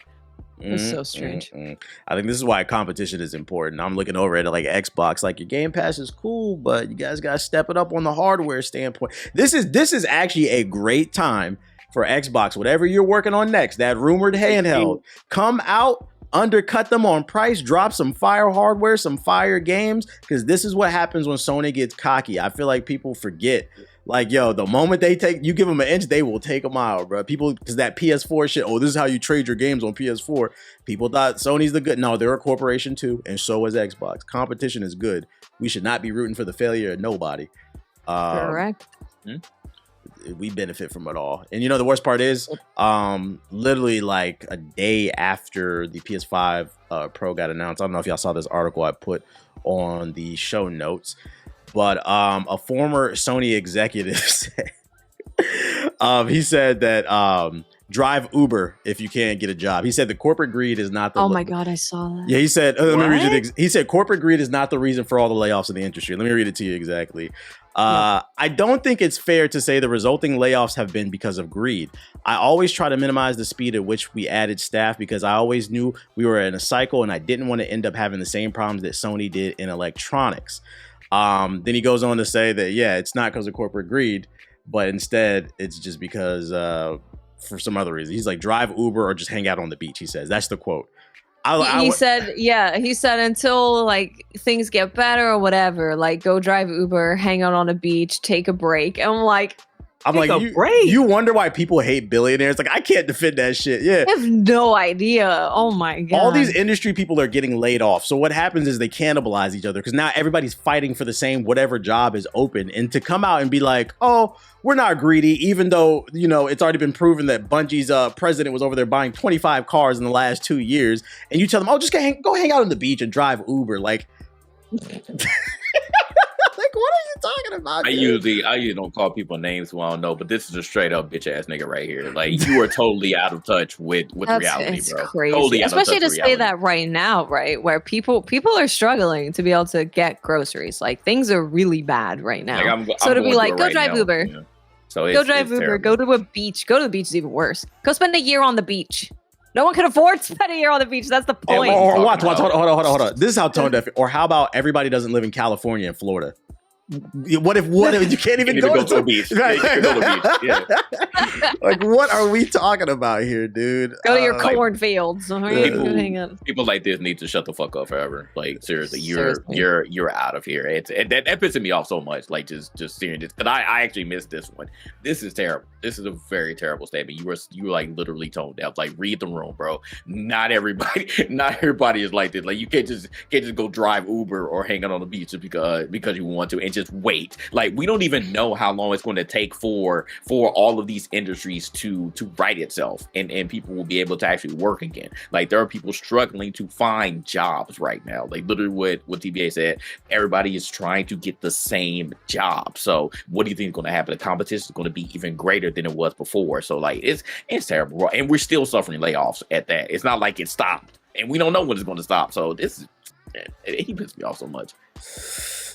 It's so strange. I think this is why competition is important. I'm looking over at it like Xbox, like your Game Pass is cool, but you guys got to step it up on the hardware standpoint. This is actually a great time for Xbox. Whatever you're working on next, that rumored handheld, come out, undercut them on price, drop some fire hardware, some fire games, because this is what happens when Sony gets cocky. I feel like people forget. Like, yo, the moment you give them an inch, they will take a mile, bro. People, because that PS4 shit, this is how you trade your games on PS4. People thought Sony's the good. No, they're a corporation too, and so is Xbox. Competition is good. We should not be rooting for the failure of nobody. Correct. We benefit from it all. And the worst part is, literally like a day after the PS5 Pro got announced, I don't know if y'all saw this article I put on the show notes, but a former Sony executive said, he said that drive Uber if you can't get a job. He said the corporate greed is not the... Oh my God, I saw that. Yeah, he said, let me read you he said corporate greed is not the reason for all the layoffs in the industry. Let me read it to you exactly. I don't think it's fair to say the resulting layoffs have been because of greed. I always try to minimize the speed at which we added staff because I always knew we were in a cycle and I didn't want to end up having the same problems that Sony did in electronics. Then he goes on to say that, yeah, it's not because of corporate greed, but instead it's just because for some other reason. He's like, drive Uber or just hang out on the beach, he says. That's the quote. He said until like things get better or whatever, like go drive Uber, hang out on a beach, take a break. And I'm like, I'm Take like, a break. you wonder why people hate billionaires. Like, I can't defend that shit. Yeah. I have no idea. Oh my God. All these industry people are getting laid off. So what happens is they cannibalize each other because now everybody's fighting for the same whatever job is open. And to come out and be like, oh, we're not greedy, even though, you know, it's already been proven that Bungie's president was over there buying 25 cars in the last 2 years. And you tell them, oh, just go hang out on the beach and drive Uber. Like, like, what are you talking about? I usually don't call people names who I don't know, but this is a straight up bitch ass nigga right here. Like, you are totally out of touch with reality, it's bro. Crazy. Totally Especially to with say reality. that right now, right? Where people are struggling to be able to get groceries. Like, things are really bad right now. Like, so I'm to be going like, through it go right drive now, Uber. you know? So Go drive Uber. terrible. Go to a beach. Go to the beach is even worse. Go spend a year on the beach. No one can afford to spend a year on the beach. That's the point. Or watch, hold on. This is how tone deaf. Or how about everybody doesn't live in California and Florida? What if you can't even go to the beach? Right. You can go to the beach. Yeah. Like, what are we talking about here, dude? Go to your cornfields. People like this need to shut the fuck up forever. Like, seriously, you're out of here. That pissing me off so much. Like, just serious. Because I actually missed this one. This is terrible. This is a very terrible statement. You were like literally tone deaf. Like, read the room, bro. Not everybody is like this. Like, you can't just go drive Uber or hang out on the beach just because you want to and just wait. Like, we don't even know how long it's going to take for all of these industries to right itself and people will be able to actually work again. Like, there are people struggling to find jobs right now. Like, literally what TBA said, everybody is trying to get the same job. So what do you think is going to happen? The competition is going to be even greater than it was before. So, like, it's terrible, bro. And we're still suffering layoffs at that. It's not like it stopped and we don't know when it's going to stop. So this is, he pissed me off so much.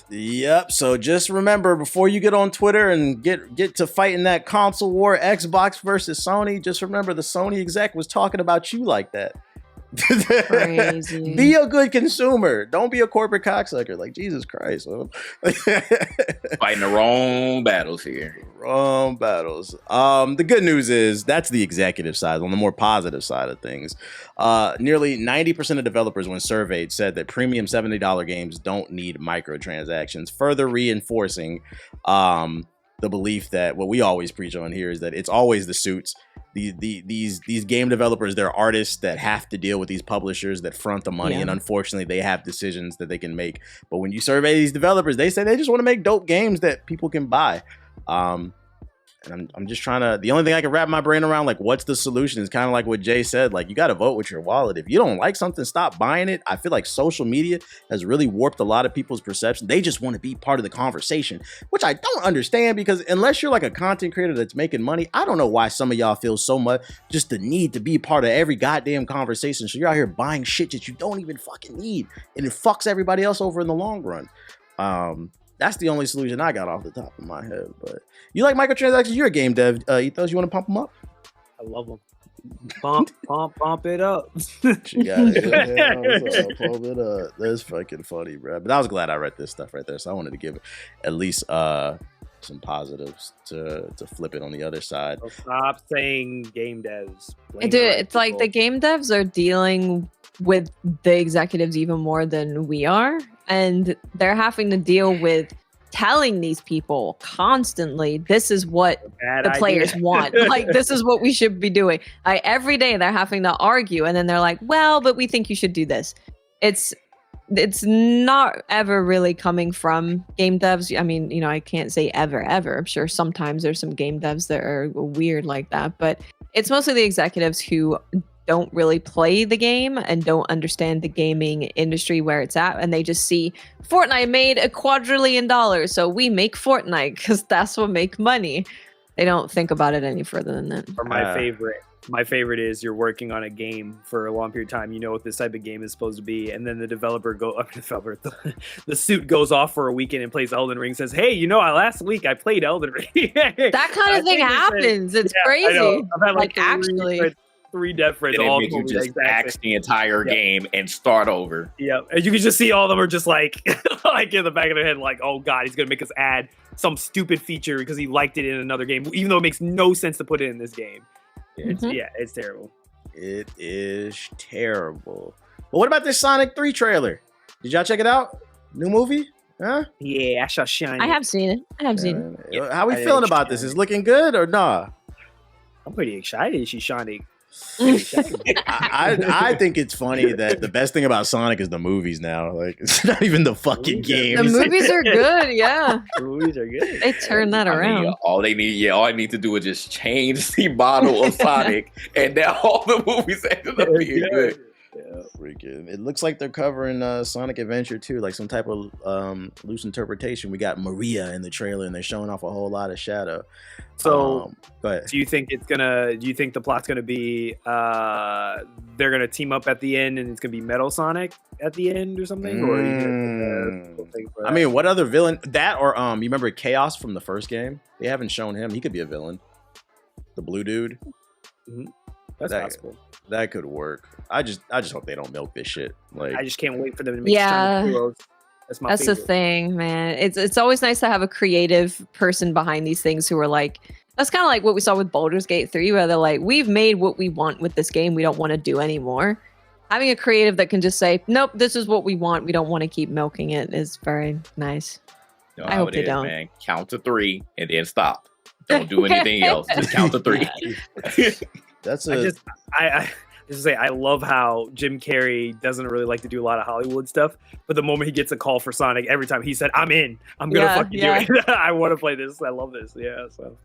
Yep. So just remember, before you get on Twitter and get to fighting that console war, Xbox versus Sony, just remember the Sony exec was talking about you like that. Crazy. Be a good consumer. Don't be a corporate cocksucker. Like, Jesus Christ. Fighting the wrong battles here. Wrong battles. The good news is that's the executive side. On the more positive side of things, nearly 90% of developers, when surveyed, said that premium $70 games don't need microtransactions, further reinforcing the belief that what we always preach on here is that it's always the suits. These game developers, they're artists that have to deal with these publishers that front the money, and unfortunately they have decisions that they can make. But when you survey these developers, they say they just want to make dope games that people can buy. And I'm just trying to, the only thing I can wrap my brain around, like, what's the solution is kind of like what Jay said. Like, you got to vote with your wallet. If you don't like something, stop buying it. I feel like social media has really warped a lot of people's perception. They just want to be part of the conversation, which I don't understand, because unless you're like a content creator that's making money, I don't know why some of y'all feel so much just the need to be part of every goddamn conversation. So you're out here buying shit that you don't even fucking need, and it fucks everybody else over in the long run. That's the only solution I got off the top of my head. But you like microtransactions? You're a game dev. Ethos, you want to pump them up? I love them. Pump it up. She got it. Pump it up. That's fucking funny, bro. But I was glad I read this stuff right there, so I wanted to give it at least some positives to flip it on the other side. So stop saying game devs. Dude, it's like the game devs are dealing with the executives even more than we are, and they're having to deal with telling these people constantly, this is what the players want. Like, this is what we should be doing. Every day they're having to argue, and then they're like, well, but we think you should do this. It's not ever really coming from game devs. I mean, you know, I can't say ever. I'm sure sometimes there's some game devs that are weird like that, but it's mostly the executives who don't really play the game and don't understand the gaming industry where it's at, and they just see Fortnite made $2 quadrillion, so we make Fortnite because that's what make money. They don't think about it any further than that. Or my favorite is you're working on a game for a long period of time. You know what this type of game is supposed to be, and then the suit goes off for a weekend and plays Elden Ring. Says, "Hey, you know, last week I played Elden Ring." That kind of thing happens. It's crazy. I've had like actually. 3 death friends And all it makes you just axe the entire game and start over. Yeah, and you can just see all of them are just like, like in the back of their head, like, oh god, he's gonna make us add some stupid feature because he liked it in another game, even though it makes no sense to put it in this game. It's terrible. It is terrible. But what about this Sonic 3 trailer? Did y'all check it out? New movie? Huh? Yeah, I shall shine. I have seen it. Yeah. How we feeling about this? Is it looking good or nah? I'm pretty excited. She's shining. I think it's funny that the best thing about Sonic is the movies now. Like, it's not even the fucking games. The movies are good, yeah. The movies are good. They turned that around. All I need to do is just change the model of Sonic, and now all the movies ended up being good. Yeah, freaking. It looks like they're covering Sonic Adventure 2, like some type of loose interpretation. We got Maria in the trailer, and they're showing off a whole lot of Shadow. So, go ahead. Do you think the plot's gonna be they're gonna team up at the end, and it's gonna be Metal Sonic at the end or something? Or I mean, what other villain? That or you remember Chaos from the first game? They haven't shown him. He could be a villain. The blue dude. Mm-hmm. That's possible. That could work. I just hope they don't milk this shit. Like, I just can't wait for them to make heroes. That's the thing, man. It's always nice to have a creative person behind these things who are like, that's kind of like what we saw with Baldur's Gate 3, where they're like, we've made what we want with this game. We don't want to do anymore. Having a creative that can just say, nope, this is what we want. We don't want to keep milking it is very nice. I hope they don't. Man. Count to 3 and then stop. Don't do anything else. Just count to 3. That's I love how Jim Carrey doesn't really like to do a lot of Hollywood stuff, but the moment he gets a call for Sonic, every time he said, "I'm in. I'm gonna fucking do it. I want to play this. I love this." Yeah, so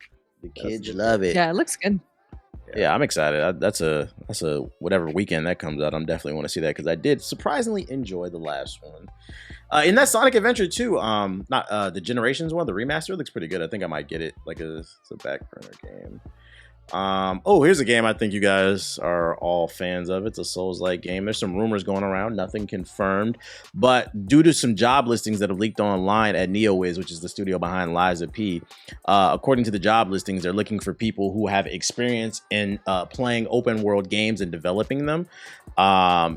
the kids love it. Yeah, it looks good. Yeah, I'm excited. That's a whatever weekend that comes out. I'm definitely want to see that because I did surprisingly enjoy the last one. In that Sonic Adventure 2, not the Generations one, the remaster looks pretty good. I think I might get it. Like it's a back burner game. Here's a game I think you guys are all fans of. It's a Souls-like game. There's some rumors going around, nothing confirmed, but due to some job listings that have leaked online at NeoWiz, which is the studio behind Liza P, according to the job listings, they're looking for people who have experience in playing open world games and developing them.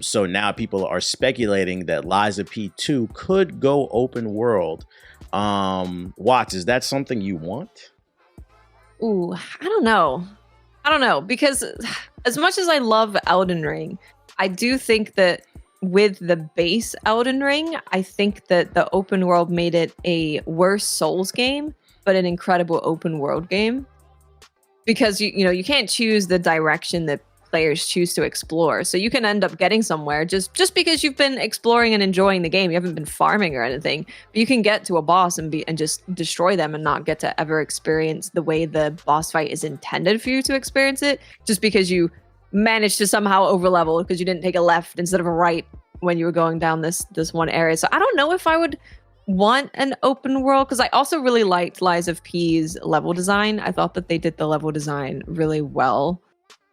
So now people are speculating that Liza P2 could go open world. Watts, is that something you want? Ooh, I don't know, because as much as I love Elden Ring, I do think that with the base Elden Ring, I think that the open world made it a worse Souls game, but an incredible open world game. Because you can't choose the direction that players choose to explore. So you can end up getting somewhere just because you've been exploring and enjoying the game. You haven't been farming or anything, but you can get to a boss and just destroy them and not get to ever experience the way the boss fight is intended for you to experience it, just because you managed to somehow overlevel because you didn't take a left instead of a right when you were going down this one area. So I don't know if I would want an open world, because I also really liked Lies of P's level design. I thought that they did the level design really well,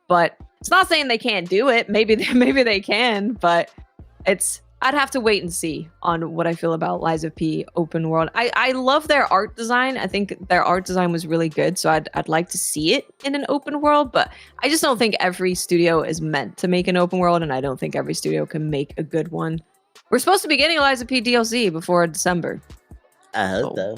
but it's not saying they can't do it. Maybe they can, but I'd have to wait and see on what I feel about Lies of P open world. I love their art design. I think their art design was really good, so I'd like to see it in an open world, but I just don't think every studio is meant to make an open world, and I don't think every studio can make a good one. We're supposed to be getting Lies of P DLC before December. I hope though.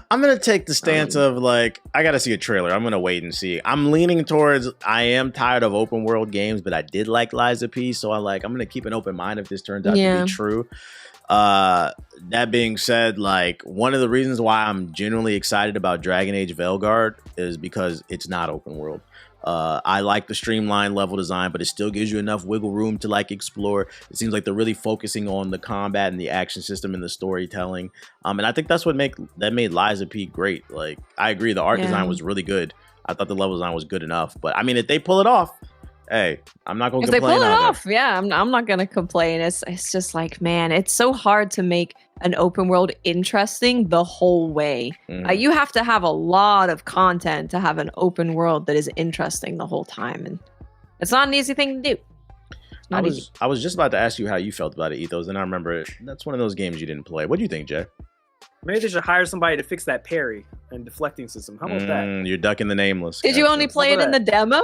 I'm going to take the stance of like, I got to see a trailer. I'm going to wait and see. I'm leaning towards, I am tired of open world games, but I did like Liza P. So I'm going to keep an open mind if this turns out to be true. That being said, like, one of the reasons why I'm genuinely excited about Dragon Age Veilguard is because it's not open world. I like the streamlined level design, but it still gives you enough wiggle room to like explore. It seems like they're really focusing on the combat and the action system and the storytelling. And I think that's what made Liza P great. Like, I agree, the art design was really good. I thought the level design was good enough, but I mean, if they pull it off, hey, I'm not going to complain. If they pull it off, yeah, I'm not going to complain. It's just like, man, it's so hard to make an open world interesting the whole way. You have to have a lot of content to have an open world that is interesting the whole time, and it's not an easy thing to do. I was just about to ask you how you felt about it, Ethos, and I remember that's one of those games you didn't play. What do you think, Jay? Maybe they should hire somebody to fix that parry and deflecting system. How about that? You're ducking the nameless. Did you only play it in the demo?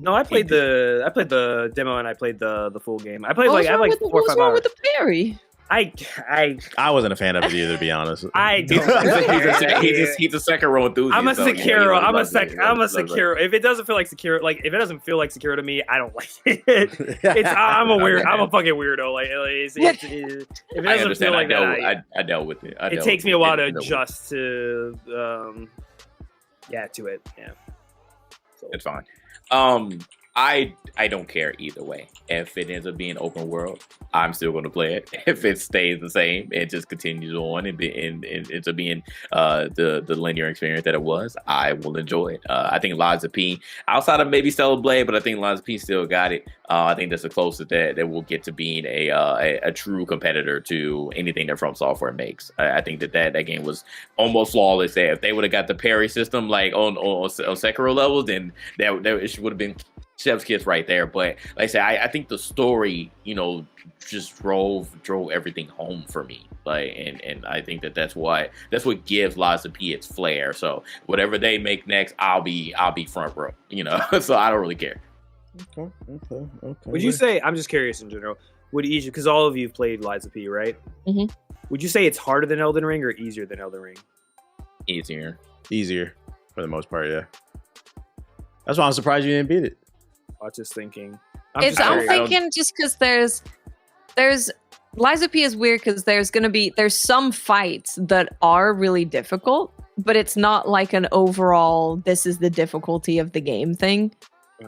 No, I played the demo and I played the full game. I played like 4 or 5 hours. What's wrong with the parry? I wasn't a fan of it either, to be honest. I don't. He's a Sekiro enthusiast. I'm a Sekiro. I'm a Sekiro. If it doesn't feel like Sekiro, like if it doesn't feel like Sekiro to me, I don't like it. I'm a fucking weirdo. Like if it doesn't feel like that, I dealt with it. It takes me a while to adjust to to it. Yeah, so. It's fine. I don't care either way. If it ends up being open world, I'm still going to play it. If it stays the same, it just continues on and ends up being the linear experience that it was, I will enjoy it. I think Lies of P, outside of maybe Stellar Blade, but I think Lies of P still got it. I think that's the closest that will get to being a true competitor to anything that From Software makes. I think that game was almost flawless. If they would have got the parry system like on Sekiro levels, then that it would have been chef's kiss right there. But like I said, I think the story, just drove everything home for me. Like, and I think that's what gives Lies of P its flair. So whatever they make next, I'll be front row. So I don't really care. Okay. Would you say? I'm just curious in general. Would each, because all of you've played Lies of P, right? Mm-hmm. Would you say it's harder than Elden Ring or easier than Elden Ring? Easier for the most part. Yeah. That's why I'm surprised you didn't beat it. I was just thinking. I'm thinking just because there's Lies of P is weird because there's some fights that are really difficult, but it's not like an overall this is the difficulty of the game thing.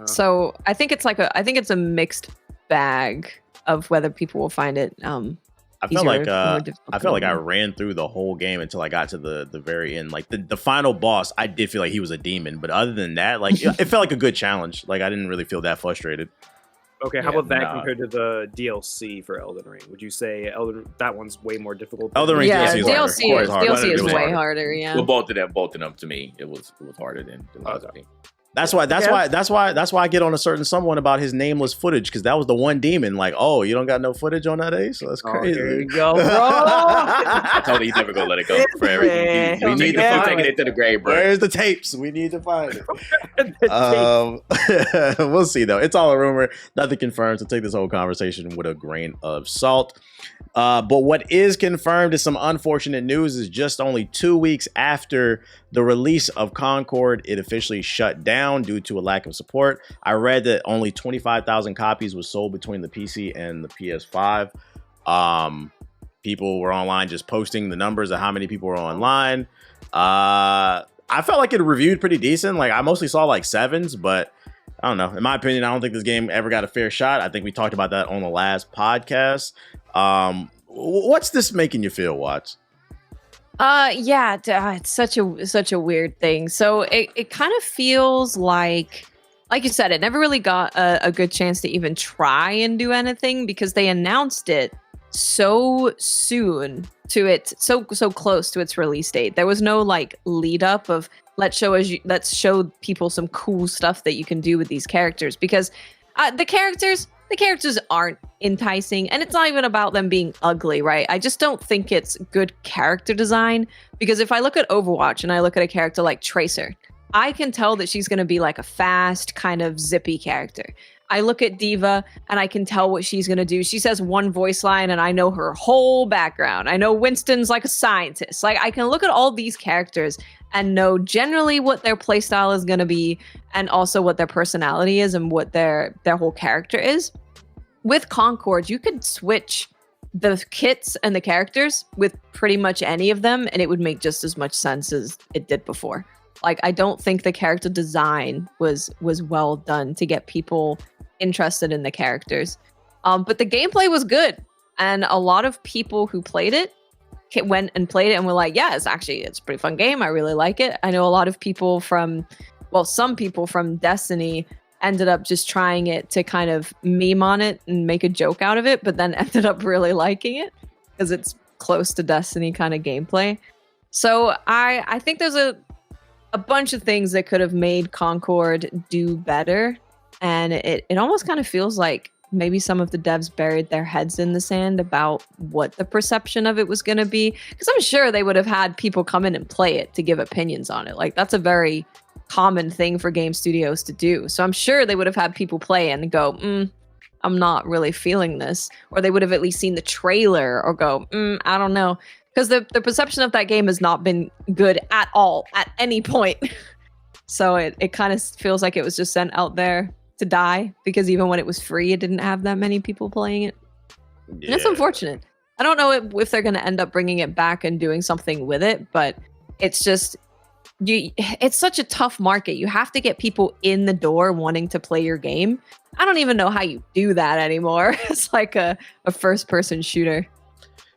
So I think it's a mixed bag of whether people will find it. I felt like I ran through the whole game until I got to the very end. Like the final boss, I did feel like he was a demon, but other than that, like it felt like a good challenge. Like I didn't really feel that frustrated. Okay, how about that compared to the DLC for Elden Ring? Would you say that one's way more difficult? Elden Ring DLC is way harder. Yeah. Well, both of them to me, it was harder than Lies of P. That's why I get on a certain someone about his nameless footage, because that was the one demon. Like, oh, you don't got no footage on that, Ace? So that's crazy. There you go, bro. I told you he's never gonna let it go for everything. We need to take it to the grave, bro. Where's the tapes? We need to find it. We'll see though. It's all a rumor, nothing confirmed. So take this whole conversation with a grain of salt. But what is confirmed is some unfortunate news. Is just only 2 weeks after the release of Concord, it officially shut down due to a lack of support. I read that only 25,000 copies was sold between the PC and the PS5. People were online just posting the numbers of how many people were online. I felt like it reviewed pretty decent. Like I mostly saw like 7s, but I don't know. In my opinion, I don't think this game ever got a fair shot. I think we talked about that on the last podcast. What's this making you feel, Watts? It's such a weird thing. So it kind of feels like you said, it never really got a good chance to even try and do anything because they announced it so soon to it, so close to its release date. There was no like lead up of let's show people some cool stuff that you can do with these characters, because the characters aren't enticing, and it's not even about them being ugly, right? I just don't think it's good character design, because if I look at Overwatch and I look at a character like Tracer, I can tell that she's going to be like a fast, kind of zippy character. I look at Diva and I can tell what she's going to do. She says one voice line and I know her whole background. I know Winston's like a scientist. Like I can look at all these characters and know generally what their playstyle is going to be, and also what their personality is and what their whole character is. With Concord, you could switch the kits and the characters with pretty much any of them, and it would make just as much sense as it did before. Like, I don't think the character design was well done to get people interested in the characters. But the gameplay was good, and a lot of people who played it went and played it and were like, yeah, it's a pretty fun game. I really like it. I know a lot of people some people from Destiny ended up just trying it to kind of meme on it and make a joke out of it, but then ended up really liking it because it's close to Destiny kind of gameplay. So I think there's a bunch of things that could have made Concord do better, and it almost kind of feels like maybe some of the devs buried their heads in the sand about what the perception of it was going to be, because I'm sure they would have had people come in and play it to give opinions on it. Like, that's a very common thing for game studios to do. So I'm sure they would have had people play and go, I'm not really feeling this. Or they would have at least seen the trailer or go, I don't know. Because the perception of that game has not been good at all at any point. So it kind of feels like it was just sent out there to die, because even when it was free, it didn't have that many people playing it. Yeah. And it's unfortunate. I don't know if they're going to end up bringing it back and doing something with it, but it's just, it's such a tough market. You have to get people in the door wanting to play your game. I don't even know how you do that anymore. It's like a first-person shooter.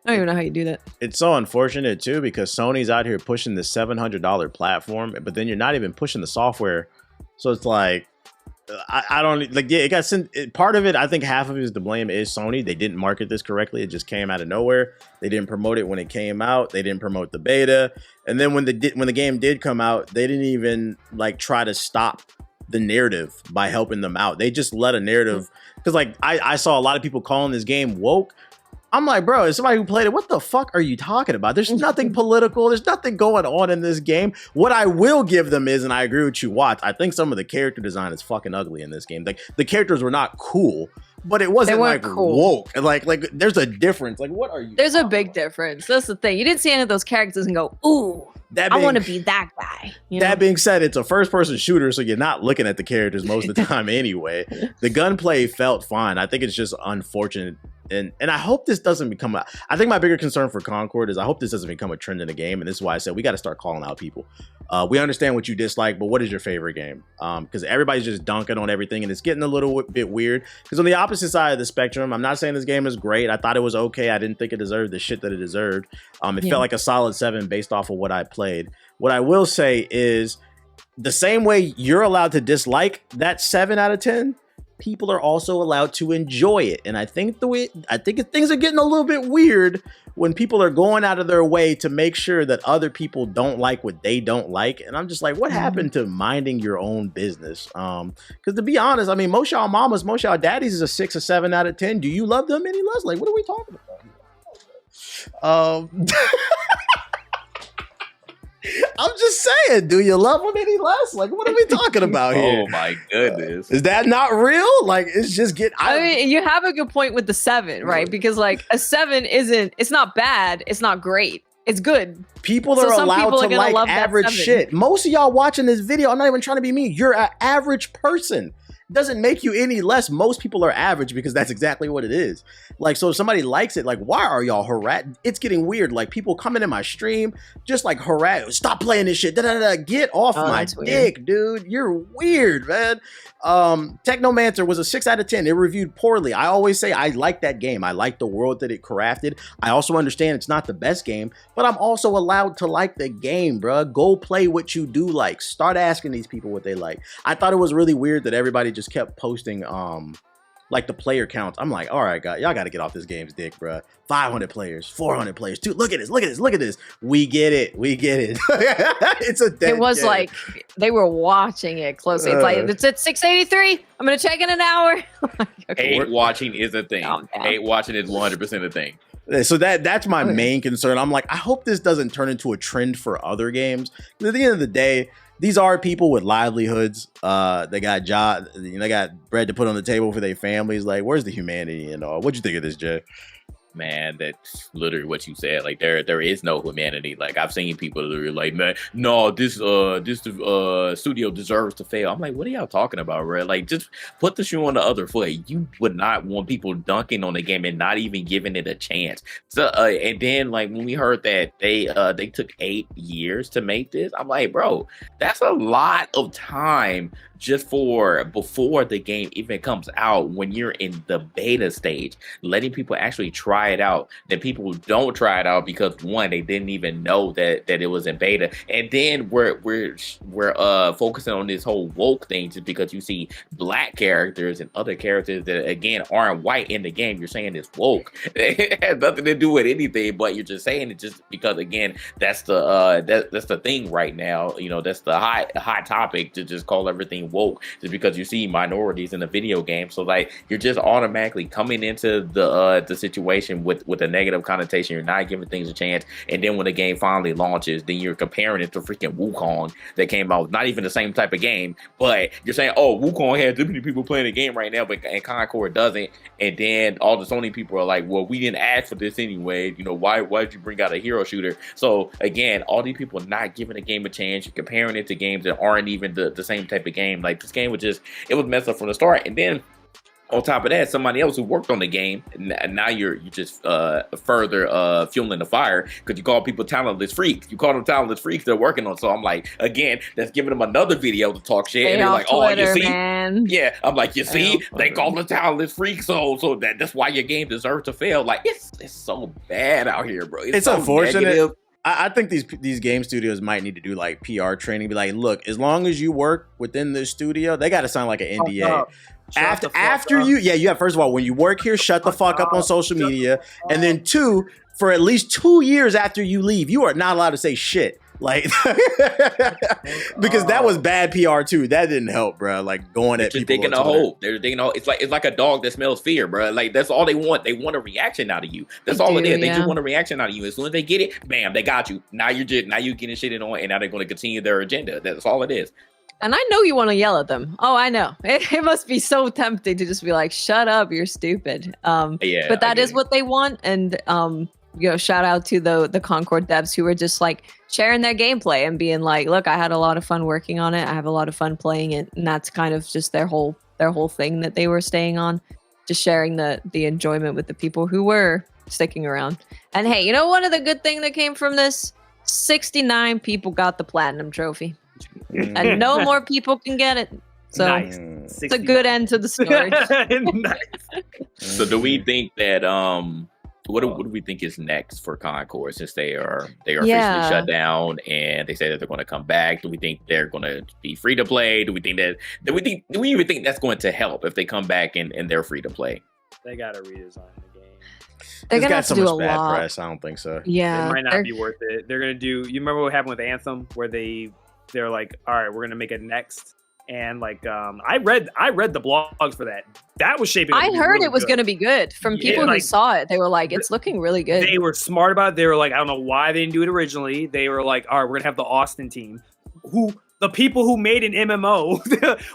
I don't even know how you do that. It's so unfortunate, too, because Sony's out here pushing the $700 platform, but then you're not even pushing the software. So it's like, I don't like. Yeah, it got sent. Part of it, I think, half of it is to blame is Sony. They didn't market this correctly. It just came out of nowhere. They didn't promote it when it came out. They didn't promote the beta, and then when the game did come out, they didn't even like try to stop the narrative by helping them out. They just let a narrative, because like I saw a lot of people calling this game woke. I'm like, bro, as somebody who played it, what the fuck are you talking about? There's nothing political. There's nothing going on in this game. What I will give them is, and I agree with you, Watts, I think some of the character design is fucking ugly in this game. Like, the characters were not cool, but it wasn't like cool. Woke. Like there's a difference. Like, what are you? There's a big difference. That's the thing. You didn't see any of those characters and go, ooh, I want to be that guy. That being said, it's a first-person shooter, so you're not looking at the characters most of the time anyway. The gunplay felt fine. I think it's just unfortunate. And I hope this doesn't become I think my bigger concern for Concord is I hope this doesn't become a trend in the game. And this is why I said we got to start calling out people. We understand what you dislike, but what is your favorite game? Because everybody's just dunking on everything, and it's getting a little bit weird. Because on the opposite side of the spectrum, I'm not saying this game is great. I thought it was okay. I didn't think it deserved the shit that it deserved. It felt like a solid 7 based off of what I played. What I will say is the same way you're allowed to dislike that 7 out of 10, people are also allowed to enjoy it. And I think things are getting a little bit weird when people are going out of their way to make sure that other people don't like what they don't like. And I'm just like, what happened to minding your own business? Because to be honest, I mean, most y'all mamas, most y'all daddies is a 6 or 7 out of 10. Do you love them any less? Like, what are we talking about? I'm just saying, do you love them any less? Like, what are we talking about here? Oh my goodness. Is that not real? Like, it's just I mean, you have a good point with the 7, right? Because like a 7 it's not bad. It's not great. It's good. People are allowed to like average shit. Most of y'all watching this video, I'm not even trying to be mean. You're an average person. Doesn't make you any less. Most people are average because that's exactly what it is. Like, so if somebody likes it, like, why are y'all harass? It's getting weird. Like, people coming in my stream, just like harass, stop playing this shit. Get off my dick, dude. You're weird, man. Technomancer was a 6 out of 10. It reviewed poorly. I always say I like that game. I like the world that it crafted. I also understand it's not the best game, but I'm also allowed to like the game, bruh. Go play what you do like. Start asking these people what they like. I thought it was really weird that everybody just kept posting like the player counts. I'm like, all right, guys, y'all got to get off this game's dick, bruh. 500 players, 400 players, dude. Look at this. We get it. It's a dead It was game. like they were watching it closely. It's like it's at 683. I'm gonna check in an hour. Hate watching is a thing. Hate watching is 100% a thing. So that's my main concern. I'm like, I hope this doesn't turn into a trend for other games. At the end of the day, these are people with livelihoods. They got jobs. They got bread to put on the table for their families. Like, where's the humanity and all? What'd you think of this, Jay? Man, that's literally what you said. Like, there is no humanity. Like, I've seen people that are like, man, no, this studio deserves to fail. I'm like, what are y'all talking about, bro? Like, just put the shoe on the other foot. You would not want people dunking on the game and not even giving it a chance. So, and then like when we heard that they took 8 years to make this, I'm like, bro, that's a lot of time just for before the game even comes out, when you're in the beta stage, letting people actually try it out. Then people don't try it out because, one, they didn't even know that it was in beta, and then we're focusing on this whole woke thing just because you see black characters and other characters that again aren't white in the game. You're saying it's woke. It has nothing to do with anything, but you're just saying it just because again that's the thing right now. You know, that's the hot topic, to just call everything being woke just because you see minorities in a video game. So like you're just automatically coming into the situation with a negative connotation. You're not giving things a chance, and then when the game finally launches, then you're comparing it to freaking Wukong that came out, not even the same type of game, but you're saying, oh, Wukong has this many people playing the game right now, but and Concord doesn't, and then all the Sony people are like, well, we didn't ask for this anyway. You know, why did you bring out a hero shooter? So again, all these people are not giving the game a chance. You're comparing it to games that aren't even the same type of game. Like this game it was messed up from the start, and then on top of that, somebody else who worked on the game, and now you're just further fueling the fire because you call people talentless freaks. You call them talentless freaks. They're working on. So I'm like, again, that's giving them another video to talk shit. And they're like, Twitter, oh, you see, man. yeah. I'm like, you see, they call them talentless freaks. So that's why your game deserves to fail. Like it's so bad out here, bro. It's so unfortunate. Negative. I think these game studios might need to do like PR training. Be like, look, as long as you work within the studio, they got to sign like an NDA. After you have, first of all, when you work here, shut the fuck up on social media, and then two, for at least 2 years after you leave, you are not allowed to say shit. Like, because that was bad PR too. That didn't help, bro. Like going at people. Digging a hole. They're digging a hole. It's like a dog that smells fear, bro. Like that's all they want. They want a reaction out of you. That's all it is. They just want a reaction out of you. As soon as they get it, bam, they got you. Now you're getting shitted on, and now they're going to continue their agenda. That's all it is. And I know you want to yell at them. Oh, I know. It must be so tempting to just be like, "Shut up, you're stupid." Yeah, but that is what they want, and shout out to the Concord devs who were just like sharing their gameplay and being like, look, I had a lot of fun working on it. I have a lot of fun playing it. And that's kind of just their whole thing that they were staying on, just sharing the enjoyment with the people who were sticking around. And hey, one of the good things that came from this, 69 people got the platinum trophy and no more people can get it. So nice. It's a good end to the story. Nice. So do we think that what do we think is next for Concord since they are officially shut down and they say that they're going to come back? Do we think they're going to be free to play? Do we even think that's going to help if they come back and they're free to play? They got to redesign the game. They're gonna have to do a bad lot. press. I don't think so. Yeah, it might not be worth it. They're gonna do. You remember what happened with Anthem, where they're like, all right, we're gonna make it next. And like, I read the blogs for that. That was shaping up. I heard really it was going to be good from people who saw it. They were like, it's looking really good. They were smart about it. They were like, I don't know why they didn't do it originally. They were like, all right, we're going to have the Austin team, the people who made an MMO,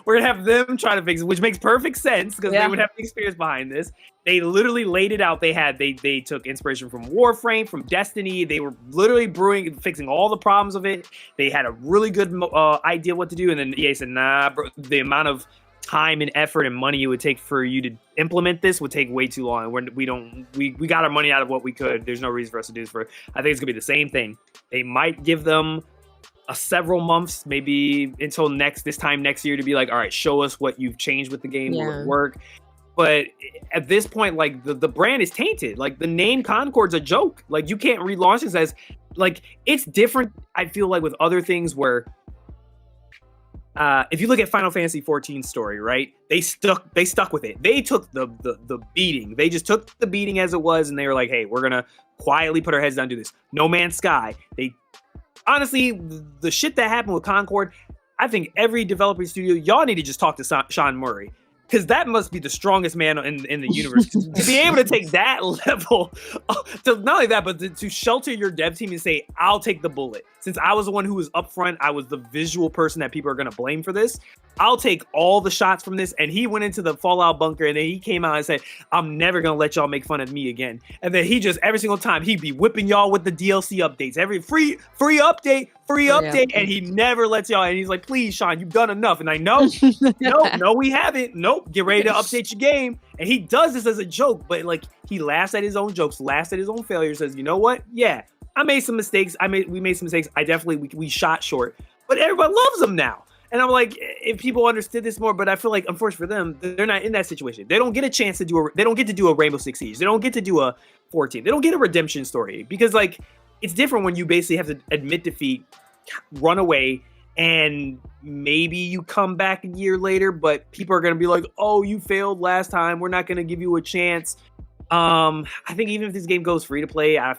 we're going to have them try to fix it, which makes perfect sense because they would have the experience behind this. They literally laid it out. They took inspiration from Warframe, from Destiny. They were literally fixing all the problems of it. They had a really good idea what to do. And then EA said, nah, bro, the amount of time and effort and money it would take for you to implement this would take way too long. We got our money out of what we could. There's no reason for us to do this. I think it's gonna be the same thing. They might give them several months, maybe until this time next year, to be like, all right, show us what you've changed with the game. Will it work? But at this point, like the brand is tainted. Like the name Concord's a joke. Like you can't relaunch this as like it's different. I feel like with other things where if you look at Final Fantasy 14 story, right? They stuck with it. They took the beating. They just took the beating as it was, and they were like, hey, we're gonna quietly put our heads down and do this. No Man's Sky. Honestly, the shit that happened with Concord, I think every developer studio, y'all need to just talk to Sean Murray. Because that must be the strongest man in the universe. To be able to take that level, to not only that, but to shelter your dev team and say, I'll take the bullet. Since I was the one who was up front, I was the visual person that people are going to blame for this. I'll take all the shots from this. And he went into the Fallout bunker and then he came out and said, I'm never going to let y'all make fun of me again. And then he just, every single time, he'd be whipping y'all with the DLC updates. Every free update. And he never lets y'all. And he's like, please, Sean, you've done enough. And I know, no, we haven't. Nope. Get ready to update your game. And he does this as a joke, but like he laughs at his own jokes, laughs at his own failures, says, you know what? Yeah, I made some mistakes. We made some mistakes. We shot short, but everybody loves him now. And I'm like, if people understood this more, but I feel like, unfortunately for them, they're not in that situation. They don't get a chance to they don't get to do a Rainbow Six Siege. They don't get to do a 14. They don't get a redemption story because like, it's different when you basically have to admit defeat, run away, and maybe you come back a year later, but people are going to be like, oh, you failed last time. We're not going to give you a chance. I think even if this game goes free to play, I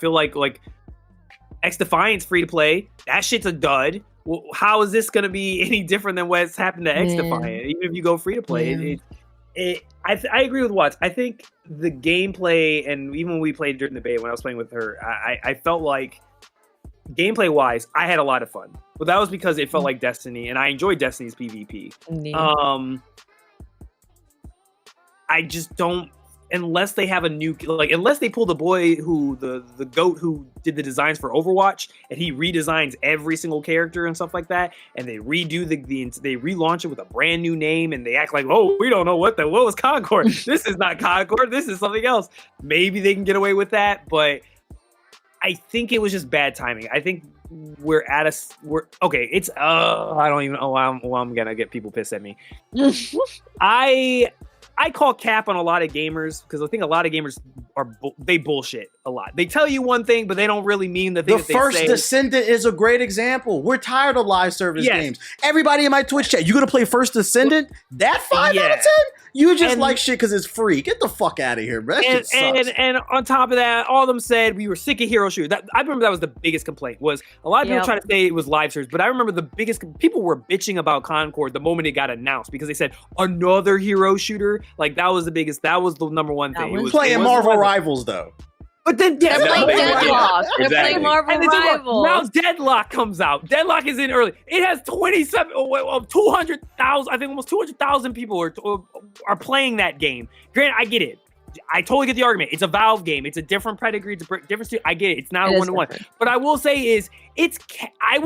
feel like XDefiant's free to play. That shit's a dud. well, how is this going to be any different than what's happened to XDefiant? Even if you go free to play, I agree with Watts. I think the gameplay, and even when we played during the beta, when I was playing with her, I felt like gameplay wise, I had a lot of fun. But that was because it felt like Destiny, and I enjoyed Destiny's PvP. I just don't, unless they have a new, like, unless they pull the boy who, the goat who did the designs for Overwatch, and he redesigns every single character and stuff like that, and they redo they relaunch it with a brand new name, and they act like, oh, we don't know what was Concord. This is not Concord. This is something else. Maybe they can get away with that, but I think it was just bad timing. I think we're okay. It's I don't even know. I'm gonna get people pissed at me. I call cap on a lot of gamers because I think a lot of gamers they bullshit a lot. They tell you one thing, but they don't really mean the thing. The First Descendant is a great example. We're tired of live service games. Everybody in my Twitch chat, you gonna play First Descendant? That 5 out of 10? You just like shit because it's free. Get the fuck out of here, bro. That shit sucks. And on top of that, all of them said we were sick of hero shooters. I remember that was the biggest complaint. Was a lot of people trying to say it was live service, but I remember the biggest people were bitching about Concord the moment it got announced because they said another hero shooter. Like that was the biggest. That was the number one thing. It was playing Marvel Rivals though. But then they're playing Deadlock. They're playing Marvel Rivals. Now Deadlock comes out. Deadlock is in early. It has 200,000. I think almost 200,000 people are playing that game. Granted, I get it. I totally get the argument. It's a Valve game. It's a different pedigree. It's a different. I get it. It's not a 1-to-1. But I will say I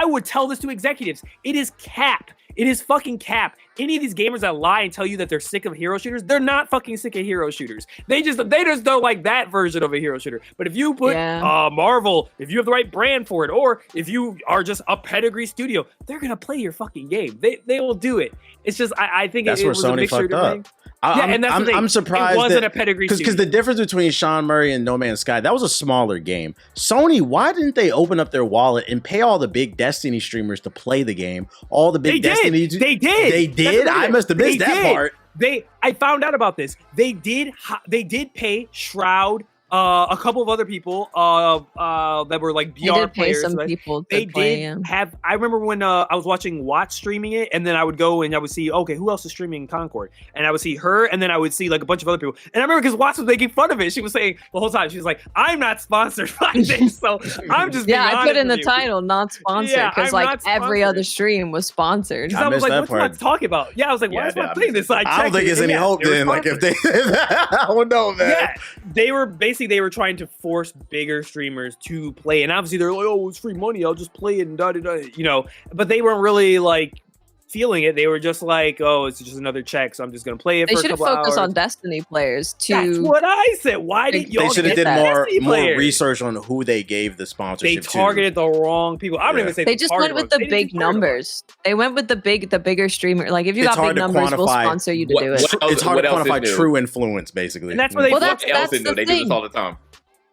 would tell this to executives. It is cap. It is fucking cap. Any of these gamers that lie and tell you that they're sick of hero shooters, they're not fucking sick of hero shooters. They just don't like that version of a hero shooter. But if you put Marvel, if you have the right brand for it, or if you are just a pedigree studio, they're gonna play your fucking game. They will do it. It's just I think that's it where was Sony a mixture fucked up. thing. I'm surprised it wasn't a pedigree because the difference between Sean Murray and No Man's Sky, that was a smaller game. Sony, why didn't they open up their wallet and pay all the big Destiny streamers to play the game? All the big Destiny, they did. I must have missed that part. I found out about this. They did pay Shroud. A couple of other people that were like BR players. I remember when I was watching Watts streaming it, and then I would go and I would see, okay, who else is streaming Concord? And I would see her, and then I would see like a bunch of other people. And I remember because Watts was making fun of it. She was saying the whole time, she was like, I'm not sponsored by this, so I'm just being honest I put in the you. title, not sponsored, because like every other stream was sponsored. I was like, what's Watts talking about? Yeah, I was like, why is Watts playing this? I don't think there's any hope then. Like if they, I don't know, man. Yeah, they were trying to force bigger streamers to play, and obviously they're like, oh, it's free money, I'll just play it and but they weren't really like feeling it. They were just like, oh, it's just another check, so I'm just gonna play it for a couple hours. They should have focused on Destiny players too. That's what I said. Why didn't y'all? They should have did more research on who they gave the sponsorship. They targeted the wrong people. I don't even say they just went with the big numbers. They went with the bigger streamer. Like if you got big numbers, we'll sponsor you to do it. It's hard to quantify true influence, basically. And that's what they. That's the thing. They do this all the time.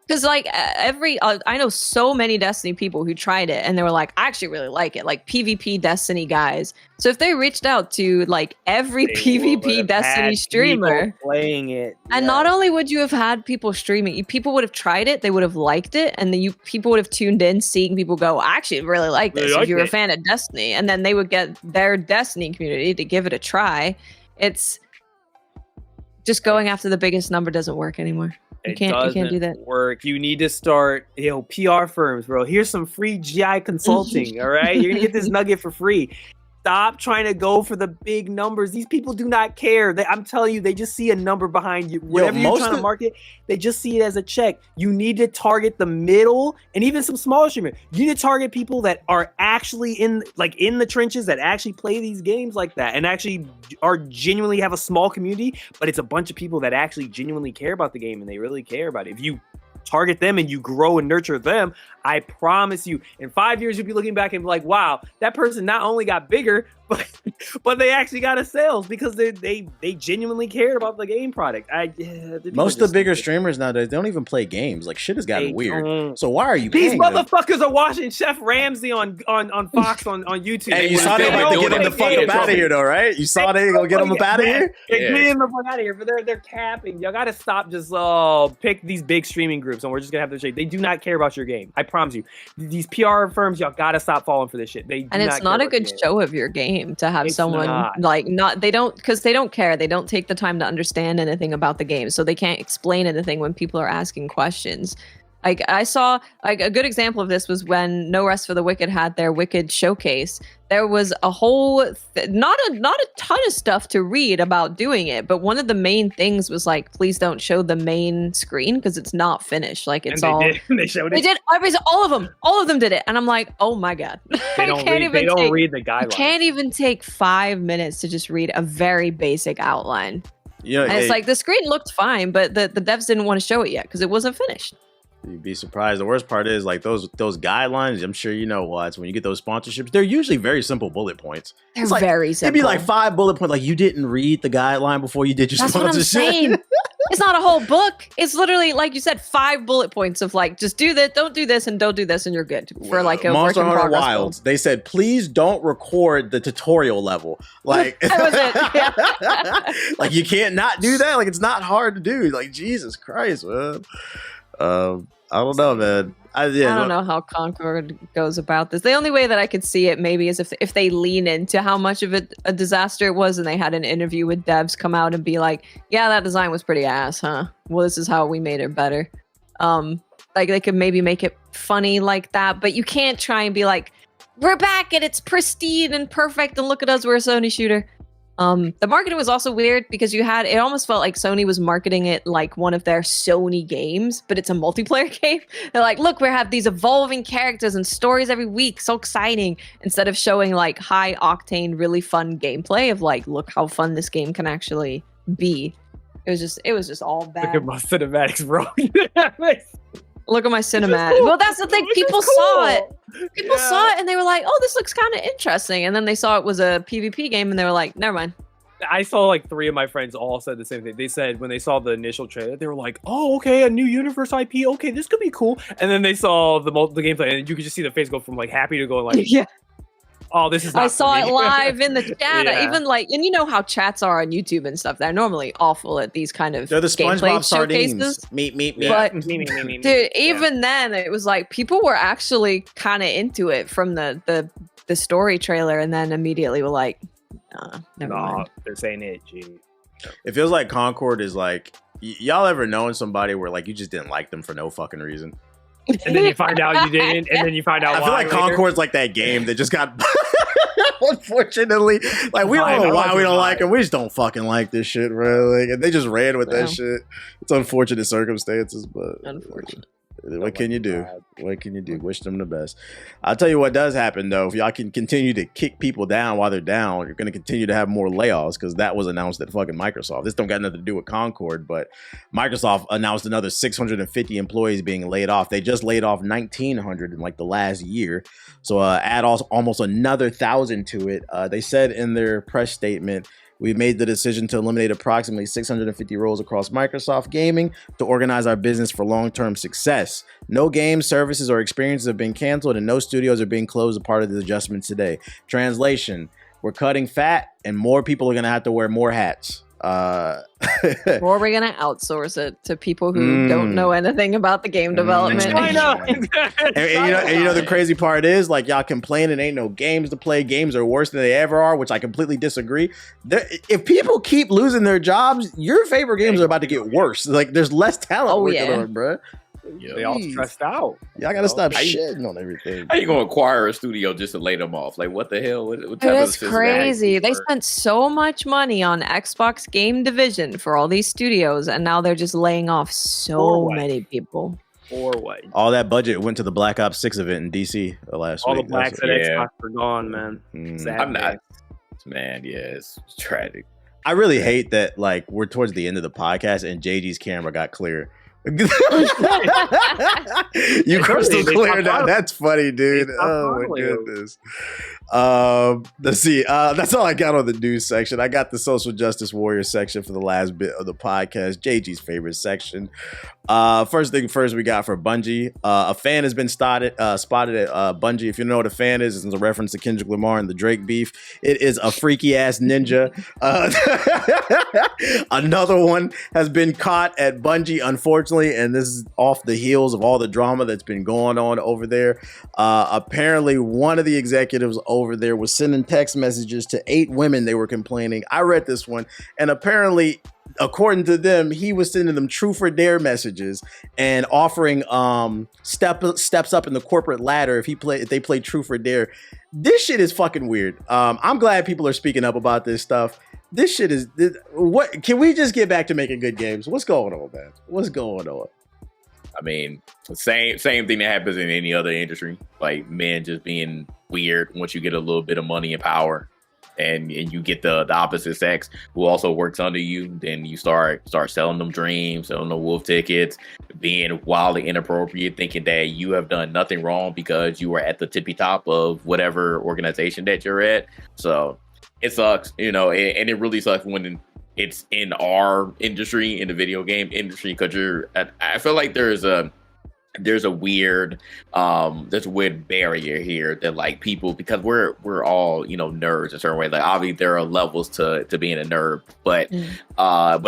Because like I know so many Destiny people who tried it and they were like, I actually really like it, like PvP Destiny guys. So if they reached out to like every PvP Destiny streamer playing it, and not only would you have had people streaming, people would have tried it, they would have liked it, and then people would have tuned in, seeing people go, I actually really like this. If you were a fan of Destiny, and then they would get their Destiny community to give it a try. It's just going after the biggest number doesn't work anymore. You can't do that. Work. You need to start, PR firms, bro. Here's some free GI consulting. All right, you're gonna get this nugget for free. Stop trying to go for the big numbers. These people do not care. I'm telling you, they just see a number behind you. Whatever you're trying to market, they just see it as a check. You need to target the middle and even some smaller streamers. You need to target people that are actually in the trenches, that actually play these games like that, and actually are genuinely have a small community, but it's a bunch of people that actually genuinely care about the game and they really care about it. If you target them and you grow and nurture them, I promise you, in 5 years, you'll be looking back and be like, wow, that person not only got bigger, but they actually got a sales because they genuinely cared about the game product. Most of the bigger streamers nowadays, they don't even play games. Like shit has gotten weird. So why are you? These paying motherfuckers are watching Chef Ramsay on Fox on YouTube. And you saw they about to get him the fuck up out of here, though, right? You saw they gonna get him up out of here. Get him the fuck out of here. But they're capping. Y'all gotta stop. Just pick these big streaming groups, and we're just gonna have this shit. They do not care about your game. I promise you. These PR firms, y'all gotta stop falling for this shit. It's not a good show of your game to have someone they don't care. They don't take the time to understand anything about the game, so they can't explain anything when people are asking questions. Like I saw, like a good example of this was when No Rest for the Wicked had their Wicked showcase. There was a whole, not a ton of stuff to read about doing it, but one of the main things was like, please don't show the main screen because it's not finished. Like it's they showed it. They did. All of them did it, and I'm like, oh my god. They don't read the guidelines. You can't even take 5 minutes to just read a very basic outline. Yeah, and it's like the screen looked fine, but the devs didn't want to show it yet because it wasn't finished. You'd be surprised. The worst part is like those guidelines. I'm sure you know what. When you get those sponsorships, they're usually very simple bullet points. They're like, very simple. It'd be like 5 bullet points. Like you didn't read the guideline before you did your sponsorship. That's what I'm saying. It's not a whole book. It's literally like you said, 5 bullet points of like just do this, don't do this, and don't do this, and you're good for like a Monster work in Hunter progress Wilds. They said please don't record the tutorial level. Like that was it. Yeah. Like you can't not do that. Like it's not hard to do. Like Jesus Christ, man. I don't know, man. I don't know how Concord goes about this. The only way that I could see it maybe is if they lean into how much of it a disaster it was and they had an interview with devs come out and be like, yeah, that design was pretty ass, huh? Well, this is how we made it better. Like they could maybe make it funny like that, but you can't try and be like, we're back and it's pristine and perfect and look at us, we're a Sony shooter. The marketing was also weird because it almost felt like Sony was marketing it like one of their Sony games, but it's a multiplayer game. They're like, look, we have these evolving characters and stories every week. So exciting. Instead of showing like high octane, really fun gameplay of like, look how fun this game can actually be. It was just all bad. Look at my cinematics, bro. Look at my cinematic. Cool. Well, that's the thing. People saw it. People saw it and they were like, oh, this looks kind of interesting. And then they saw it was a PvP game and they were like, never mind. I saw like 3 of my friends all said the same thing. They said when they saw the initial trailer, they were like, oh, okay, a new universe IP. Okay, this could be cool. And then they saw the gameplay and you could just see the face go from like happy to going like, yeah. Oh, this is not I saw it live in the chat. Yeah. Even like, and you know how chats are on YouTube and stuff. They're normally awful at these kind of they're the gameplay SpongeBob sardines. showcases. Meat. But Me. dude, even then, it was like people were actually kind of into it from the story trailer, and then immediately were like, never mind. This ain't it, G. It feels like Concord is like y'all ever known somebody where like you just didn't like them for no fucking reason. And then you find out you didn't, and then you find out why. I feel like later. Concord's like that game that just got unfortunately, like we don't know why we don't like them. We just don't fucking like this shit, bro. Like, and they just ran with that shit. It's unfortunate circumstances, but unfortunate. What can you do? What can you do? Wish them the best. I'll tell you what does happen though. If y'all can continue to kick people down while they're down, you're going to continue to have more layoffs because that was announced at fucking Microsoft. This don't got nothing to do with Concord, but Microsoft announced another 650 employees being laid off. They just laid off 1,900 in like the last year. So add almost another 1,000 to it. They said in their press statement, we've made the decision to eliminate approximately 650 roles across Microsoft Gaming to organize our business for long-term success. No games, services, or experiences have been canceled, and no studios are being closed as part of the adjustments today. Translation, we're cutting fat, and more people are going to have to wear more hats. Or we're going to outsource it to people who don't know anything about the game development. and you know the crazy part is, like, y'all complaining ain't no games to play. Games are worse than they ever are, which I completely disagree. If people keep losing their jobs, your favorite games are about to get worse. Like, there's less talent working on, bro. They all stressed out. Y'all gotta stop shitting on everything. How you gonna acquire a studio just to lay them off? Like, what the hell? What type That's of crazy. They spent so much money on Xbox game division for all these studios, and now they're just laying off so many people. Or what? All that budget went to the Black Ops 6 event in DC last week. All the blacks at Xbox are gone, man. I'm not. Man, yeah, it's tragic. I really hate that, like, we're towards the end of the podcast and JG's camera got clear. You crystal They clear pop now. up. That's funny, dude. They pop Oh my up. goodness. Let's see. That's all I got on the news section. I got the social justice warrior section for the last bit of the podcast. JG's favorite section. First thing first, we got for Bungie. A fan has been spotted at Bungie. If you know what a fan is, it's a reference to Kendrick Lamar and the Drake beef. It is a freaky ass ninja. Another one has been caught at Bungie, unfortunately, and this is off the heels of all the drama that's been going on over there. Apparently, one of the executives over there was sending text messages to 8 women. They were complaining. I read this one, and apparently, according to them, he was sending them truth or dare messages and offering steps up in the corporate ladder if they play truth or dare. This shit is fucking weird. I'm glad people are speaking up about this stuff. This shit is what? Can we just get back to making good games? What's going on, man? What's going on? I mean, same thing that happens in any other industry. Like men just being weird once you get a little bit of money and power, and you get the opposite sex who also works under you. Then you start selling them dreams, selling them wolf tickets, being wildly inappropriate, thinking that you have done nothing wrong because you are at the tippy top of whatever organization that you're at. So it sucks, and it really sucks when it's in our industry, in the video game industry, because I feel like there's a weird barrier here that like people, because we're all nerds in a certain way. Like obviously there are levels to being a nerd, but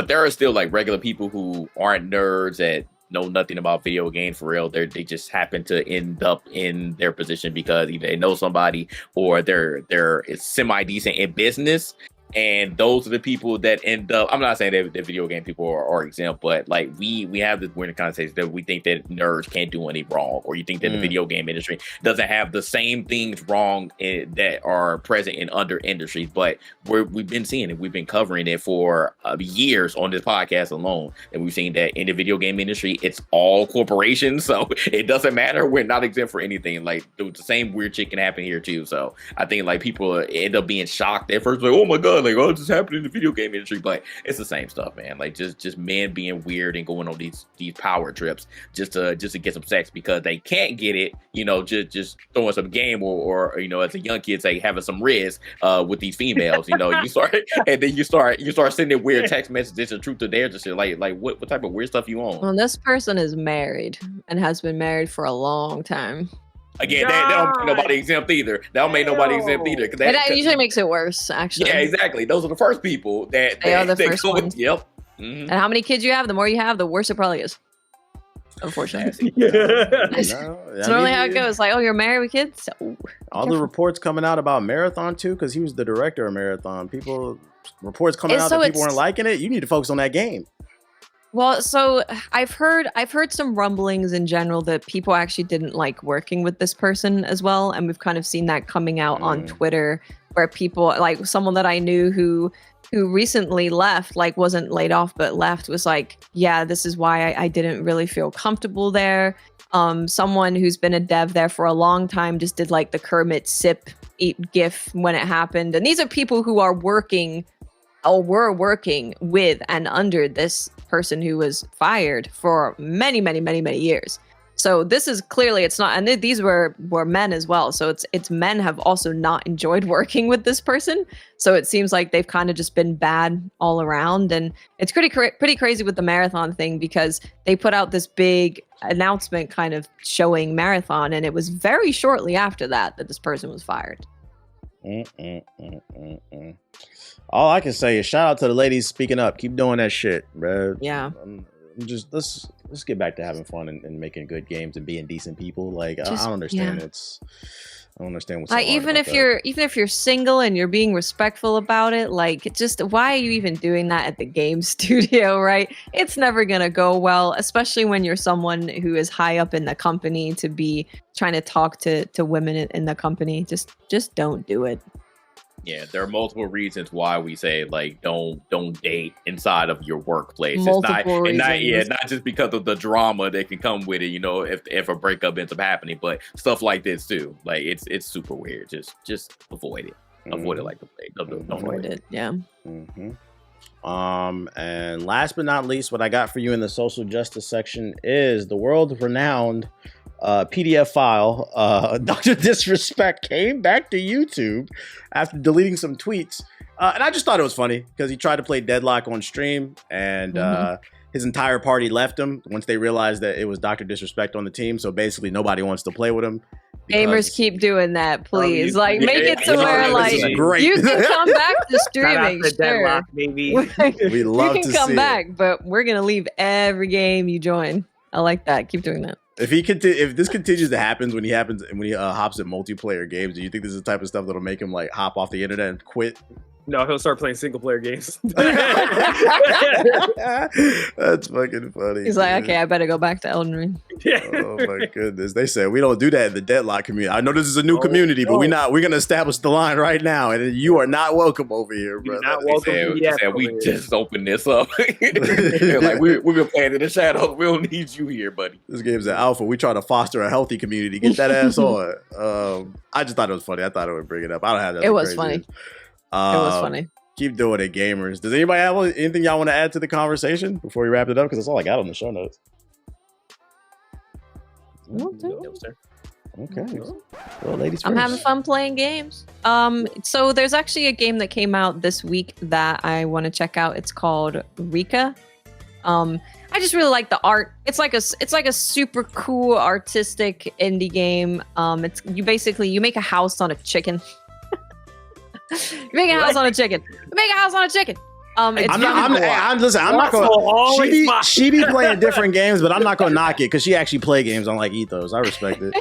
there are still like regular people who aren't nerds that know nothing about video games for real. They just happen to end up in their position because either they know somebody or they're semi decent in business. And those are the people that end up, I'm not saying that video game people are exempt, but like we have this weird conversation that we think that nerds can't do any wrong, or you think that the video game industry doesn't have the same things wrong that are present in other industries. But we've been seeing it. We've been covering it for years on this podcast alone. And we've seen that in the video game industry, it's all corporations. So it doesn't matter. We're not exempt for anything. Like the same weird shit can happen here too. So I think like people end up being shocked at first, like, oh my God, like, oh, this is happening in the video game industry, but it's the same stuff, man. Like just men being weird and going on these power trips just to get some sex because they can't get it, just throwing some game or as a young kid say having some riz with these females, you start and then you start sending weird text messages and truth or dare to shit like what type of weird stuff you on? Well, this person is married and has been married for a long time. Again, that don't make nobody exempt either. That don't make nobody exempt either. That usually makes it worse, actually. Yeah, exactly. Those are the first people that they are the first ones. Yep. Mm-hmm. And how many kids you have, the more you have, the worse it probably is. Unfortunately. That's normally how it goes. Like, oh, you're married with kids? Oh, all the reports coming out about Marathon too, because he was the director of Marathon. Reports coming out that people weren't liking it. You need to focus on that game. Well, so I've heard some rumblings in general that people actually didn't like working with this person as well, and we've kind of seen that coming out on Twitter, where people like someone that I knew who recently left, like wasn't laid off but left, was like, yeah, this is why I didn't really feel comfortable there. Someone who's been a dev there for a long time just did like the Kermit sip eat gif when it happened, and these are people who are working or were working with and under this person who was fired for many years. So this is clearly, it's not, and these were men as well. So it's men have also not enjoyed working with this person. So it seems like they've kind of just been bad all around. And it's pretty crazy with the Marathon thing, because they put out this big announcement kind of showing Marathon, and it was very shortly after that this person was fired. All I can say is shout out to the ladies speaking up. Keep doing that shit, bro. Yeah. Just let's get back to having fun and making good games and being decent people. Like I don't understand. Yeah. I don't understand what's so hard even about if you're single and you're being respectful about it, like just why are you even doing that at the game studio, right? It's never gonna go well, especially when you're someone who is high up in the company to be trying to talk to women in the company. Just don't do it. Yeah, there are multiple reasons why we say like don't date inside of your workplace. Multiple it's reasons. not just because of the drama that can come with it, if a breakup ends up happening, but stuff like this too. Like it's super weird. Just avoid it. Avoid it like the plague. Don't avoid it. Yeah. Mm-hmm. And last but not least, what I got for you in the social justice section is the world-renowned PDF file. Dr. Disrespect came back to YouTube after deleting some tweets. And I just thought it was funny because he tried to play Deadlock on stream, and his entire party left him once they realized that it was Dr. Disrespect on the team. So basically nobody wants to play with him. Gamers keep doing that, please. Like, make it to where, like, great. you can come back to streaming. Sure. Sure. Deadlock, maybe. We love you to can come see back, it. but we're gonna leave every game you join. I like that. Keep doing that. If this continues to happen when he hops in multiplayer games, do you think this is the type of stuff that'll make him like hop off the internet and quit? No, he'll start playing single player games. That's fucking funny. He's like, okay, I better go back to Elden Ring. Oh my goodness. They said we don't do that in the Deadlock community. I know this is a new community, but we're gonna establish the line right now, and you are not welcome over here, brother. Not welcome. We just opened this up. Like we've been playing in the shadows. We don't need you here, buddy. This game's an alpha. We try to foster a healthy community. Get that ass on. I just thought it was funny. I thought I would bring it up. I don't have that. It was funny. It was funny. Keep doing it, gamers. Does anybody have anything y'all want to add to the conversation before we wrap it up? Because that's all I got on the show notes. Okay. Well, ladies first. I'm having fun playing games. So there's actually a game that came out this week that I want to check out. It's called Rika. I just really like the art. It's like a super cool artistic indie game. You make a house on a chicken. You make a house on a chicken. I'm not going. She be playing different games, but I'm not going to knock it because she actually play games on like Ethos. I respect it.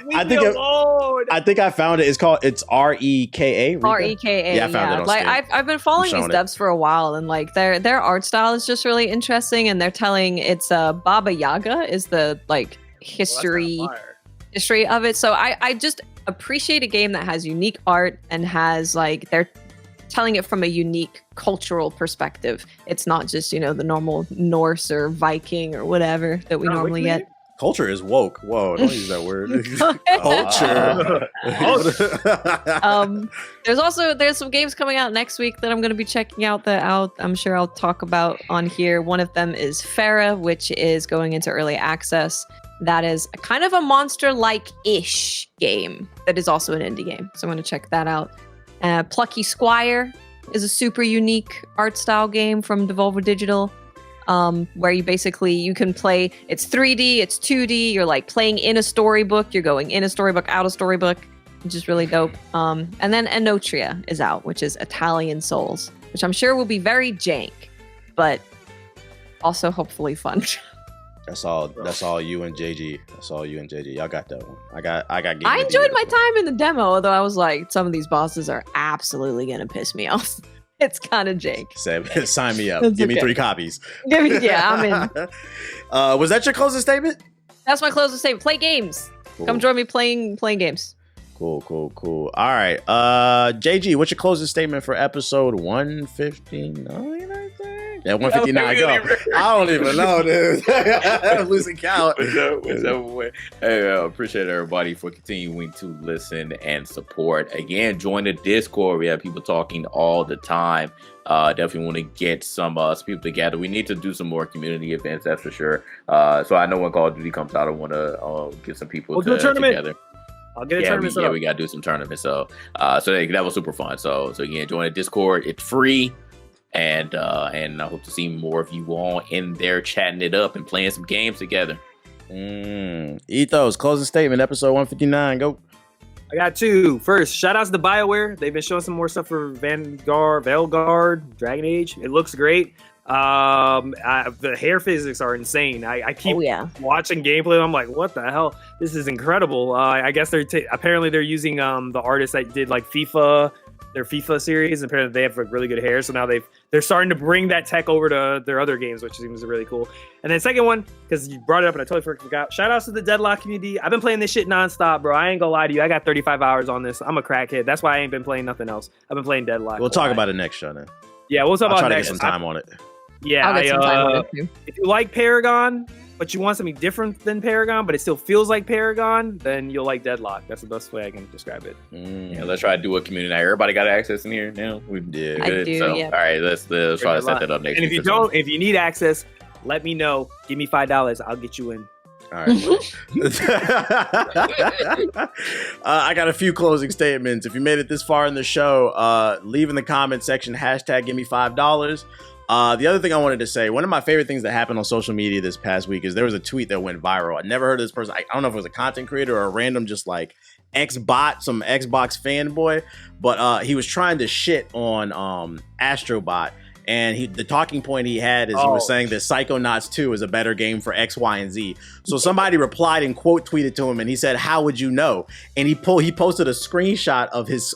I think I found it. It's Reka. Reka. Yeah, I found it on like Steam. I've been following these devs for a while, and like their art style is just really interesting, and they're telling it's Baba Yaga is the like history of it. So I just appreciate a game that has unique art and has like they're telling it from a unique cultural perspective. It's not just, the normal Norse or Viking or whatever that we normally get. Culture is woke. Whoa, don't use that word. Culture. There's some games coming out next week that I'm going to be checking out I'm sure I'll talk about on here. One of them is Farah, which is going into early access. That is a kind of a monster-like-ish game that is also an indie game. So I'm going to check that out. Plucky Squire is a super unique art style game from Devolver Digital, where you can play. It's 3D, it's 2D. You're like playing in a storybook. You're going in a storybook, out a storybook, which is really dope. And then Enotria is out, which is Italian Souls, which I'm sure will be very jank, but also hopefully fun. That's all you and JG. That's all you and JG. Y'all got that one. I got game. I enjoyed my time in the demo, although I was like, some of these bosses are absolutely gonna piss me off. It's kind of jank. Sign me up. It's Give me okay. 3 copies. Yeah, I'm in. Was that your closing statement? That's my closing statement. Play games. Cool. Come join me playing games. Cool. All right. JG, what's your closing statement for episode 159, I think? Yeah, 159. Go. I don't even know, dude. I'm losing count. Hey, I appreciate everybody for continuing to listen and support. Again, join the Discord. We have people talking all the time. Definitely want to get some people together. We need to do some more community events, that's for sure. So I know when Call of Duty comes out, I want to get some people together. I'll get a tournament set up. We got to do some tournaments. So that was super fun. So again, join the Discord. It's free. And I hope to see more of you all in there chatting it up and playing some games together. Ethos, closing statement, episode 159. Go. I got 2. First, shout outs to BioWare. They've been showing some more stuff for Veilguard, Dragon Age. It looks great. The hair physics are insane. I keep watching gameplay. I'm like, what the hell? This is incredible. I guess apparently they're using the artists that did like their FIFA series. Apparently they have like really good hair. So now they're starting to bring that tech over to their other games, which seems really cool. And then second one, because you brought it up and I totally forgot. Shout outs to the Deadlock community. I've been playing this shit nonstop, bro. I ain't gonna lie to you. I got 35 hours on this. I'm a crackhead. That's why I ain't been playing nothing else. I've been playing Deadlock. We'll talk about it next show then. Yeah, we'll talk about it next. I'll try to get some time on it. Yeah, I'll get some time on it too. If you like Paragon, but you want something different than Paragon, but it still feels like Paragon, then you'll like Deadlock. That's the best way I can describe it. Yeah, let's try to do a community night. Everybody got access in here now. We did. I do, So, yeah. all right, let's try to set that up next And week. if you need access, let me know. Give me $5. I'll get you in. All right. I got a few closing statements. If you made it this far in the show, leave in the comment section #give me $5. The other thing I wanted to say, one of my favorite things that happened on social media this past week is there was a tweet that went viral. I never heard of this person. I don't know if it was a content creator or a random just like Xbot, some Xbox fanboy, but he was trying to shit on Astrobot. And the talking point he had is he was saying that Psychonauts 2 is a better game for X, Y, and Z. So somebody replied and quote tweeted to him, and he said, "How would you know?" And he posted a screenshot of his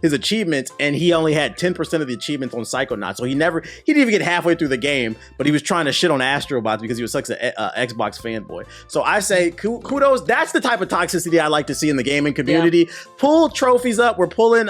achievements, and he only had 10% of the achievements on Psychonauts. So he didn't even get halfway through the game, but he was trying to shit on Astrobots because he was such an Xbox fanboy. So I say kudos. That's the type of toxicity I like to see in the gaming community. Yeah. Pull trophies up. We're pulling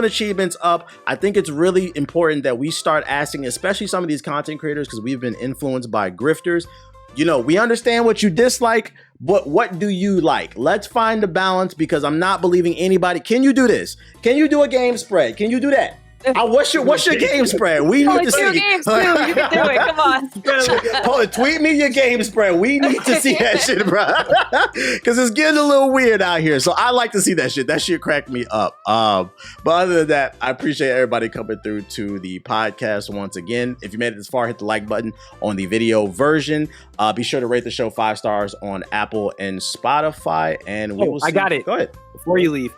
achievements up. I think it's really important that we start asking, especially some of these content creators, because we've been influenced by grifters. You know, we understand what you dislike, but what do you like? Let's find a balance, because I'm not believing anybody. Can you do this? Can you do a game spread? Can you do that? What's your game spread? We need to see. Your games too. You can do it. Come on. Tweet me your game spread. We need to see that shit, bro. Because it's getting a little weird out here. So I like to see that shit. That shit cracked me up. But other than that, I appreciate everybody coming through to the podcast once again. If you made it this far, hit the like button on the video version. Be sure to rate the show 5 stars on Apple and Spotify. And we will see. I got it. Go ahead. Before you leave.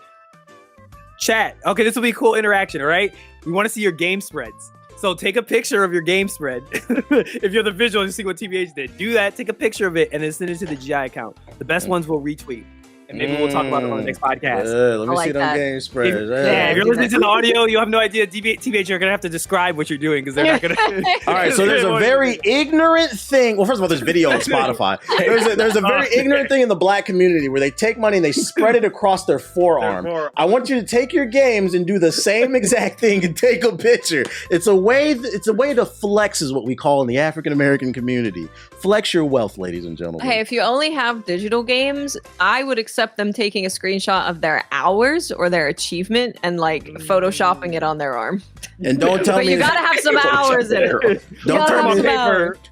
Chat. Okay, this will be a cool interaction, all right? We want to see your game spreads. So take a picture of your game spread. If you're the visual, you see what TBH did. Do that, take a picture of it, and then send it to the GI account. The best ones will retweet. And maybe we'll talk about it on the next podcast. Let me see them game spreads. If you're listening to the audio, you have no idea. TBH, you're going to have to describe what you're doing, because they're not going to. All right, so there's a very ignorant thing. Well, first of all, there's video on Spotify. There's a very ignorant thing in the black community where they take money and they spread it across their forearm. I want you to take your games and do the same exact thing and take a picture. It's a way to flex, is what we call in the African American community. Flex your wealth, ladies and gentlemen. Hey, if you only have digital games, I would accept them taking a screenshot of their hours or their achievement and like photoshopping it on their arm. And don't tell me. But you gotta have some hours in it.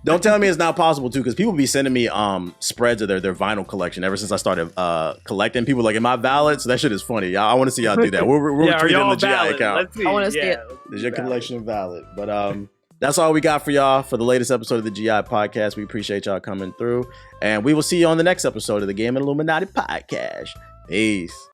Don't tell me it's not possible too, because people be sending me spreads of their vinyl collection ever since I started collecting. People like, am I valid? So that shit is funny. I want to see y'all do that. We're retweeting in the GI account. I want to see it. Is your collection valid? But that's all we got for y'all for the latest episode of the GI podcast. We appreciate y'all coming through, and we will see you on the next episode of the Gaming Illuminati podcast. Peace.